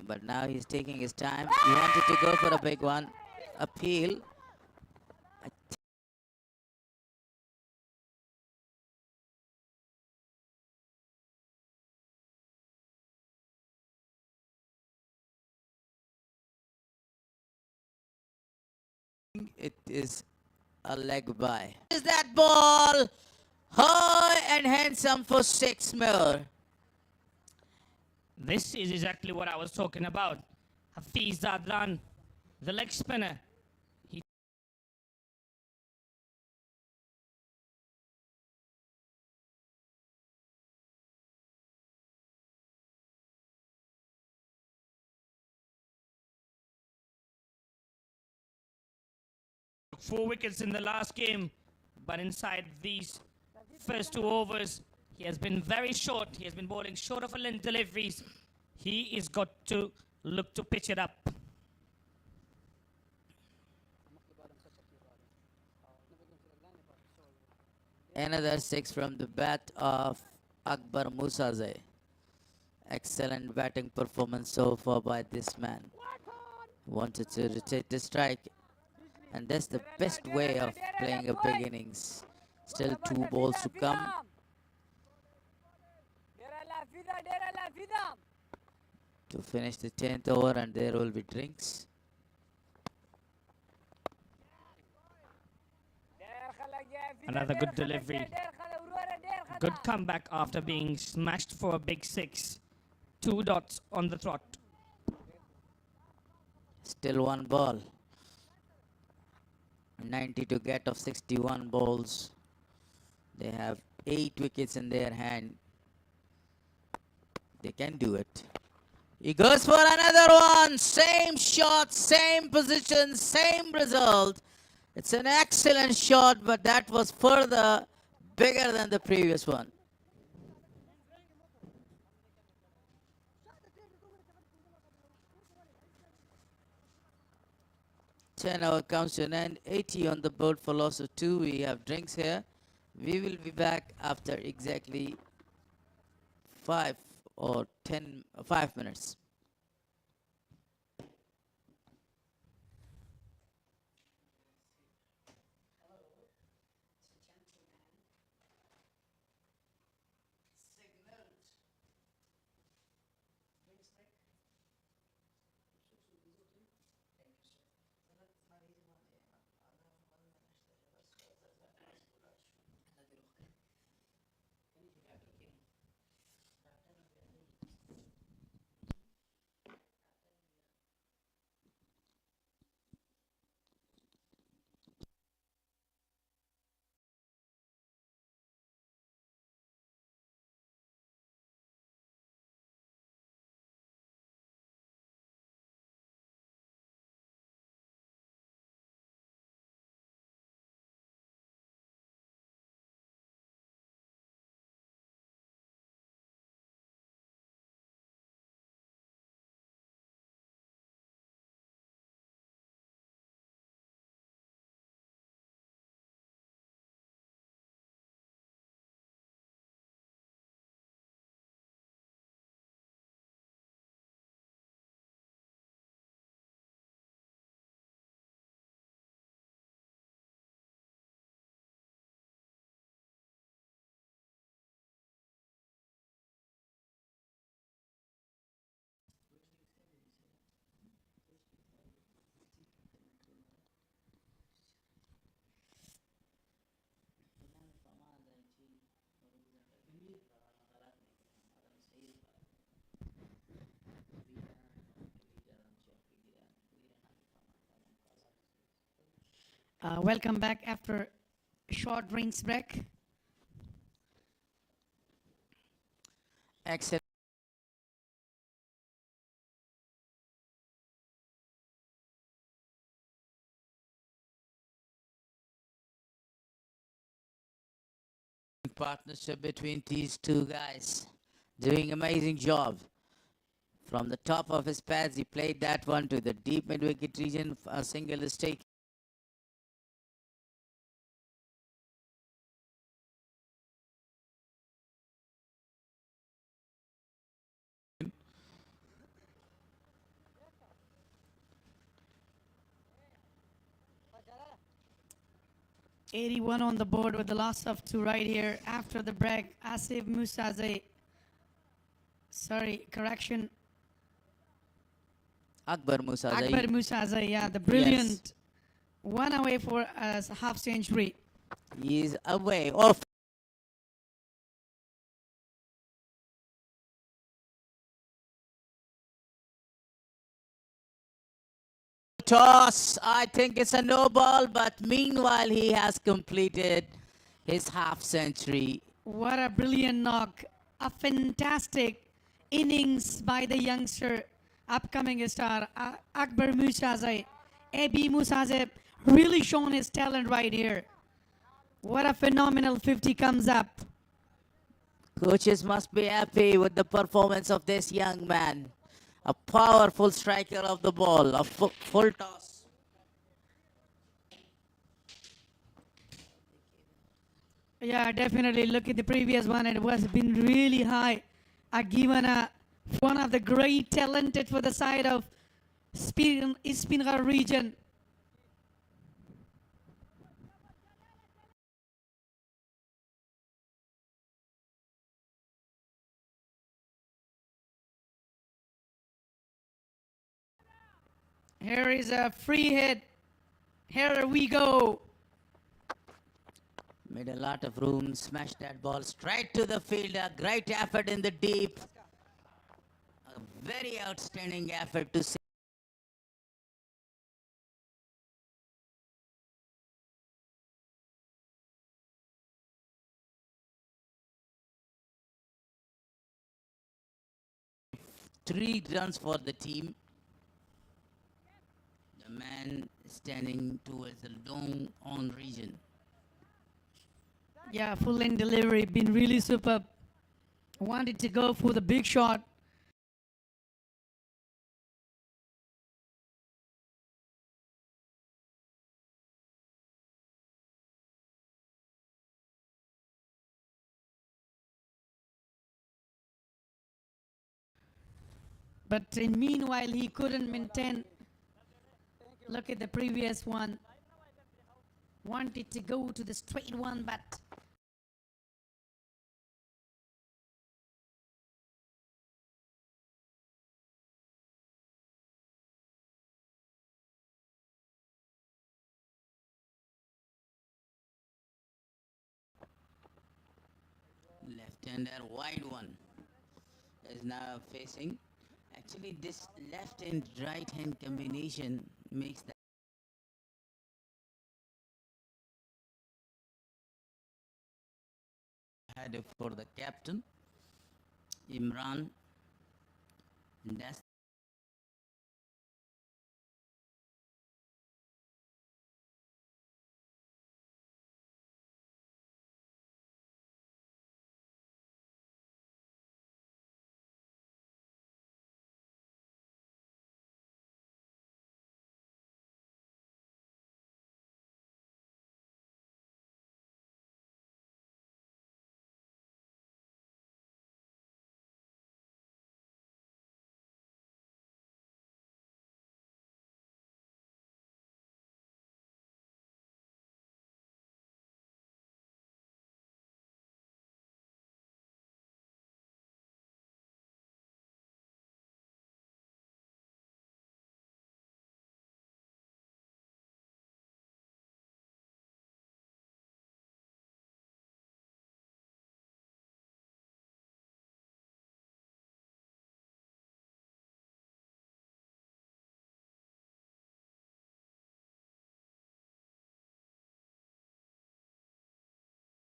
[SPEAKER 10] But now he's taking his time. He wanted to go for a big one. Appeal. It is a leg by. Is that ball? High and handsome for 6 more.
[SPEAKER 11] This is exactly what I was talking about. Hafiz Zadran, the leg spinner. He 4 wickets in the last game, but inside these first 2 overs, he has been very short. He has been bowling short of length deliveries. He is got to look to pitch it up.
[SPEAKER 10] Another 6 from the bat of Akbar Musaze. Excellent batting performance so far by this man. Wanted to rotate the strike, and that's the best way of playing a big innings. Still 2 balls to come. To finish the 10th over, and there will be drinks.
[SPEAKER 11] Another good delivery. Good comeback after being smashed for a big 6. 2 dots on the trot.
[SPEAKER 10] Still 1 ball. 90 to get of 61 balls. They have 8 wickets in their hand. They can do it. He goes for another one. Same shot, same position, same result. It's an excellent shot, but that was further bigger than the previous one. Ten over comes to an end. 80 on the board for loss of 2. We have drinks here. We will be back after exactly 5 minutes.
[SPEAKER 9] Welcome back after short drinks break.
[SPEAKER 10] Excellent partnership between these two guys. Doing amazing job. From the top of his pads, he played that one to the deep mid-wicket region. A single is taken.
[SPEAKER 9] '81 on the board with the loss of 2 right here after the break. Asif Musaze. Sorry, correction.
[SPEAKER 10] Akbar Musa.
[SPEAKER 9] Akbar Musaze, yeah, the brilliant one away for a half century.
[SPEAKER 10] He is away off. Toss. I think it's a no ball, but meanwhile he has completed his half century.
[SPEAKER 9] What a brilliant knock. A fantastic innings by the youngster, upcoming star, Akbar Musaze. AB Musaze really shown his talent right here. What a phenomenal 50 comes up.
[SPEAKER 10] Coaches must be happy with the performance of this young man. A powerful striker of the ball, a full toss.
[SPEAKER 9] Yeah, definitely. Look at the previous one. It was been really high. Given one of the great talented for the side of Speenghar region. Here is a free hit. Here we go.
[SPEAKER 10] Made a lot of room, smashed that ball straight to the fielder. Great effort in the deep. A very outstanding effort to see. Three runs for the team. The man standing towards the long on region.
[SPEAKER 9] Yeah, full end delivery, been really superb. Wanted to go for the big shot. But in meanwhile, he couldn't maintain. Look at the previous one. Wanted to go to the straight one, but
[SPEAKER 10] Left-hander wide one is now facing. Actually, this left and right hand combination makes that header for the captain Imran. And that's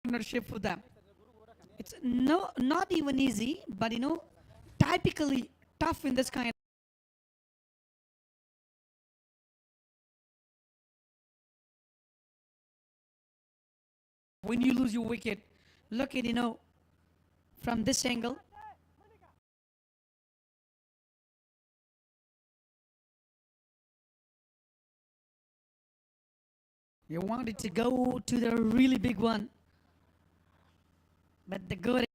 [SPEAKER 9] partnership with them. It's not even easy, but typically tough in this kind. When you lose your wicket, look at from this angle. You wanted to go to the really big one, but the good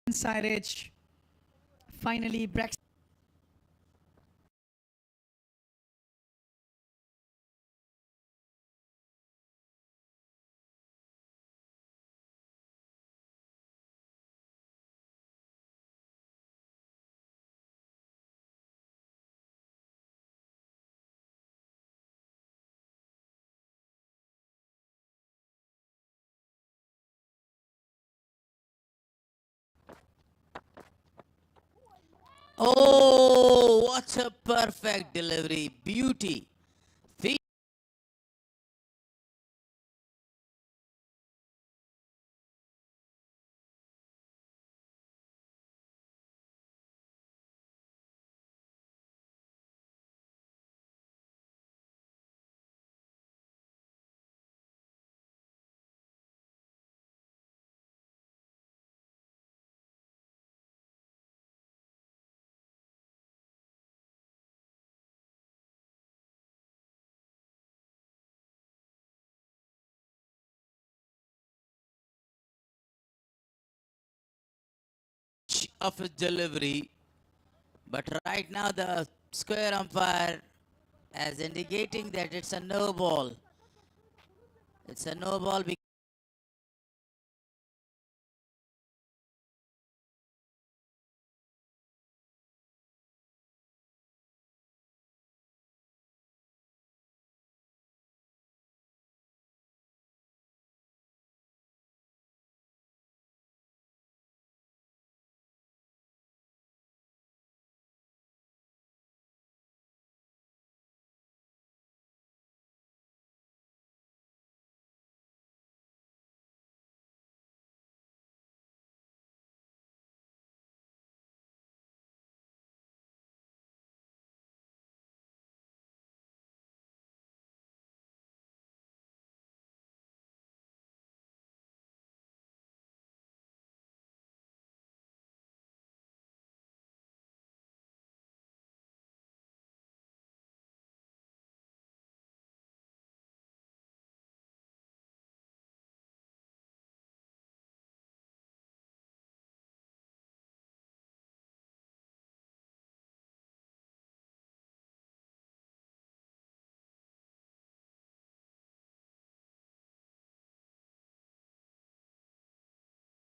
[SPEAKER 9] inside edge finally breaks.
[SPEAKER 10] Oh, what a perfect delivery. Beauty. Of his delivery, but right now the square umpire is indicating that it's a no ball. It's a no ball.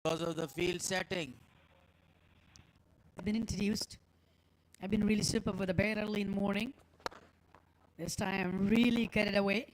[SPEAKER 10] Because of the field setting.
[SPEAKER 9] I've been introduced. I've been really super with the bat early in the morning. This time really carried away.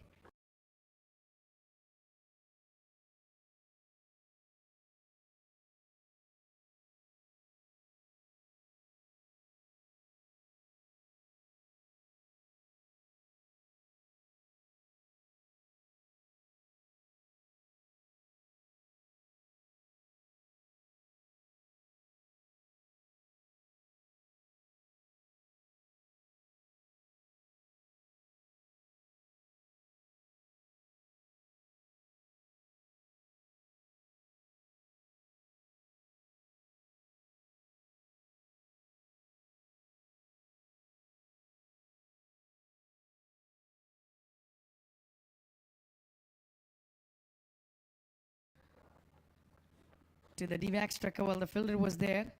[SPEAKER 9] To the D-back striker while the fielder was there.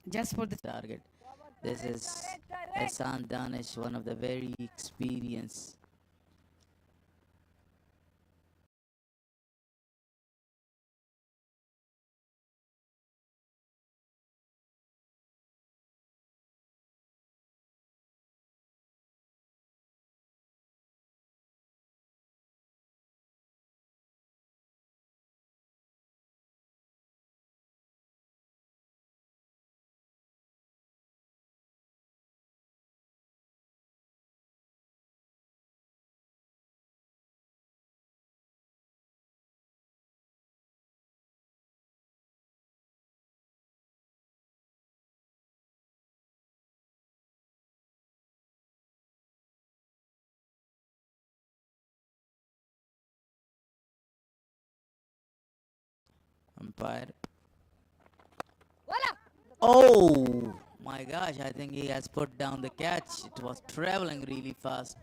[SPEAKER 9] Just for the
[SPEAKER 10] Target. This is Arslan Ash, one of the very experienced Umpire. Oh my gosh, I think he has put down the catch. It was traveling really fast.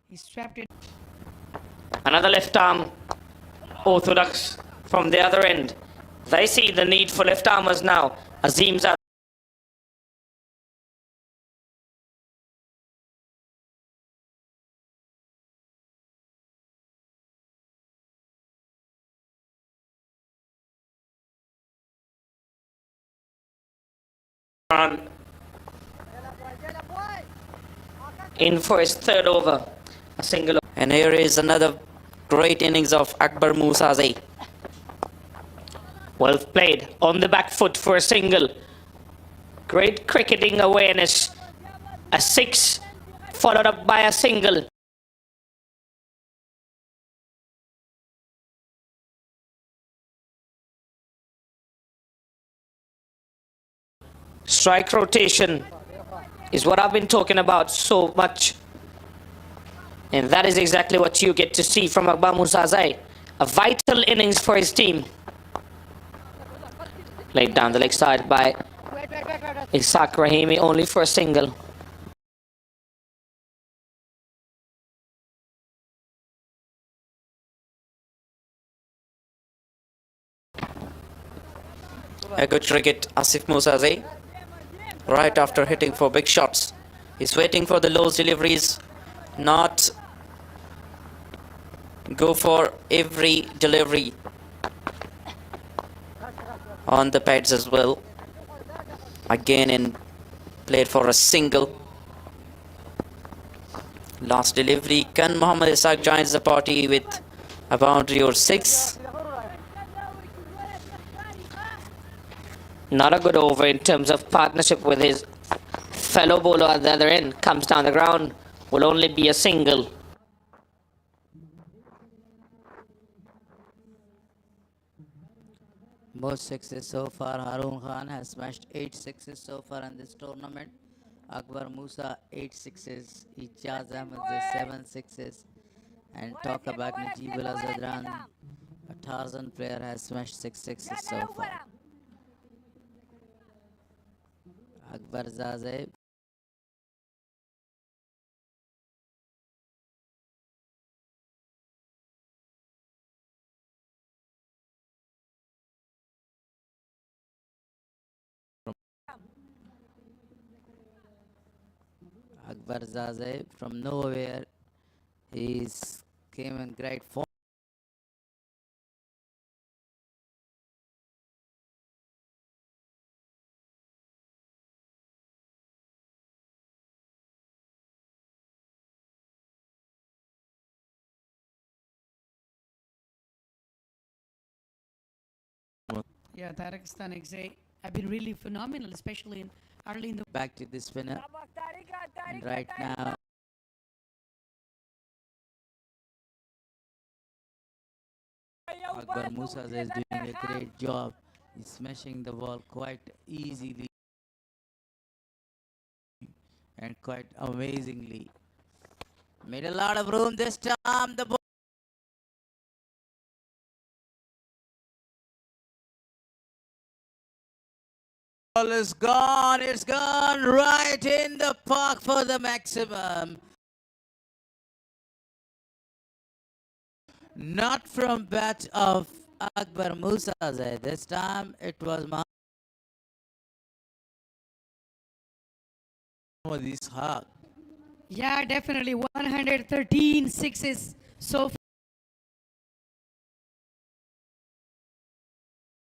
[SPEAKER 9] He's trapped it.
[SPEAKER 11] Another left arm orthodox from the other end. They see the need for left armers now. Azim's out. In for his third over. A single.
[SPEAKER 6] And here is another great innings of Akbar Musaze.
[SPEAKER 11] Well played. On the back foot for a single. Great cricketing awareness. A six followed up by a single. Strike rotation is what I've been talking about so much. And that is exactly what you get to see from Akbar Musaze. A vital innings for his team. Laid down the leg side by Ishaq Rahimi, only for a single.
[SPEAKER 6] A good cricket, Asif Musaze. Right after hitting for big shots. He's waiting for the low deliveries. Not go for every delivery on the pads as well. Again in played for a single. Last delivery. Can Mohammad Ishaq joins the party with a boundary or six?
[SPEAKER 11] Not a good over in terms of partnership with his fellow bowler at the other end. Comes down the ground. Will only be a single.
[SPEAKER 10] Most sixes so far. Harun Khan has smashed 8 sixes so far in this tournament. Akbar Musa 8 sixes. Ijaz Ahmed 7 sixes. And talk about Najibullah Zadran. A Tarzan player has smashed 6 sixes so far. Akbar Zaze. Akbar Zaze from nowhere. He's came in great form.
[SPEAKER 9] Yeah, Tajikistan XA have been really phenomenal, especially in early in the
[SPEAKER 10] Back to the spinner. And right now, Akbar Musa is doing a great job. He's smashing the ball quite easily and quite amazingly. Made a lot of room this time. The ball is gone. It's gone right in the park for the maximum. Not from bat of Akbar Musa. This time it was Muhammad Ishaq.
[SPEAKER 9] yeah, definitely 113 sixes so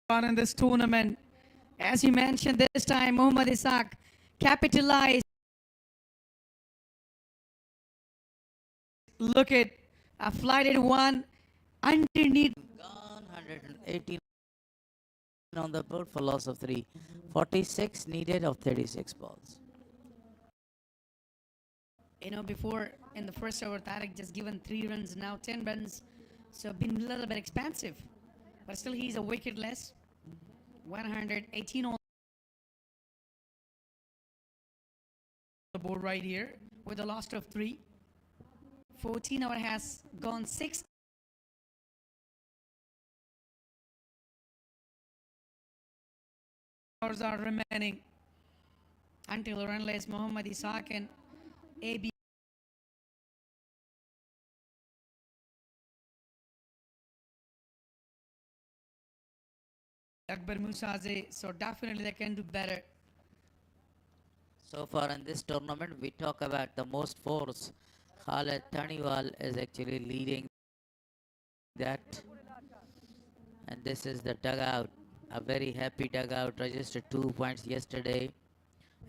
[SPEAKER 9] far in this tournament. As you mentioned, this time Mohammad Ishaq capitalized. Look at a flighted one underneath.
[SPEAKER 10] Gone 118. on the board for loss of 3. 46 needed of 36 balls.
[SPEAKER 9] You know, before in the first over, Tariq just given 3 runs, now 10 runs. So been a little bit expensive. But still, he's a wicket less. 118 on the board right here with a loss of 3. 14 over has gone 6. Hours are remaining until runless Muhammad Isaac and AB. Akbar Musaze, so definitely they can do better.
[SPEAKER 10] So far in this tournament, we talk about the most fours. Khaled Taniwal is actually leading that. And this is the dugout. A very happy dugout. Registered 2 points yesterday.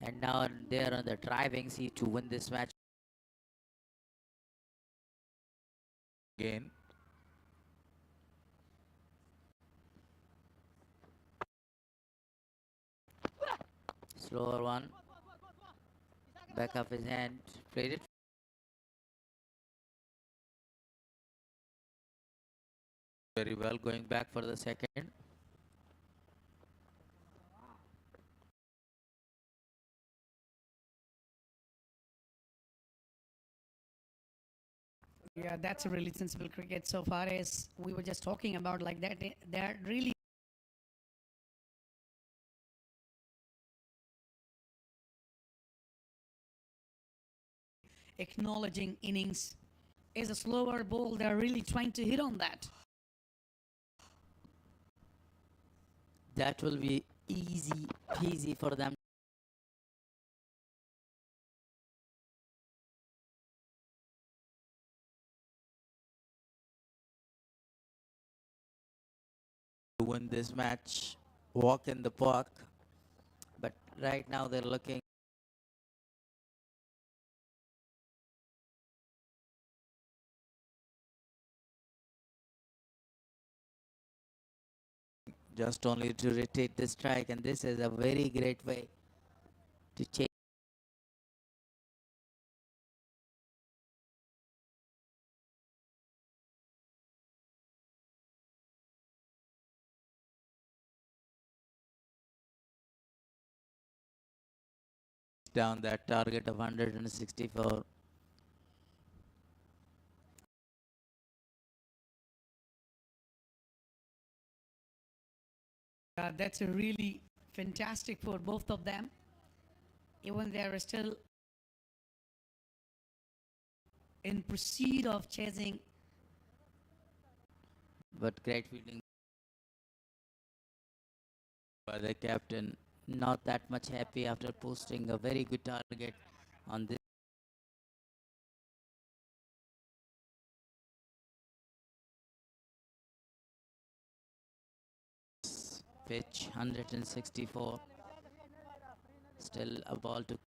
[SPEAKER 10] And now they are on the driving seat to win this match.
[SPEAKER 1] Again.
[SPEAKER 10] Slower one. Back of his hand. Played it. Very well, going back for the second.
[SPEAKER 9] Yeah, that's a really sensible cricket so far as we were just talking about like that. They're really acknowledging innings is a slower ball. They're really trying to hit on that.
[SPEAKER 10] That will be easy peasy for them. To win this match, walk in the park. But right now they're looking. Just only to rotate the strike, and this is a very great way to change. Down that target of 164.
[SPEAKER 9] That's a really fantastic for both of them. Even they are still in pursuit of chasing.
[SPEAKER 10] But great fielding by the captain. Not that much happy after posting a very good target on this pitch. 164. Still a ball to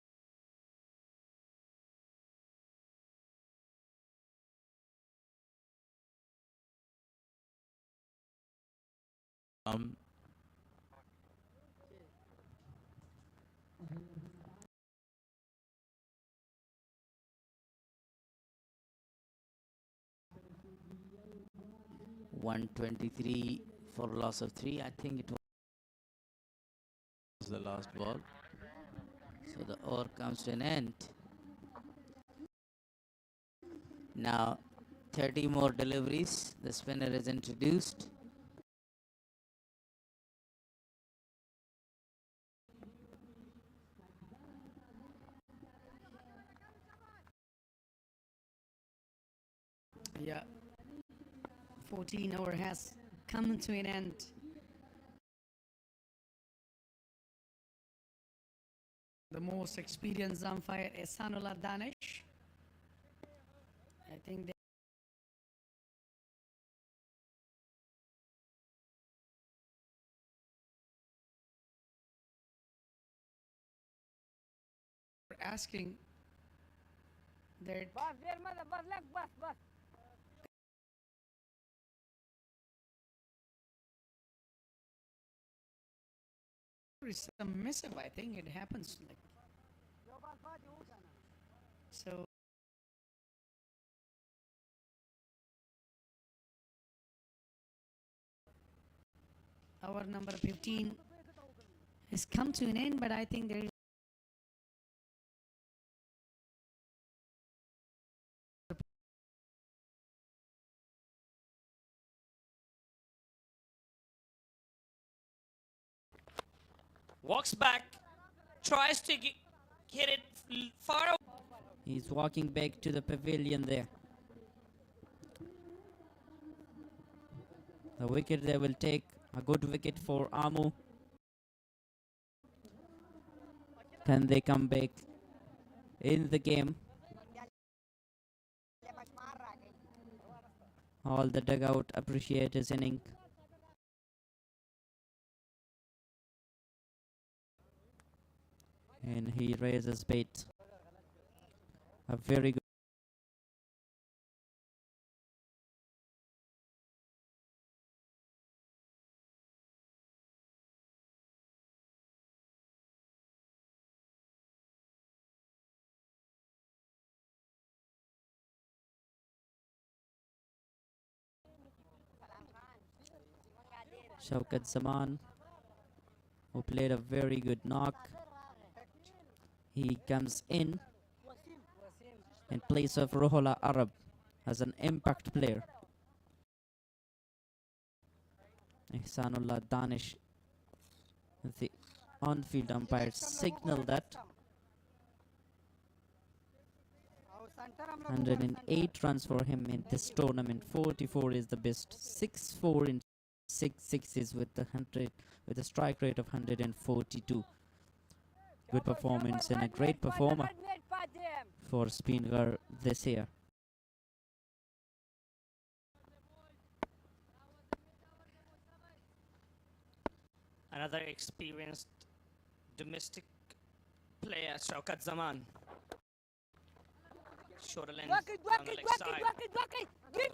[SPEAKER 10] come. .123 for loss of 3. I think it was the last ball. So the over comes to an end. Now 30 more deliveries. The spinner is introduced.
[SPEAKER 9] Yeah. 14 over has come to an end. The most experienced umpire is Sanullah Danish. I think they are asking their It's a missive, I think it happens like so. Our number 15 has come to an end, but I think there is
[SPEAKER 11] Walks back, tries to hit it far away.
[SPEAKER 5] He's walking back to the pavilion there. The wicket they will take, a good wicket for Amu. Can they come back in the game? All the dugout appreciate his inning. And he raises bait. A very good. Shaukat Zaman, who played a very good knock. He comes in place of Rohola Arab as an impact player. Ihsanullah Danish, the on-field umpire, signal that 108 runs for him in this tournament. 44 is the best. 6-4 in 6 sixes with a strike rate of 142. Good performance and a great performer for Speenghar this year.
[SPEAKER 11] Another experienced domestic player, Shaukat Zaman. Shorter length on the leg side.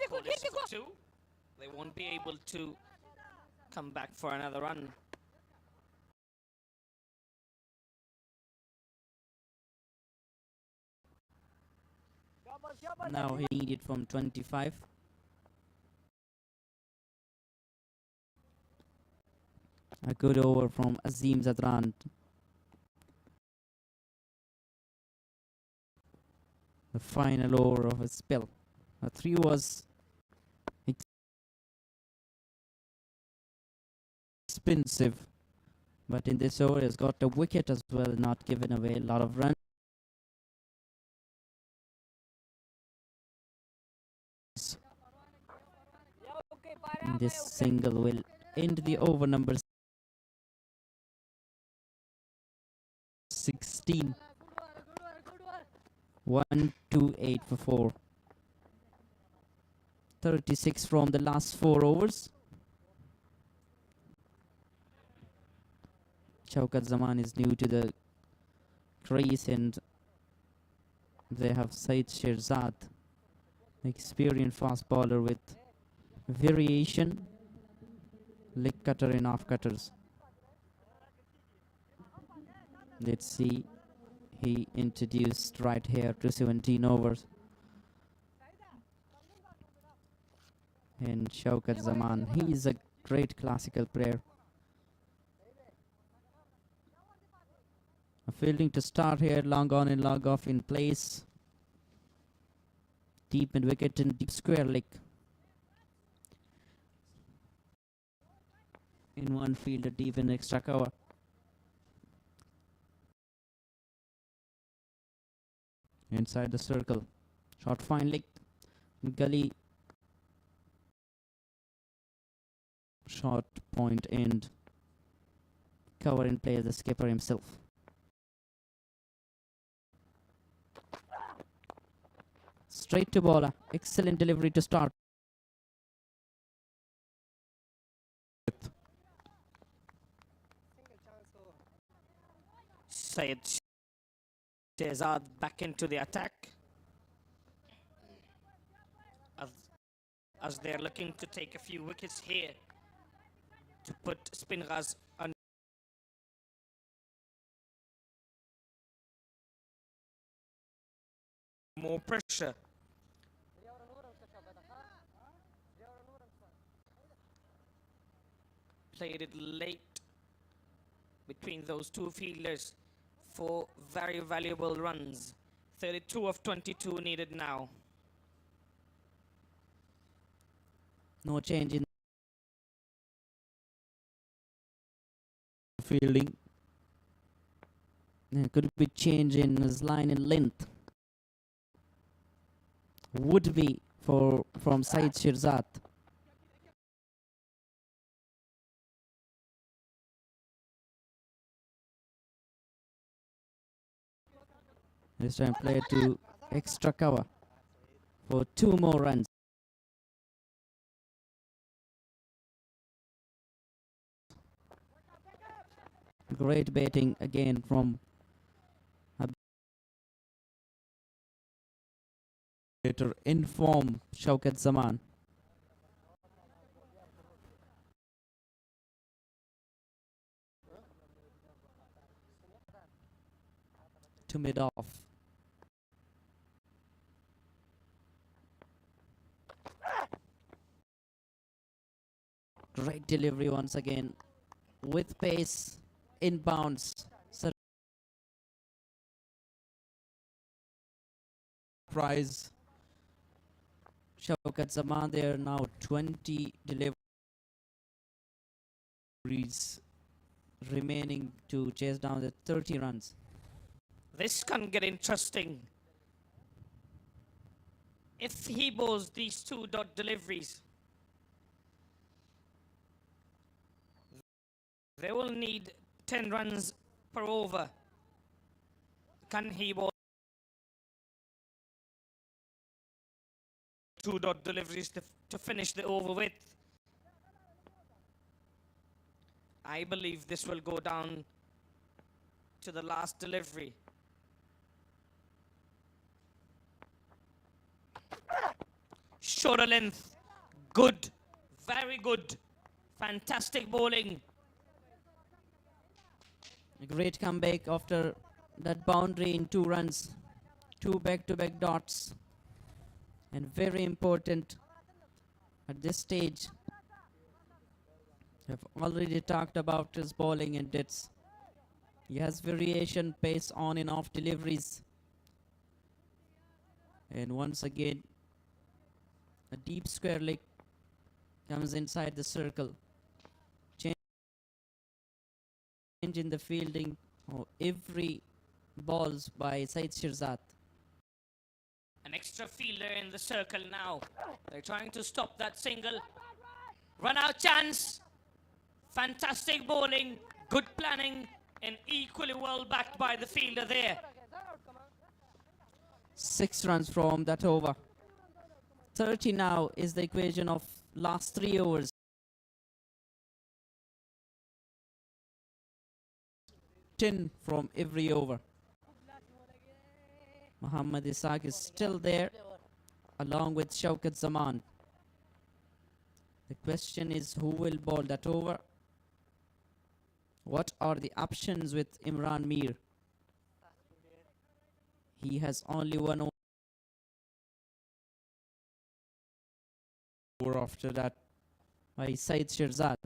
[SPEAKER 11] Call this for 2. They won't be able to come back for another run.
[SPEAKER 5] Now he needed from 25. A good over from Azim Zadran. The final over of his spell. The 3 was expensive, but in this over he's got a wicket as well, not given away a lot of runs. And this single will end the over number 16. 128 for 4. 36 from the last 4 overs. Shaukat Zaman is new to the crease, and they have Said Shirzad, experienced fast bowler with variation, leg cutter and off cutters. Let's see, he introduced right here to 17 overs. And Shaukat Zaman, he is a great classical player. A fielding to start here, long on and long off in place. Deep mid wicket and deep square leg. In one fielder deep in extra cover. Inside the circle. Short fine leg. Gully. Short point end. Cover in play, the skipper himself. Straight to bowler. Excellent delivery to start.
[SPEAKER 11] Syed Shehzad back into the attack. As they're looking to take a few wickets here to put Speenghar more pressure. Played it late between those two fielders for very valuable runs. 32 of 22 needed now.
[SPEAKER 5] No change in fielding. There could be change in his line and length. Would be from Said Shirzad. This time player to extra cover for 2 more runs. Great batting again from batter in form, Shaukat Zaman. To mid off. Great delivery once again with pace, inbounds. Surprise. Shaukat Zaman there now 20 deliveries remaining to chase down the 30 runs.
[SPEAKER 11] This can get interesting. If he bowls these 2 dot deliveries, they will need 10 runs per over. Can he bowl 2 dot deliveries to finish the over with? I believe this will go down to the last delivery. Shorter length. Good. Very good. Fantastic bowling.
[SPEAKER 5] A great comeback after that boundary in 2 runs. 2 back-to-back dots. And very important at this stage. I've already talked about his bowling and hits. He has variation, pace on and off deliveries. And once again, a deep square leg comes inside the circle. Change in the fielding of every balls by Said Shirzad.
[SPEAKER 11] An extra fielder in the circle now. They're trying to stop that single. Run out chance. Fantastic bowling. Good planning. And equally well backed by the fielder there.
[SPEAKER 5] 6 runs from that over. 30 now is the equation of last 3 overs. 10 from every over. Muhammad Isaac is still there along with Shaukat Zaman. The question is who will bowl that over? What are the options with Imran Mir? He has only 1 over after that by Said Shirzad.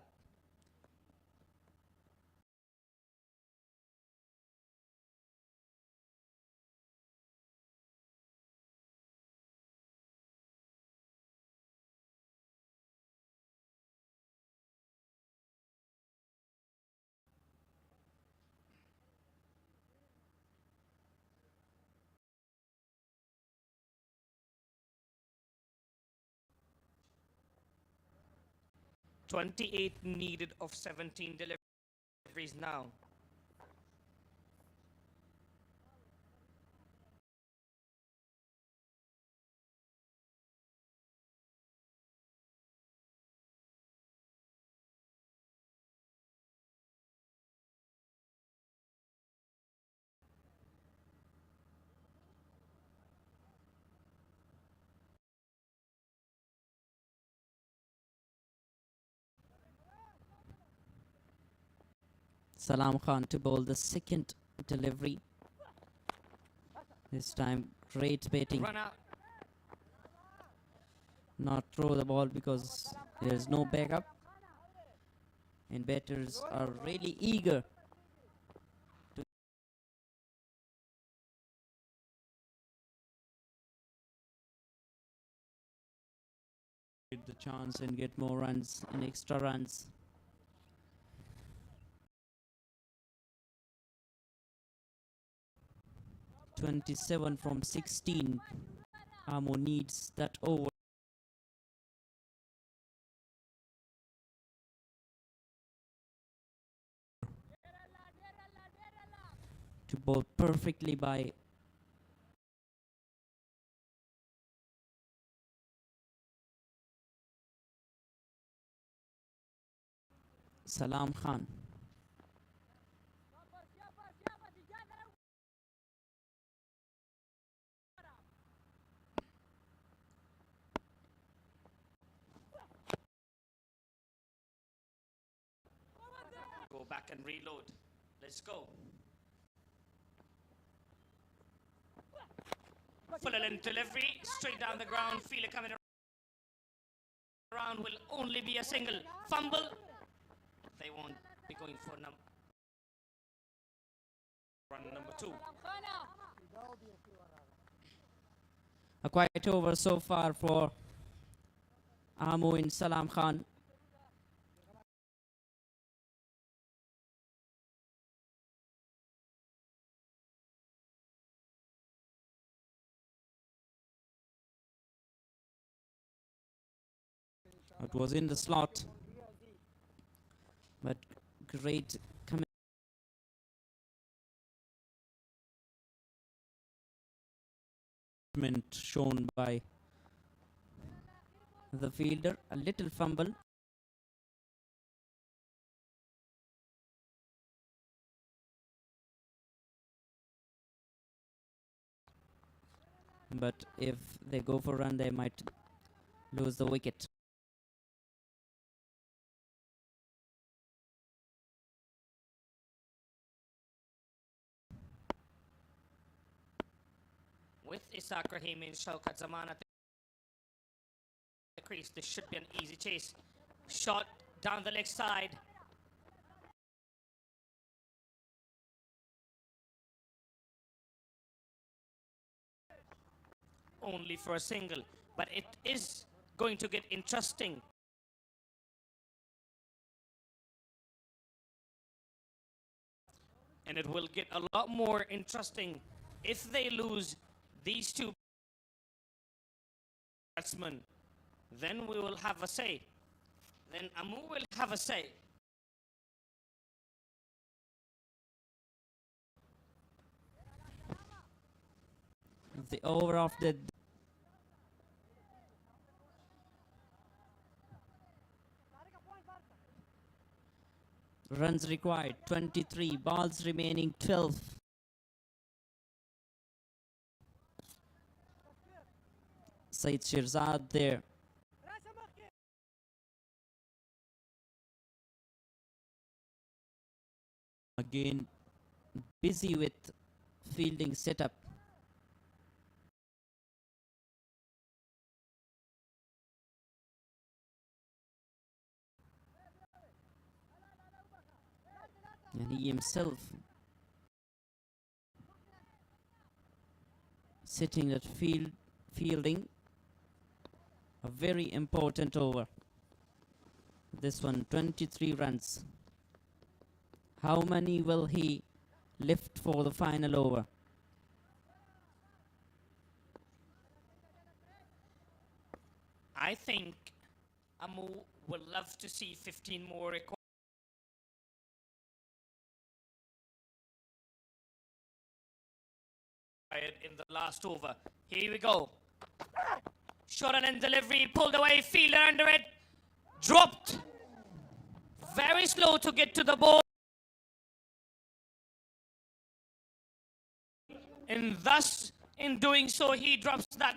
[SPEAKER 11] .28 needed of 17 deliveries now.
[SPEAKER 5] Salam Khan to bowl the second delivery. This time Great batting.
[SPEAKER 11] Run out.
[SPEAKER 5] Not throw the ball because there's no backup. And batters are really eager to get the chance and get more runs and extra runs. (27 from 16). Amo needs that over. To bowl perfectly by Salam Khan.
[SPEAKER 11] Go back and reload. Let's go. Full length delivery, straight down the ground. Fielder coming around will only be a single. Fumble. They won't be going for run number 2.
[SPEAKER 5] A quiet over so far for Amo and Salam Khan. It was in the slot, but great commitment shown by the fielder. A little fumble. But if they go for run, they might lose the wicket.
[SPEAKER 11] With Ishaq Rahimi and Shaukat Zaman at the crease, this should be an easy chase. Shot down the leg side. Only for a single, but it is going to get interesting. And it will get a lot more interesting if they lose these two batsmen. Then we will have a say. Then Amu will have a say.
[SPEAKER 5] The over of the runs required 23, balls remaining 12. Said Shirzad there. Again, busy with fielding setup. And he himself sitting at fielding a very important over. This one 23 runs. How many will he lift for the final over?
[SPEAKER 11] I think Amu would love to see 15 more required in the last over. Here we go. Short and delivery, pulled away, fielder under it, dropped. Very slow to get to the ball. And thus, in doing so, he drops that.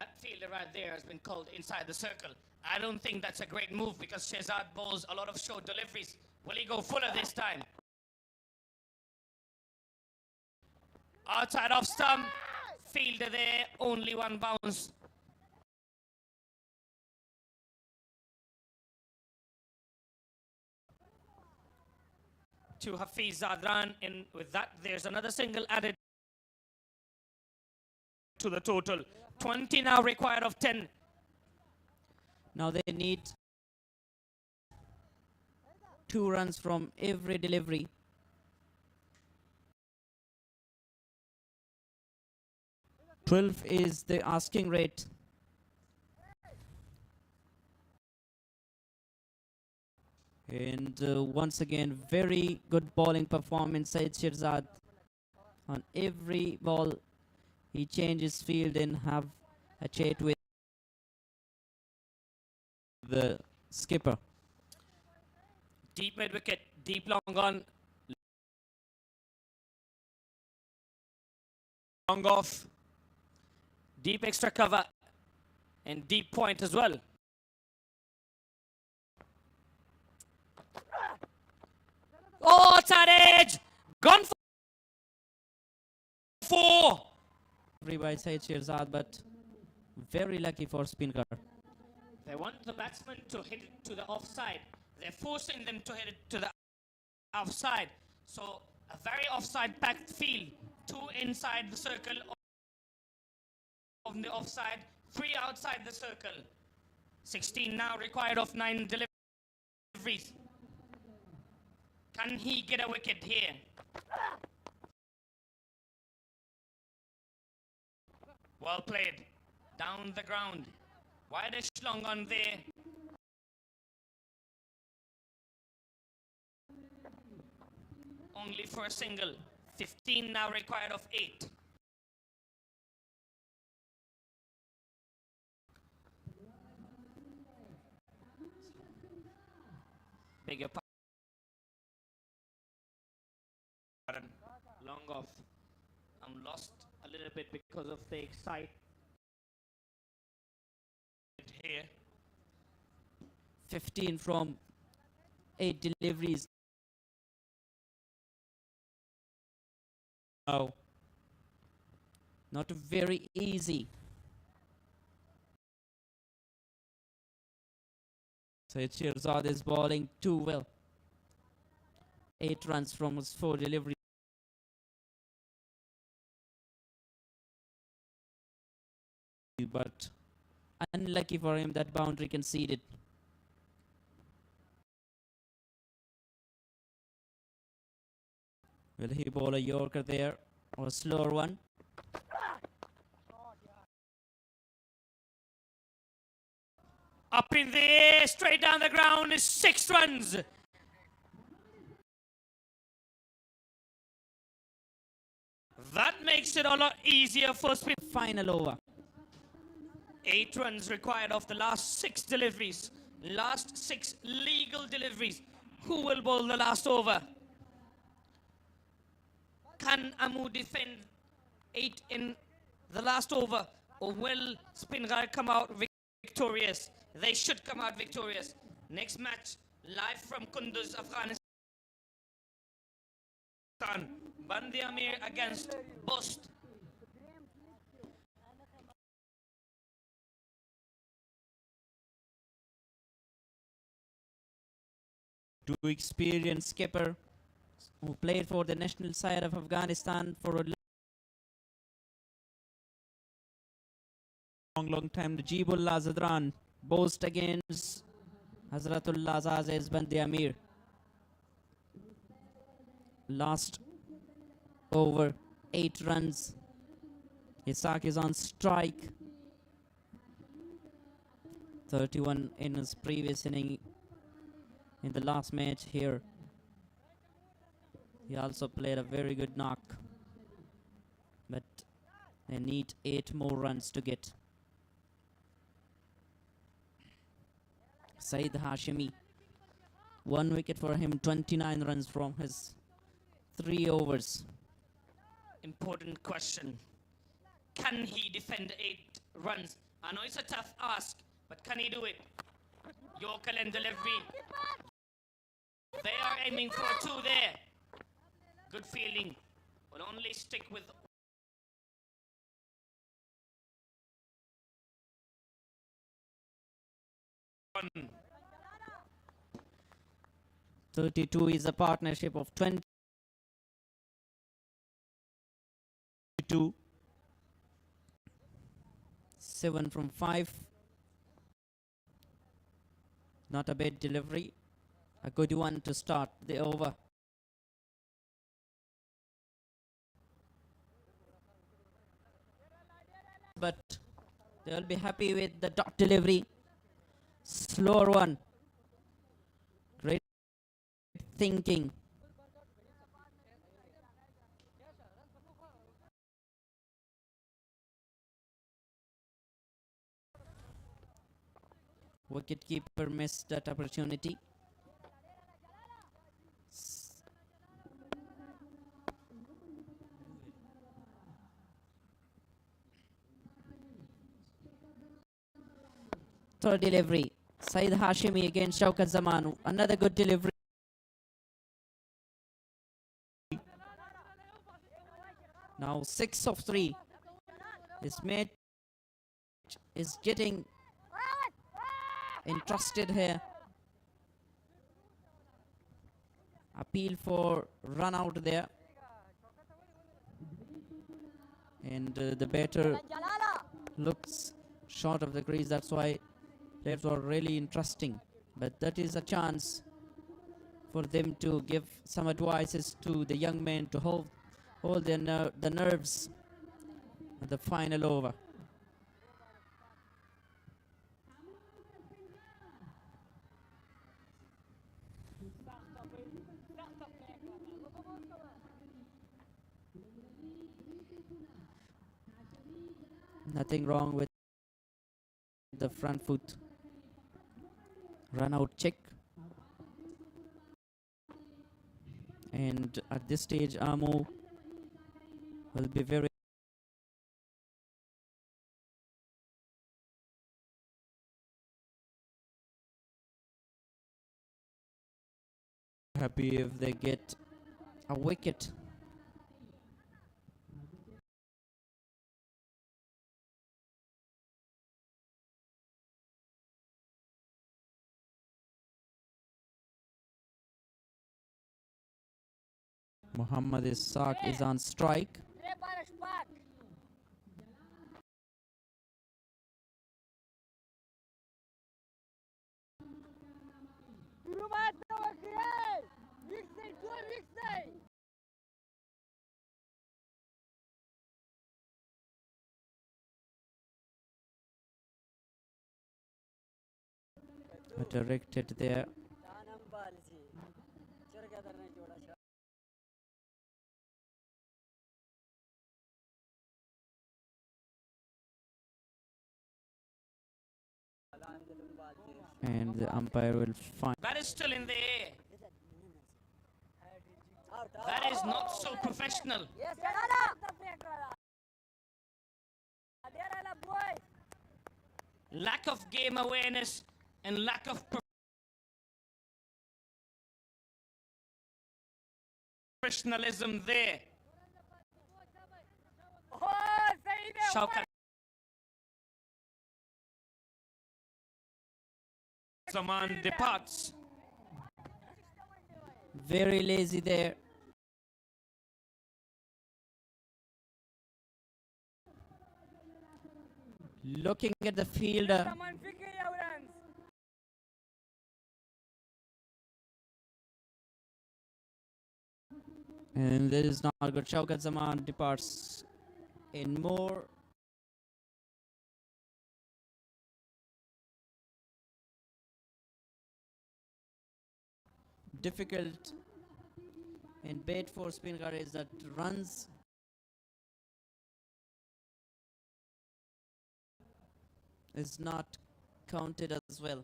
[SPEAKER 11] That fielder right there has been called inside the circle. I don't think that's a great move because Shehzad bowls a lot of short deliveries. Will he go fuller this time? Outside off stump. Fielder there, only one bounce. To Hafiz Zadran. And with that, there's another single added to the total. 20 now required of 10.
[SPEAKER 5] Now they need 2 runs from every delivery. $12 is the asking rate. And once again, very good bowling performance by Shehzad. On every ball, he changes field and have a chat with the skipper.
[SPEAKER 11] Deep mid wicket, deep long on. Long off. Deep extra cover. And deep point as well. Oh, it's at edge! Gone for 4.
[SPEAKER 5] Free by side Shehzad, but very lucky for Speenghar.
[SPEAKER 11] They want the batsman to hit it to the offside. They're forcing them to hit it to the offside. So a very offside packed field. 2 inside the circle of the offside, 3 outside the circle. 16 now required of 9 deliveries. Can he get a wicket here? Well played. Down the ground. Wide long on there. Only for a single. 15 now required of 8. Bigger pardon. Long off. I'm lost a little bit because of the excitement here.
[SPEAKER 5] 15 from 8 deliveries. Oh, not very easy. Syed Shehzad is bowling too well. 8 runs from his 4 deliveries. But unlucky for him that boundary conceded. Will he bowl a Yorker there or a slower one?
[SPEAKER 11] Up in the air, straight down the ground is 6 runs. That makes it a lot easier for Spin.
[SPEAKER 5] Final over.
[SPEAKER 11] 8 runs required of the last 6 deliveries. Last 6 legal deliveries. Who will bowl the last over? Can Amu defend 8 in the last over? Or will Speenghar come out victorious? They should come out victorious. Next match, live from Kunduz, Afghanistan. Bandi Amir against Bost.
[SPEAKER 5] Two experienced skipper who played for the national side of Afghanistan for a long time. Najibullah Zadran boast against Hazratullah Aziz Bandi Amir. Last over 8 runs. Isaac is on strike. 31 in his previous inning in the last match here. He also played a very good knock. But they need 8 more runs to get. Saeed Hashimi. 1 wicket for him, 29 runs from his 3 overs.
[SPEAKER 11] Important question. Can he defend 8 runs I know it's a tough ask, but can he do it? Yorker and delivery. They are aiming for a 2 there. Good feeling. Will only stick with 1.
[SPEAKER 5] 32 is a partnership of 22. 7 from 5. Not a bad delivery. A good one to start the over. But they'll be happy with the dot delivery. Slower one. Great thinking. Wicketkeeper missed that opportunity. Third delivery. Saeed Hashimi against Shaukat Zaman. Another good delivery. Now 6 of 3. This match is getting entrusted here. Appeal for run out there. And the batter looks short of the crease. That's why players are really interesting. But that is a chance for them to give some advices to the young men to hold the nerves at the final over. Nothing wrong with the front foot. Run out check. And at this stage, Amo will be very happy if they get a wicket. Muhammad Ishaq is on strike. Directed there. And the umpire will find.
[SPEAKER 11] That is still in the air. That is not so professional. Lack of game awareness and lack of professionalism there. Shaukat Zaman departs.
[SPEAKER 5] Very lazy there. Looking at the fielder. And there is not good. Shaukat Zaman departs in more. Difficult and bad for Speenghar is that runs is not counted as well.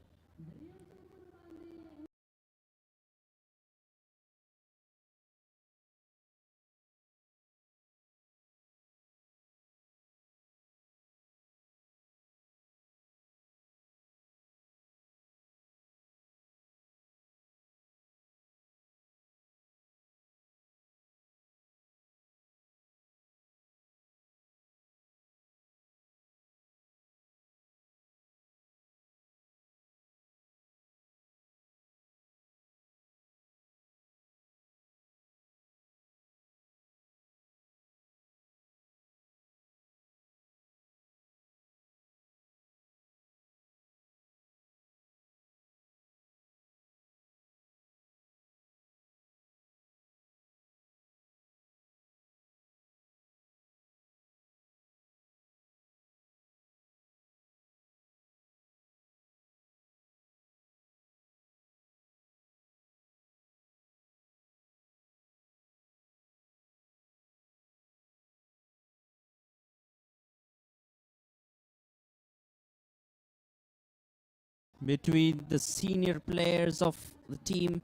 [SPEAKER 5] between the senior players of the team,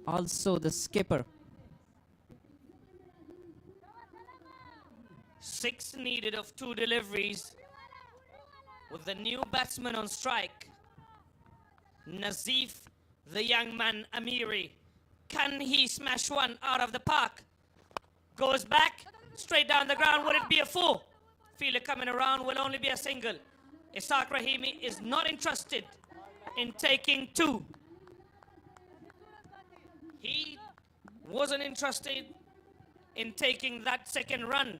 [SPEAKER 5] also the skipper.
[SPEAKER 11] 6 needed of 2 deliveries with the new batsman on strike. Nazif, the young man Amiri. Can he smash one out of the park? Goes back, straight down the ground. Would it be a 4? Fielder coming around will only be a single. Ishaq Rahimi is not interested in taking 2. He wasn't interested in taking that second run.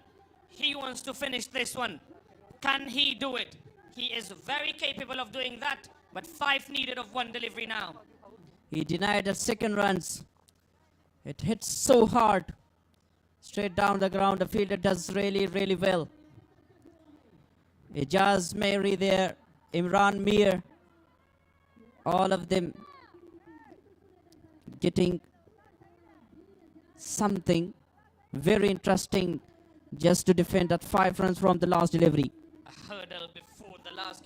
[SPEAKER 11] He wants to finish this one. Can he do it? He is very capable of doing that, but 5 needed of 1 delivery now.
[SPEAKER 5] He denied the second runs. It hits so hard. Straight down the ground, the fielder does really, really well. Ijaz Mary there, Imran Mir, all of them getting something very interesting just to defend that 5 runs from the last delivery.
[SPEAKER 11] A hurdle before the last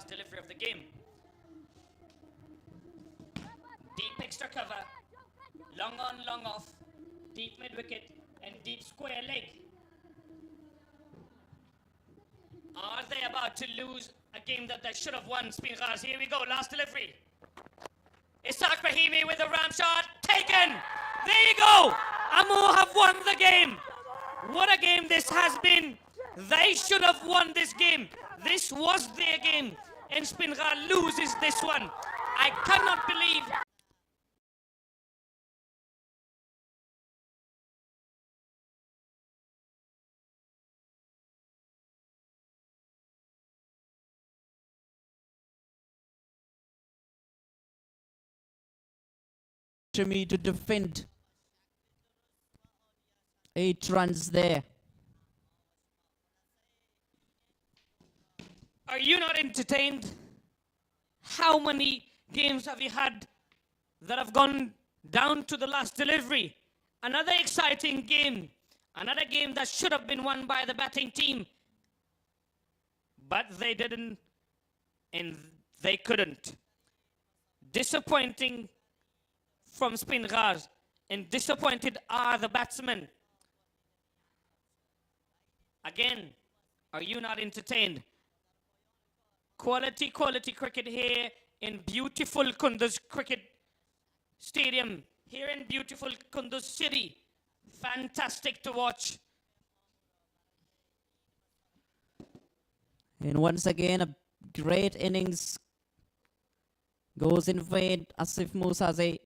[SPEAKER 11] delivery of the game. Deep extra cover, long on, long off, deep mid wicket and deep square leg. Are they about to lose a game that they should have won, Speenghar? Here we go, last delivery. Ishaq Rahimi with a ram shot, taken! There you go! Amu have won the game! What a game this has been! They should have won this game. This was their game, and Speenghar loses this one. I cannot believe.
[SPEAKER 5] Me to defend 8 runs there.
[SPEAKER 11] Are you not entertained? How many games have you had that have gone down to the last delivery? Another exciting game. Another game that should have been won by the batting team. But they didn't, and they couldn't. Disappointing from Speenghar, and disappointed are the batsmen. Again, are you not entertained? Quality cricket here in beautiful Kunduz Cricket Stadium, here in beautiful Kunduz City. Fantastic to watch.
[SPEAKER 5] And once again, a great innings goes in vain. Asif Musaze,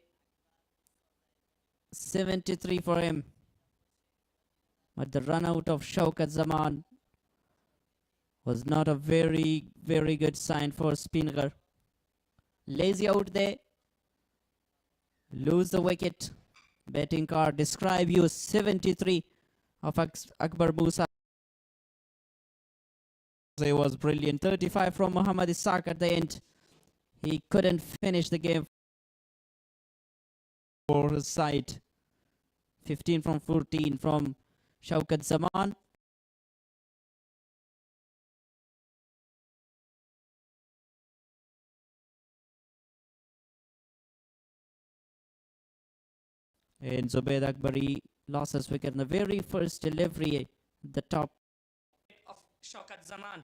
[SPEAKER 5] 73 for him. But the run out of Shaukat Zaman was not a very, very good sign for Speenghar. Lazy out there. Lose the wicket. Betting card describe you 73 of Akbar Musa. It was brilliant. 35 from Muhammad Ishaq at the end. He couldn't finish the game for his side. 15 from 14 from Shaukat Zaman. And Zubaid Akbari lost his wicket in the very first delivery, the top
[SPEAKER 11] Of Shaukat Zaman.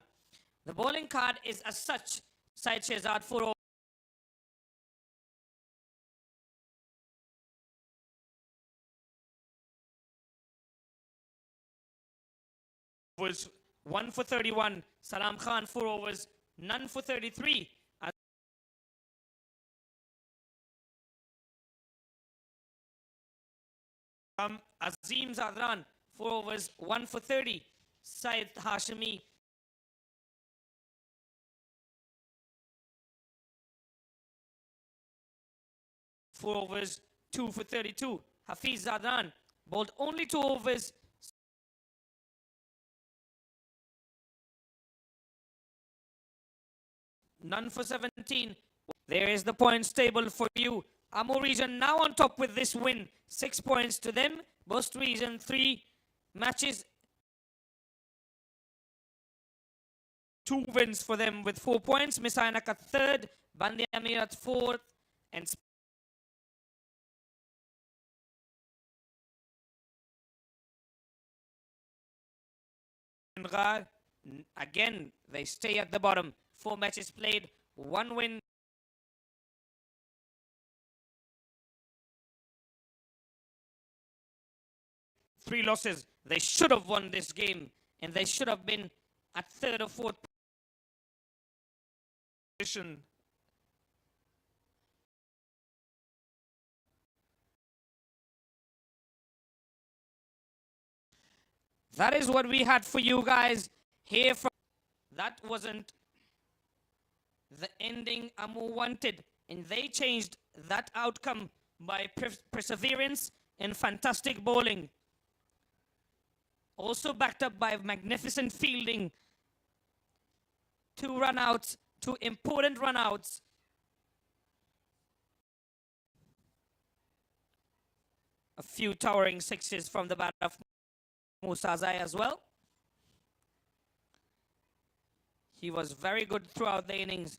[SPEAKER 11] The bowling card is as such. Syed Shehzad 4 overs, 1 for 31. Salam Khan 4 overs, none for 33. Azim Zadran 4 overs, 1 for 30. Syed Hashimi 4 overs, 2 for 32. Hafiz Zadran bowled only 2 overs. None for 17. There is the points table for you. Amur region now on top with this win. 6 points to them. Bost region 3 matches 2 wins for them with 4 points. Misainak at 3rd, Bandi Amir at 4th, and Speenghar, again, they stay at the bottom. 4 matches played, 1 win. Three losses. They should have won this game, and they should have been at 3rd or 4th position. That is what we had for you guys here. That wasn't the ending Amu wanted, and they changed that outcome by perseverance and fantastic bowling. Also backed up by magnificent fielding. 2 run-outs, 2 important run-outs. A few towering sixes from the bat of Musazai as well. He was very good throughout the innings.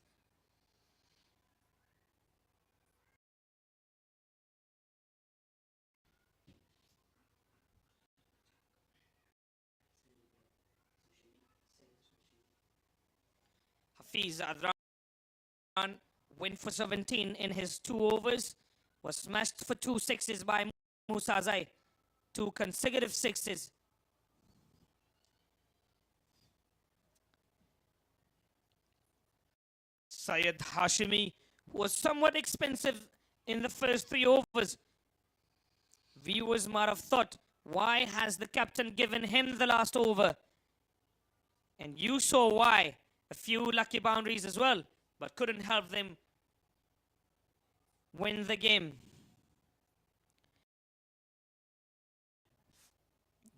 [SPEAKER 11] Hafiz Adran went for 17 in his 2 overs. Was smashed for 2 sixes by Musazai. 2 consecutive sixes. Syed Hashimi was somewhat expensive in the first 3 overs. Viewers might have thought, why has the captain given him the last over? And you saw why. A few lucky boundaries as well, but couldn't help them win the game.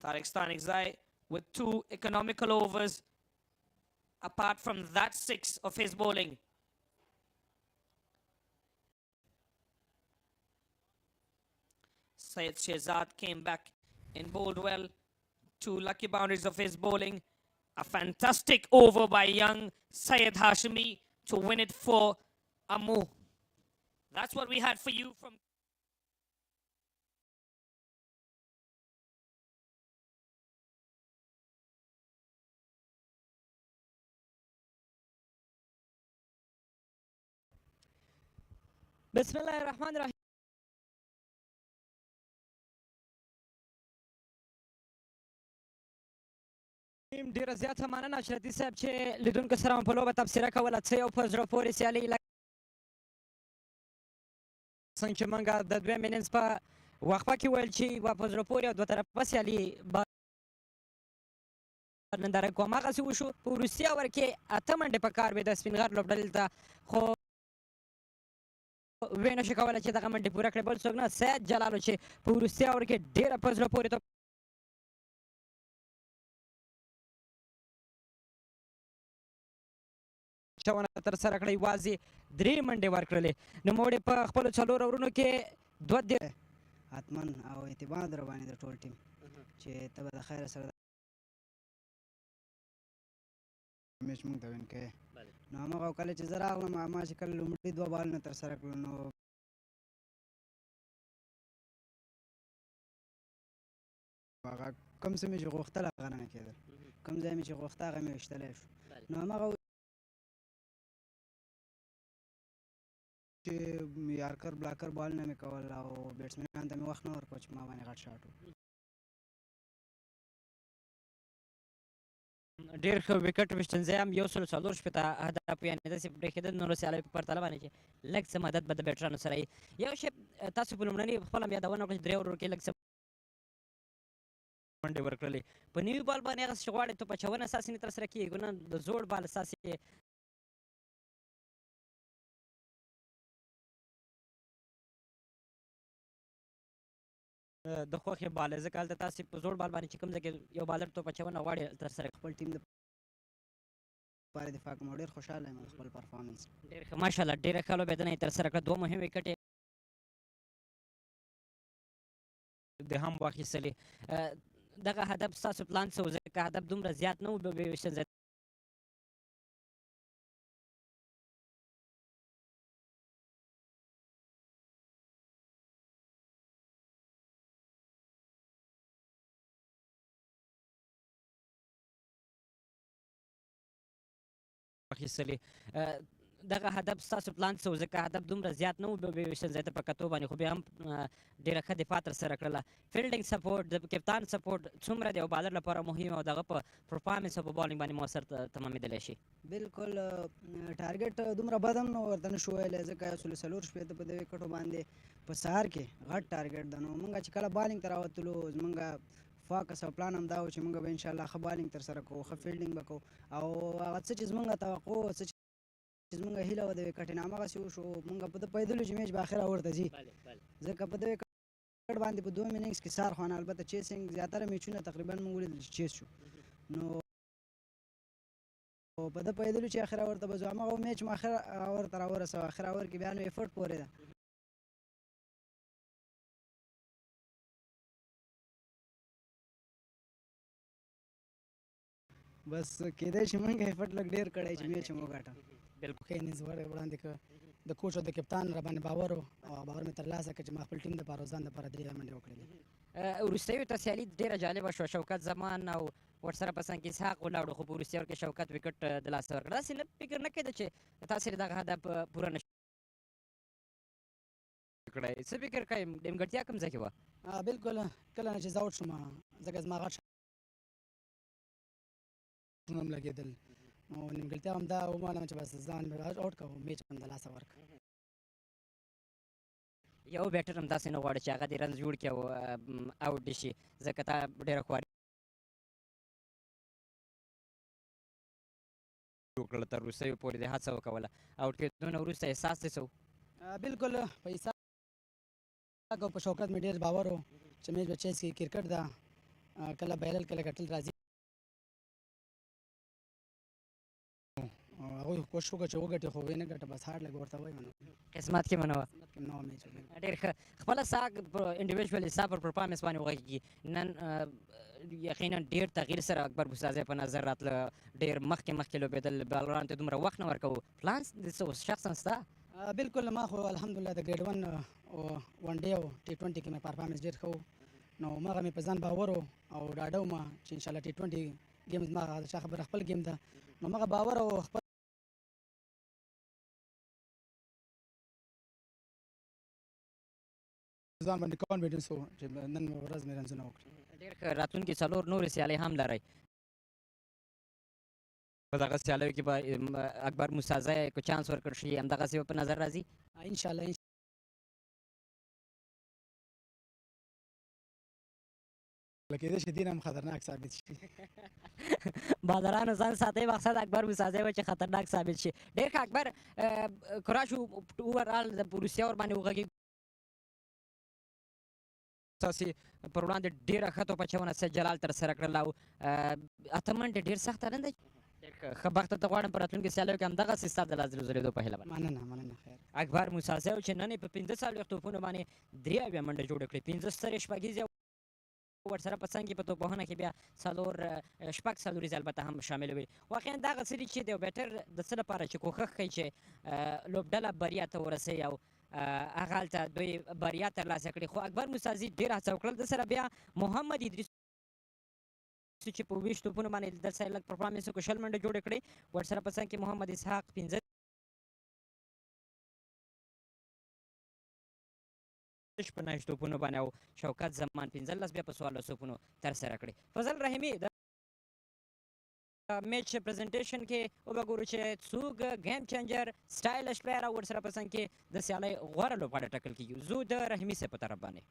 [SPEAKER 11] Tariq Stanikzai with 2 economical overs apart from that 6 of his bowling. Syed Shehzad came back and bowled well. 2 lucky boundaries of his bowling. A fantastic over by young Syed Hashimi to win it for Amu. That's what we had for you from
[SPEAKER 6] بسم الله الرحمن الرحیم. ډیره زیاته مننه اشرفي صاحب چې لیدونکو سره مو په لوبه تبصره کوله. څه یو په زړه پورې سیالي څنګه چې موږ د 2 اننګز په وقفه کې ویل چې یوه په زړه پورې او 2 طرفه سیالي ننداره کوم. هغسې وشو. په وروستي اوور کې 8 منډې په کار وې د سپینغر لوبډلې ته، خو ویې نشو کولی چې دغه منډې پوره کړي. بل څوک نه، سید جلالو چې په وروستي اوور کې ډېره په زړه پورې چونه ترسره کړه. یوازې 3 منډې ورکړلې. نوموړي په خپلو 4 اورونو کې 2
[SPEAKER 12] حتما او اعتماد در باندې د ټول ټیم چې ته به د خیره سره میچ موږ ته وین کوې. نو هماغه کله چې زه راغلم ما چې کله لومړي 2 بالونه ترسره کړل نو هغه کوم څه مې چې غوښتل هغه نه کېدل. کوم ځای مې چې غوښته هغه مې ویشتلی شو. نو هماغه چې یارکر بلاکر بالونه مې کول او بیټسمنانو ته مې وخت نه ورکول چې ما باندې غټ شاټ وکړي.
[SPEAKER 6] ډېر ښه وکټ ویشتنځای هم 140 هدف یعنې داسې پرېښېده نورو سیالیو په پرتله باندې چې لږ څه مدد به د بیټرانو سره وي. یو شی تاسو په لومړني خپله هم یادونه وکړه چې 3 اوورو کې لږ څه منډې ورکړلې. په نوي بال باندې هغسې چې غواړې توپ اچونه اساسې نه ترسره کېږي، نه د زوړ بال اساسې د خوښې بال دی. ځکه هلته تاسې په زوړ بال باندې چې کوم ځای کې یو بالر توپ اچونه غواړي ترسره
[SPEAKER 12] خپل ټیم دپاره دفاع کوم او ډېر خوشحاله یم خپل پرفارمنس.
[SPEAKER 6] ډېر ښه ماشاءالله ډېره ښه لوبېدنه یې ترسره کړه. 2 مهم وکټ یې د هم واخیستلې. دغه هدف ستاسو پلان څه و؟ ځکه هدف دومره زیات نه و ویشتل اخیستلې دغه هدف ستاسو پلان څه و ځکه هدف دومره زیات نه و ویشل ځای ته په کتو باندې خو بیا هم ډېره ښه دفاع ترسره کړله فیلډینګ سپورټ د کپتان سپورټ څومره دی او بالر لپاره مهم او دغه په پرفارمنس او په بالینګ باندې مؤثر تمامېدلی شي
[SPEAKER 12] بالکل ټارګټ دومره بد هم نه ورته نه شو ویلی ځکه 140 په دې وکټو باندې په سهار کې غټ ټارګټ ده نو موږ چې کله بالینګ ته راوتلو زموږ فوکس او پلان هم دا و چې موږ به انشاءالله ښه بالینګ ترسره کوو ښه فیلډینګ به کوو او هغه څه چې زموږ توقع و څه چې زموږ هیله وه د وکټ نه هماغسې وشو موږ په ده پوهېدلو چې میچ به اخره ورته ځي ځکه په دې وکټ باندې په دویم اننګس کې سار خوانه البته چیسینګ زیاتره میچونه تقریبا موږ ولیدل چې چیس شو نو په ده پوهېدلو چې اخره ورته به ځو هماغه میچ مو اخره اور ته راورسوه اخره اور کې بیا نو ایفرټ پورې ده بس کېدای شي موږ ایفرټ لږ ډېر کړی چې میچ مو وګاټه
[SPEAKER 3] بالکل ښه اننګز وړاندې کړ د کوچ او د کپتان را باندې باور و او باور مې ترلاسه کړ چې ما خپل ټیم دپاره او ځان دپاره 3 منډې وکړلې
[SPEAKER 6] وروستیو ته سیالي ډېره جالبه شوه شوکت زمان او ورسره په څنګ کې اسحاق ولاړو خو په وروستیو کې شوکت وکټ د لاسه ورکړ داسې نه فکر نه کېده چې تاسې دغه هدف پوره نه کړی څه فکر کوئ نیمګړتیا کوم ځای کې وه
[SPEAKER 3] بالکل کله نه چې زه آوټ شوم ځکه زما غټ شونه هم لګېدل نو نیمګړتیا هم دا ومانم چې بس ځان مې آوټ کړو میچ هم د لاسه ورکړ
[SPEAKER 6] یو بیټر هم داسې نه غواړي چې هغه دې رنز جوړ کړي او آوټ دې شي ځکه تا ډېره خواري وکړله تر وروستیو پورې دې هڅه وکوله آوټ کېدو نه وروسته احساس دې څه و
[SPEAKER 3] بالکل په اسحاق او په شوکت مې ډېر باور و چې میچ به چیس کې کرکټ ده کله بایلل کله ګټل راځي هغوی کوشش وکړه چې وګټي خو ویې نه ګټه بس هارډ لږ ورته وایم نو
[SPEAKER 6] قسمت کې منه وه
[SPEAKER 3] نه میچ
[SPEAKER 6] ډېر ښه خپله سا انډیویژوالي ستا پر پرفارمنس باندې وغږېږي نن یقینا ډېر تغییر سره اکبر بوسازی په نظر راتله ډېر مخکې لوبېدل بالرانو ته دومره وخت نه ورکوو پلان د څه شخصا ستا
[SPEAKER 3] بالکل ما خو الحمدلله د ګریډ 1 ون ډے او T20 کې مې پرفارمنس ډېر ښه و نو مغه مې په ځان باور و او ډاډه وم چې انشاءالله T20 ګیم زما د چا خبره خپل ګیم ده نو مغه باور او خپل ځان باندې کانفیډنس و چې نن ورځ مې رنزونه وکړي
[SPEAKER 6] ډېر ښه راتلونکي 4 نورې سیالۍ هم لرئ په دغه سیالیو کې به اکبر موسازی که چانس ورکړ شي همدغسې به په نظر راځي
[SPEAKER 3] انشاءالله کېدای شي دین هم خطرناک ثابت شي
[SPEAKER 6] بالرانو ځان ساتئ مقصد اکبر موسازی و چې خطرناک ثابت شي ډېر ښه اکبر کراشو اوورال د روسیه ورباندې وغږېږي تاسې پر وړاندې ډېره ښه توپ اچونه سید جلال ترسره کړله او اته منډې ډېر سخته نه ده ښه بخت ته غواړم په راتلونکي سیالیو کې همدغسې ستا د لاس ځلېدو په هیله
[SPEAKER 3] مننه خیر
[SPEAKER 6] اکبر موسازی و چې نن یې په 45 توپونو باندې 83 منډې جوړې کړې 15 سترې شپږیزې ورسره په څنګ کې په توپوهنه کې بیا شپږ څلوریزې البته هم شامل وي واقعا دغه څه دي چې د یو بیټر د څه لپاره چې کوښښ کوي چې لوبډله بریا ته ورسوي او هغه هلته دوی بریا ترلاسه کړي خو اکبر موسازي ډېره هڅه وکړل د سره بیا محمد ادریس چې په 20 توپونو باندې د سره لږ پرفارمنس وکړو 20 منډې جوړې کړې ورسره په څنګ کې محمد اسحاق 15 په 9 توپونو باندې او شوکت زمان 15 بیا په 14 توپونو ترسره کړې فضل رحیمي د میچ پریزنټیشن کې وګورو چې څوک گیم چینجر سټایلش پلیر او ورسره په څنګ کې د سیالۍ غوره لوبغاړی ټاکل کېږي زه د رحیمي صاحب په طرف باندې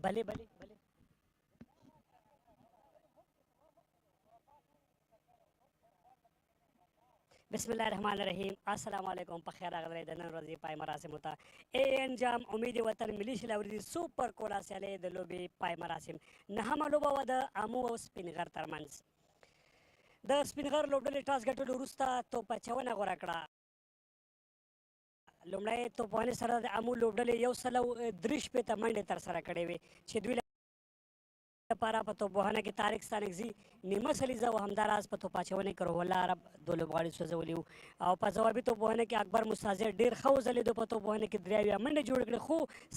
[SPEAKER 6] بله
[SPEAKER 13] بسم الله الرحمن الرحیم السلام علیکم په خیر راغلی د نن ورځې پای مراسمو ته انجام امید وطن ملي شلوري سوپر کولا سیالۍ د لوبې پای مراسم نهمه لوبه وه د امو او سپینغر ترمنځ د سپینغر لوبډلې ټاس ګټلو وروسته توپ اچونه غوره کړه. لومړی توپوهنې سره د امو لوبډلې 163 منډې ترسره کړې وې چې دوی لپاره په توپوهنه کې طارق ستانکزي نیمه سلیزه او همداراز په توپ اچونې کې روح الله عرب دوه لوبغاړي سوځولي وو او په ځوابي توپوهنه کې اکبر مساځر ډېر ښه وځلېدو. په توپوهنه کې 3 منډې جوړې کړې خو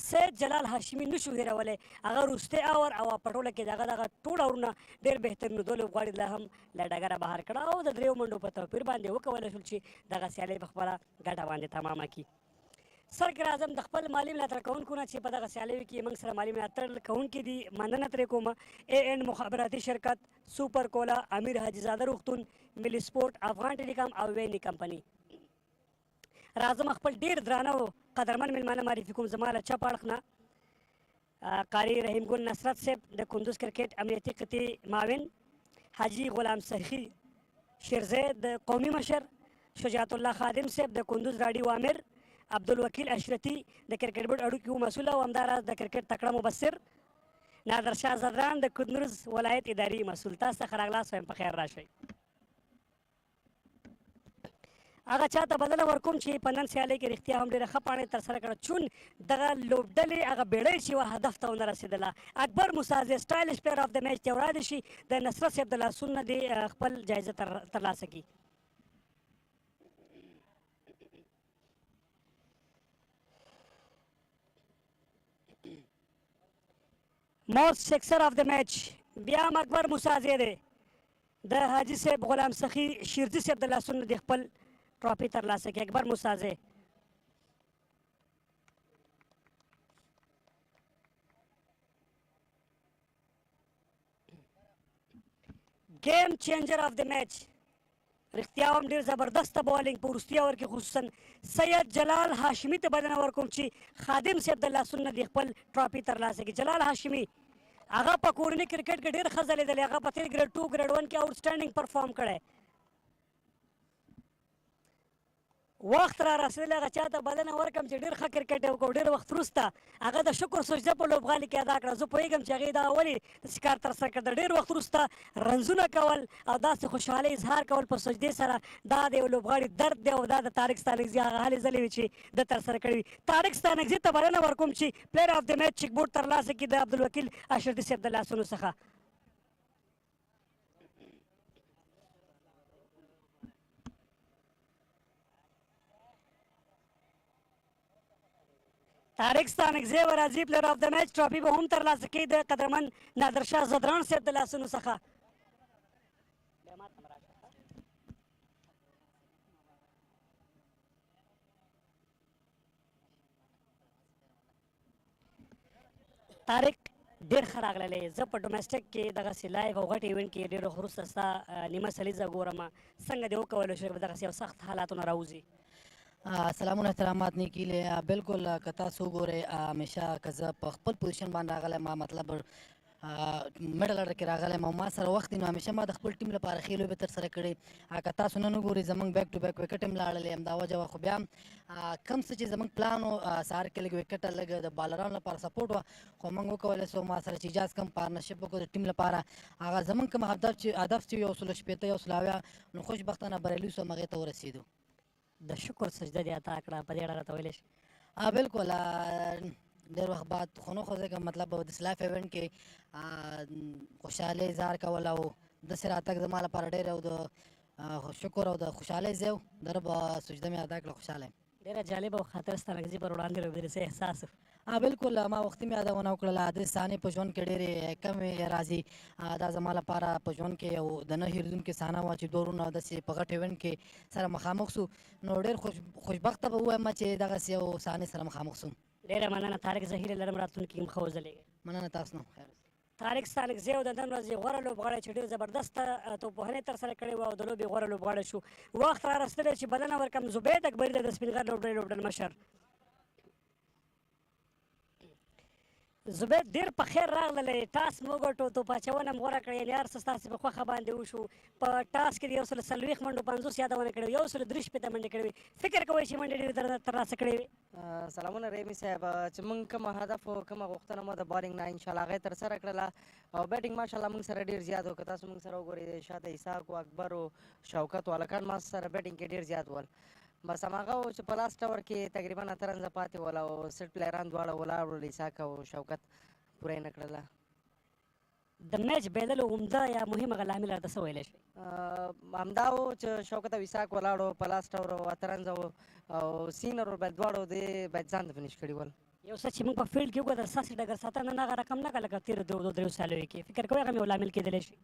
[SPEAKER 13] سید جلال هاشمي نشو هېرولی. هغه وروستی اور او په ټوله کې دغه ټول اورونه ډېر بهترین دوه لوبغاړي لا هم له ډګره بهر کړه او د 3 منډو په توپیر باندې وکولی شول چې دغه سیالۍ په خپله ګټه باندې تمامه کړي. سرکر اعظم د خپل مالي ملاتړ کوونکو نه چې په دغه سیالیو کې موږ سره مالي ملاتړ کوونکي دي مننه ترې کوم. AN مخابراتي شرکت، سوپر کولا، امیر حاجي زاده روغتون، ملي سپورټ، افغان ټیلیکام او ویني کمپني. راځم خپل ډېر درانه او قدرمن میلمانه معرفي کوم. زما له چپ اړخ نه قاري رحیم ګل نصرت صاحب د کندوز کرکټ امنیتي قطعې معاون، حاجي غلام سخي شیرزی د قومي مشر، شجاعت الله خادم صاحب د کندوز راډیو امیر، عبدالوکیل اشرتي د کرکټ بورډ اړیکو مسؤل او همداراز د کرکټ تکړه مبصر، نادر شاه زدران د کندوز ولایت اداري مسؤل. تاسو ته ښه راغلاست وایم، په خیر راشئ. هغه چاته بلنه ورکوم چې په نن سیالۍ کې رښتیا هم ډېره ښه پاڼې ترسره کړه چون دغه لوبډلې هغه بیړۍ چې وه هدف ته ونه رسېدله. اکبر موسازی سټایلش پلیر اف د میچ ته وړاندې شي، د نصرت صاحب د لاسونه دې خپل جایزه ترلاسه کړي. موست سکسر اف د میچ بیا هم اکبر موسازی دی. د حاجي صاحب غلام سخي شیرزي صاحب د لاسونو د خپل ټرافي ترلاسه کړي. اکبر موسازی گیم چینجر اف د میچ رښتیا هم ډېر زبردسته بالینګ په وروستي اور کې خصوصا سید جلال هاشمي ته بلنه ورکوم چې خادم صاحب د لاسونو د خپل ټرافي ترلاسه کړي. جلال هاشمي هغه په کورني کرکټ کې ډېر ښه ځلېدلی، هغه په تېر ګریډ 2 ګریډ 1 کې آوټسټینډینګ پرفارم کړی. وخت را رسېدلی هغه چا ته بلنه ورکړم چې ډېر ښه کرکټ یې وکړو. ډېر وخت وروسته هغه د شکر سجده په لوبغالي کې ادا کړه. زه پوهېږم چې هغې دا ولې داسې کار ترسره کړ. د ډېر وخت وروسته رنزونه کول او داسې خوشحالۍ اظهار کول په سجدې سره دا د یو لوبغاړي درد دی او دا د طارق ستانکزي هغه هلې ځلې وې چې ده ترسره کړې وي. طارق ستانکزي ته بلنه ورکوم چې پلیر اف د میچ چیک بورډ ترلاسه کړي د عبدالوکیل اشرتي صاحب د لاسونو څخه. طارق ستانکزی و راځي پلیر اف د میچ ټرافي به هم ترلاسه کوي د قدرمن نادر شاه زدران صاحب د لاسونو څخه. طارق ډېر ښه راغلی. زه په ډومestic کې دغسې لایف او غټ ایونټ کې ډېر وروسته ستا نیمه سلیزه ګورم. څنګه دې وکولی شو په دغسې یو سخت حالاتو نه راوځي؟
[SPEAKER 7] سلامونه احترامات نیکي له بالکل که تاسو وګورئ همیشه که زه په خپل پوزیشن باندې راغلی ما مطلب میډل اډر کې راغلی ما ما سره وخت دی نو همیشه ما د خپل ټیم لپاره ښې لوبې ترسره کړې. که تاسو نن وګورئ زموږ بیک ټو بیک وکټ هم لاړلې همدا وجه وه. خو بیا هم کم څه چې زموږ پلان و سهار کې لږ وکټه لږ د بالرانو لپاره سپورټ وه خو موږ وکولی سو ما سره چې اجاز کم پارتنرشپ وکړو د ټیم لپاره. هغه زموږ کوم هدف چې 180 180 نو خوشبختانه بریالي سو هغې ته ورسېدو.
[SPEAKER 13] د شکر سجده دې عطا کړه په دې اړه راته ویلی شي؟
[SPEAKER 7] بالکل ډېر وخت بعد خو نه خو ځکه مطلب داسې لایف ایونټ کې خوشحالۍ اظهار کول او داسې راتګ زما لپاره ډېر او د شکر او د خوشحالۍ ځای و. د رب سجده مې ادا کړه، خوشحاله یم.
[SPEAKER 13] ډېره جالبه او خاطر ستانکزي پر وړاندې لوبېدلې څه احساس و؟
[SPEAKER 7] بالکل ما وختي مې یادونه وکړله. دې صحنې په ژوند کې ډېرې کمې راځي. دا زما لپاره په ژوند کې یو د نه هېرېدونکې صحنه وه چې دوه وروڼه داسې په غټ ایونټ کې سره مخامخ سو نو ډېر خوشبخته به ووایم چې دغسې یو صحنې سره مخامخ سو.
[SPEAKER 13] ډېره مننه طارق. زه هیله لرم راتلونکي کې هم ښه وځلېږي.
[SPEAKER 7] مننه تاسو نه. خیر.
[SPEAKER 13] طارق ستانکزی او د نن ورځې غوره لوبغاړی چې ډېر زبردسته توپوهنې ترسره کړې وه او د لوبې غوره لوبغاړی شو. وخت را رسېدلی چې بلنه ورکړم زبید اکبري ته د سپینغر لوبډلې لوبډل مشر. زبید ډېر په خیر راغللی ټاس مو وګټو توپ اچونه مو غوره کړې یعنې هر څه ستاسې په خوښه باندې وشو په ټاس کې د 140 منډو 50 یادونه کړې وې 103 شپېته منډې کړې وې فکر کوئ چې منډې ډېرې ترلاسه کړې وې
[SPEAKER 14] سلامونه ریمي صاحب چې موږ کومه هدف او کومه غوښتنه مو د بالینګ نه انشاءالله هغه یې ترسره کړله او بیټینګ ماشاءالله موږ سره ډېر زیات و که تاسو موږ سره وګورئ شاته اسحاق و اکبر و شوکت و هلکان ما سره بیټینګ کې ډېر زیات ول بس هماغه و چې په لاست اوور کې تقریبا 8 رنزه پاتې ول او سیټ پلیران دواړه ولاړ ول اسحاق او شوکت پوره یې نه کړله
[SPEAKER 13] د میچ بایللو عمده یا مهمه لامل راته څه ویلی شئ
[SPEAKER 14] همدا و چې شوکت او اسحاق ولاړو په لاست اوور و 8 رنزه او سینر ورباید دواړو دې باید ځان ته فنش کړي ول
[SPEAKER 13] یو څه چې موږ په فیلډ کې وګورل ستاسې ډګر ساتنه نه هغه رقم نه که لکه تېرو دریو سالیو کې فکر کوئ هغه مې یو لامل کېدلی شي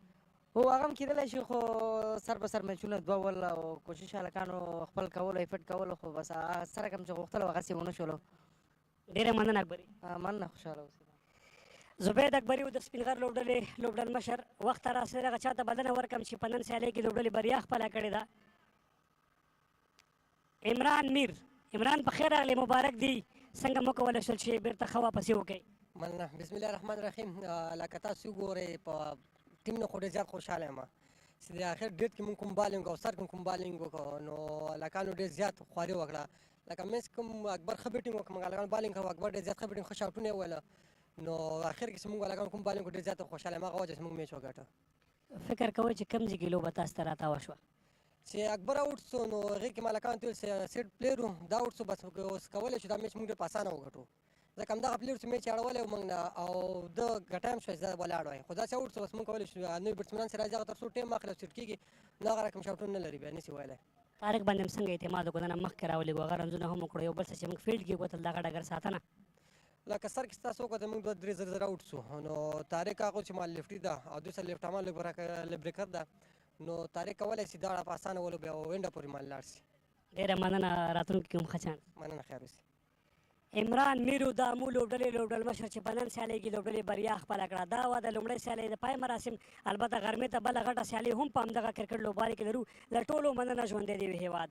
[SPEAKER 14] هو هغه هم کېدلی شي خو سر په سر میچونه دوه ول او کوشش هلکانو خپل کولو ایفټ کولو خو بس هغه څه رقم چې غوښتل هغسې ونه شولو
[SPEAKER 13] ډېره مننه اکبري
[SPEAKER 14] مننه خوشحاله اوسئ
[SPEAKER 13] زبید اکبري و د سپینغر لوبډلې لوبډل مشر وخت راسره هغه چاته بلنه ورکړم چې په نن سیالۍ کې لوبډلې بریا خپله کړې ده عمران میر عمران په خیر راغلی مبارک دی څنګه مو کولی شول چې بېرته ښه واپسې وکړئ
[SPEAKER 15] مننه بسم الله الرحمن الرحیم لکه تاسو وګورئ په ټیم نه خو ډېر زیات خوشحاله یم چې د آخر ډېټ کې مونږ کوم بالینګ او سر کوم بالینګ وکړو نو هلکانو ډېر زیات خواري وکړه لکه منځ کوم اکبر ښه بیټینګ وکړه موږ هلکانو بالینګ کوو اکبر ډېر زیات ښه بیټینګ ښه شاټونه یې وویله نو آخر کې چې مونږ هلکانو کوم بالینګ ډېر زیات خوشحاله یم هغه وجه چې مونږ میچ وګټه
[SPEAKER 13] فکر کوئ چې کوم ځای کې لوبه تاسو ته راتاوه شوه
[SPEAKER 15] چې اکبر آوټ سو نو هغې کې ما هلکانو ته ویل سیټ پلیر و دا آوټ سو بس اوس کولی شو دا میچ مونږ ډېر په اسانه وګټو ځکه همدغه پلیر چې میچ اړولی و موږ نه او ده ګټایم شوی زه ولاړ وای خو داسې آوټ سو بس مونږ کولی شو نوي بیټسمنان چې راځي هغه تر څو ټایم اخلي او سیټ کېږي نو هغه رقم شاټونه نه لري بیا نسي ویلی
[SPEAKER 13] طارق باندې هم څنګه اعتماد وکړو نه مخکې راولېږو هغه رنزونه هم وکړو یو بل څه چې موږ فیلډ کې وکتل دغه ډګر ساتنه
[SPEAKER 15] لکه سر کې ستاسو وکړه موږ 2-3 زره آوټ سو نو طارق هغه چې ما لیفټي ده او دوی سره لیفټ عمل بریکر ده نو طارق کولی شي دواړه په اسانه ولو بیا وینډه پورې مال لاړ شي
[SPEAKER 13] ډېره مننه راتلونکي کې هم ښه چانس
[SPEAKER 15] مننه خیر اوسئ
[SPEAKER 13] عمران میرو د امو لوبډلې لوبډل مشر چې په نن سیالۍ کې لوبډلې بریا خپله کړه دا وه د لومړۍ سیالۍ د پای مراسم البته غرمې ته بله غټه سیالۍ هم په همدغه کرکټ لوبغالي کې لرو له ټولو مننه ژوندی دې وي هېواد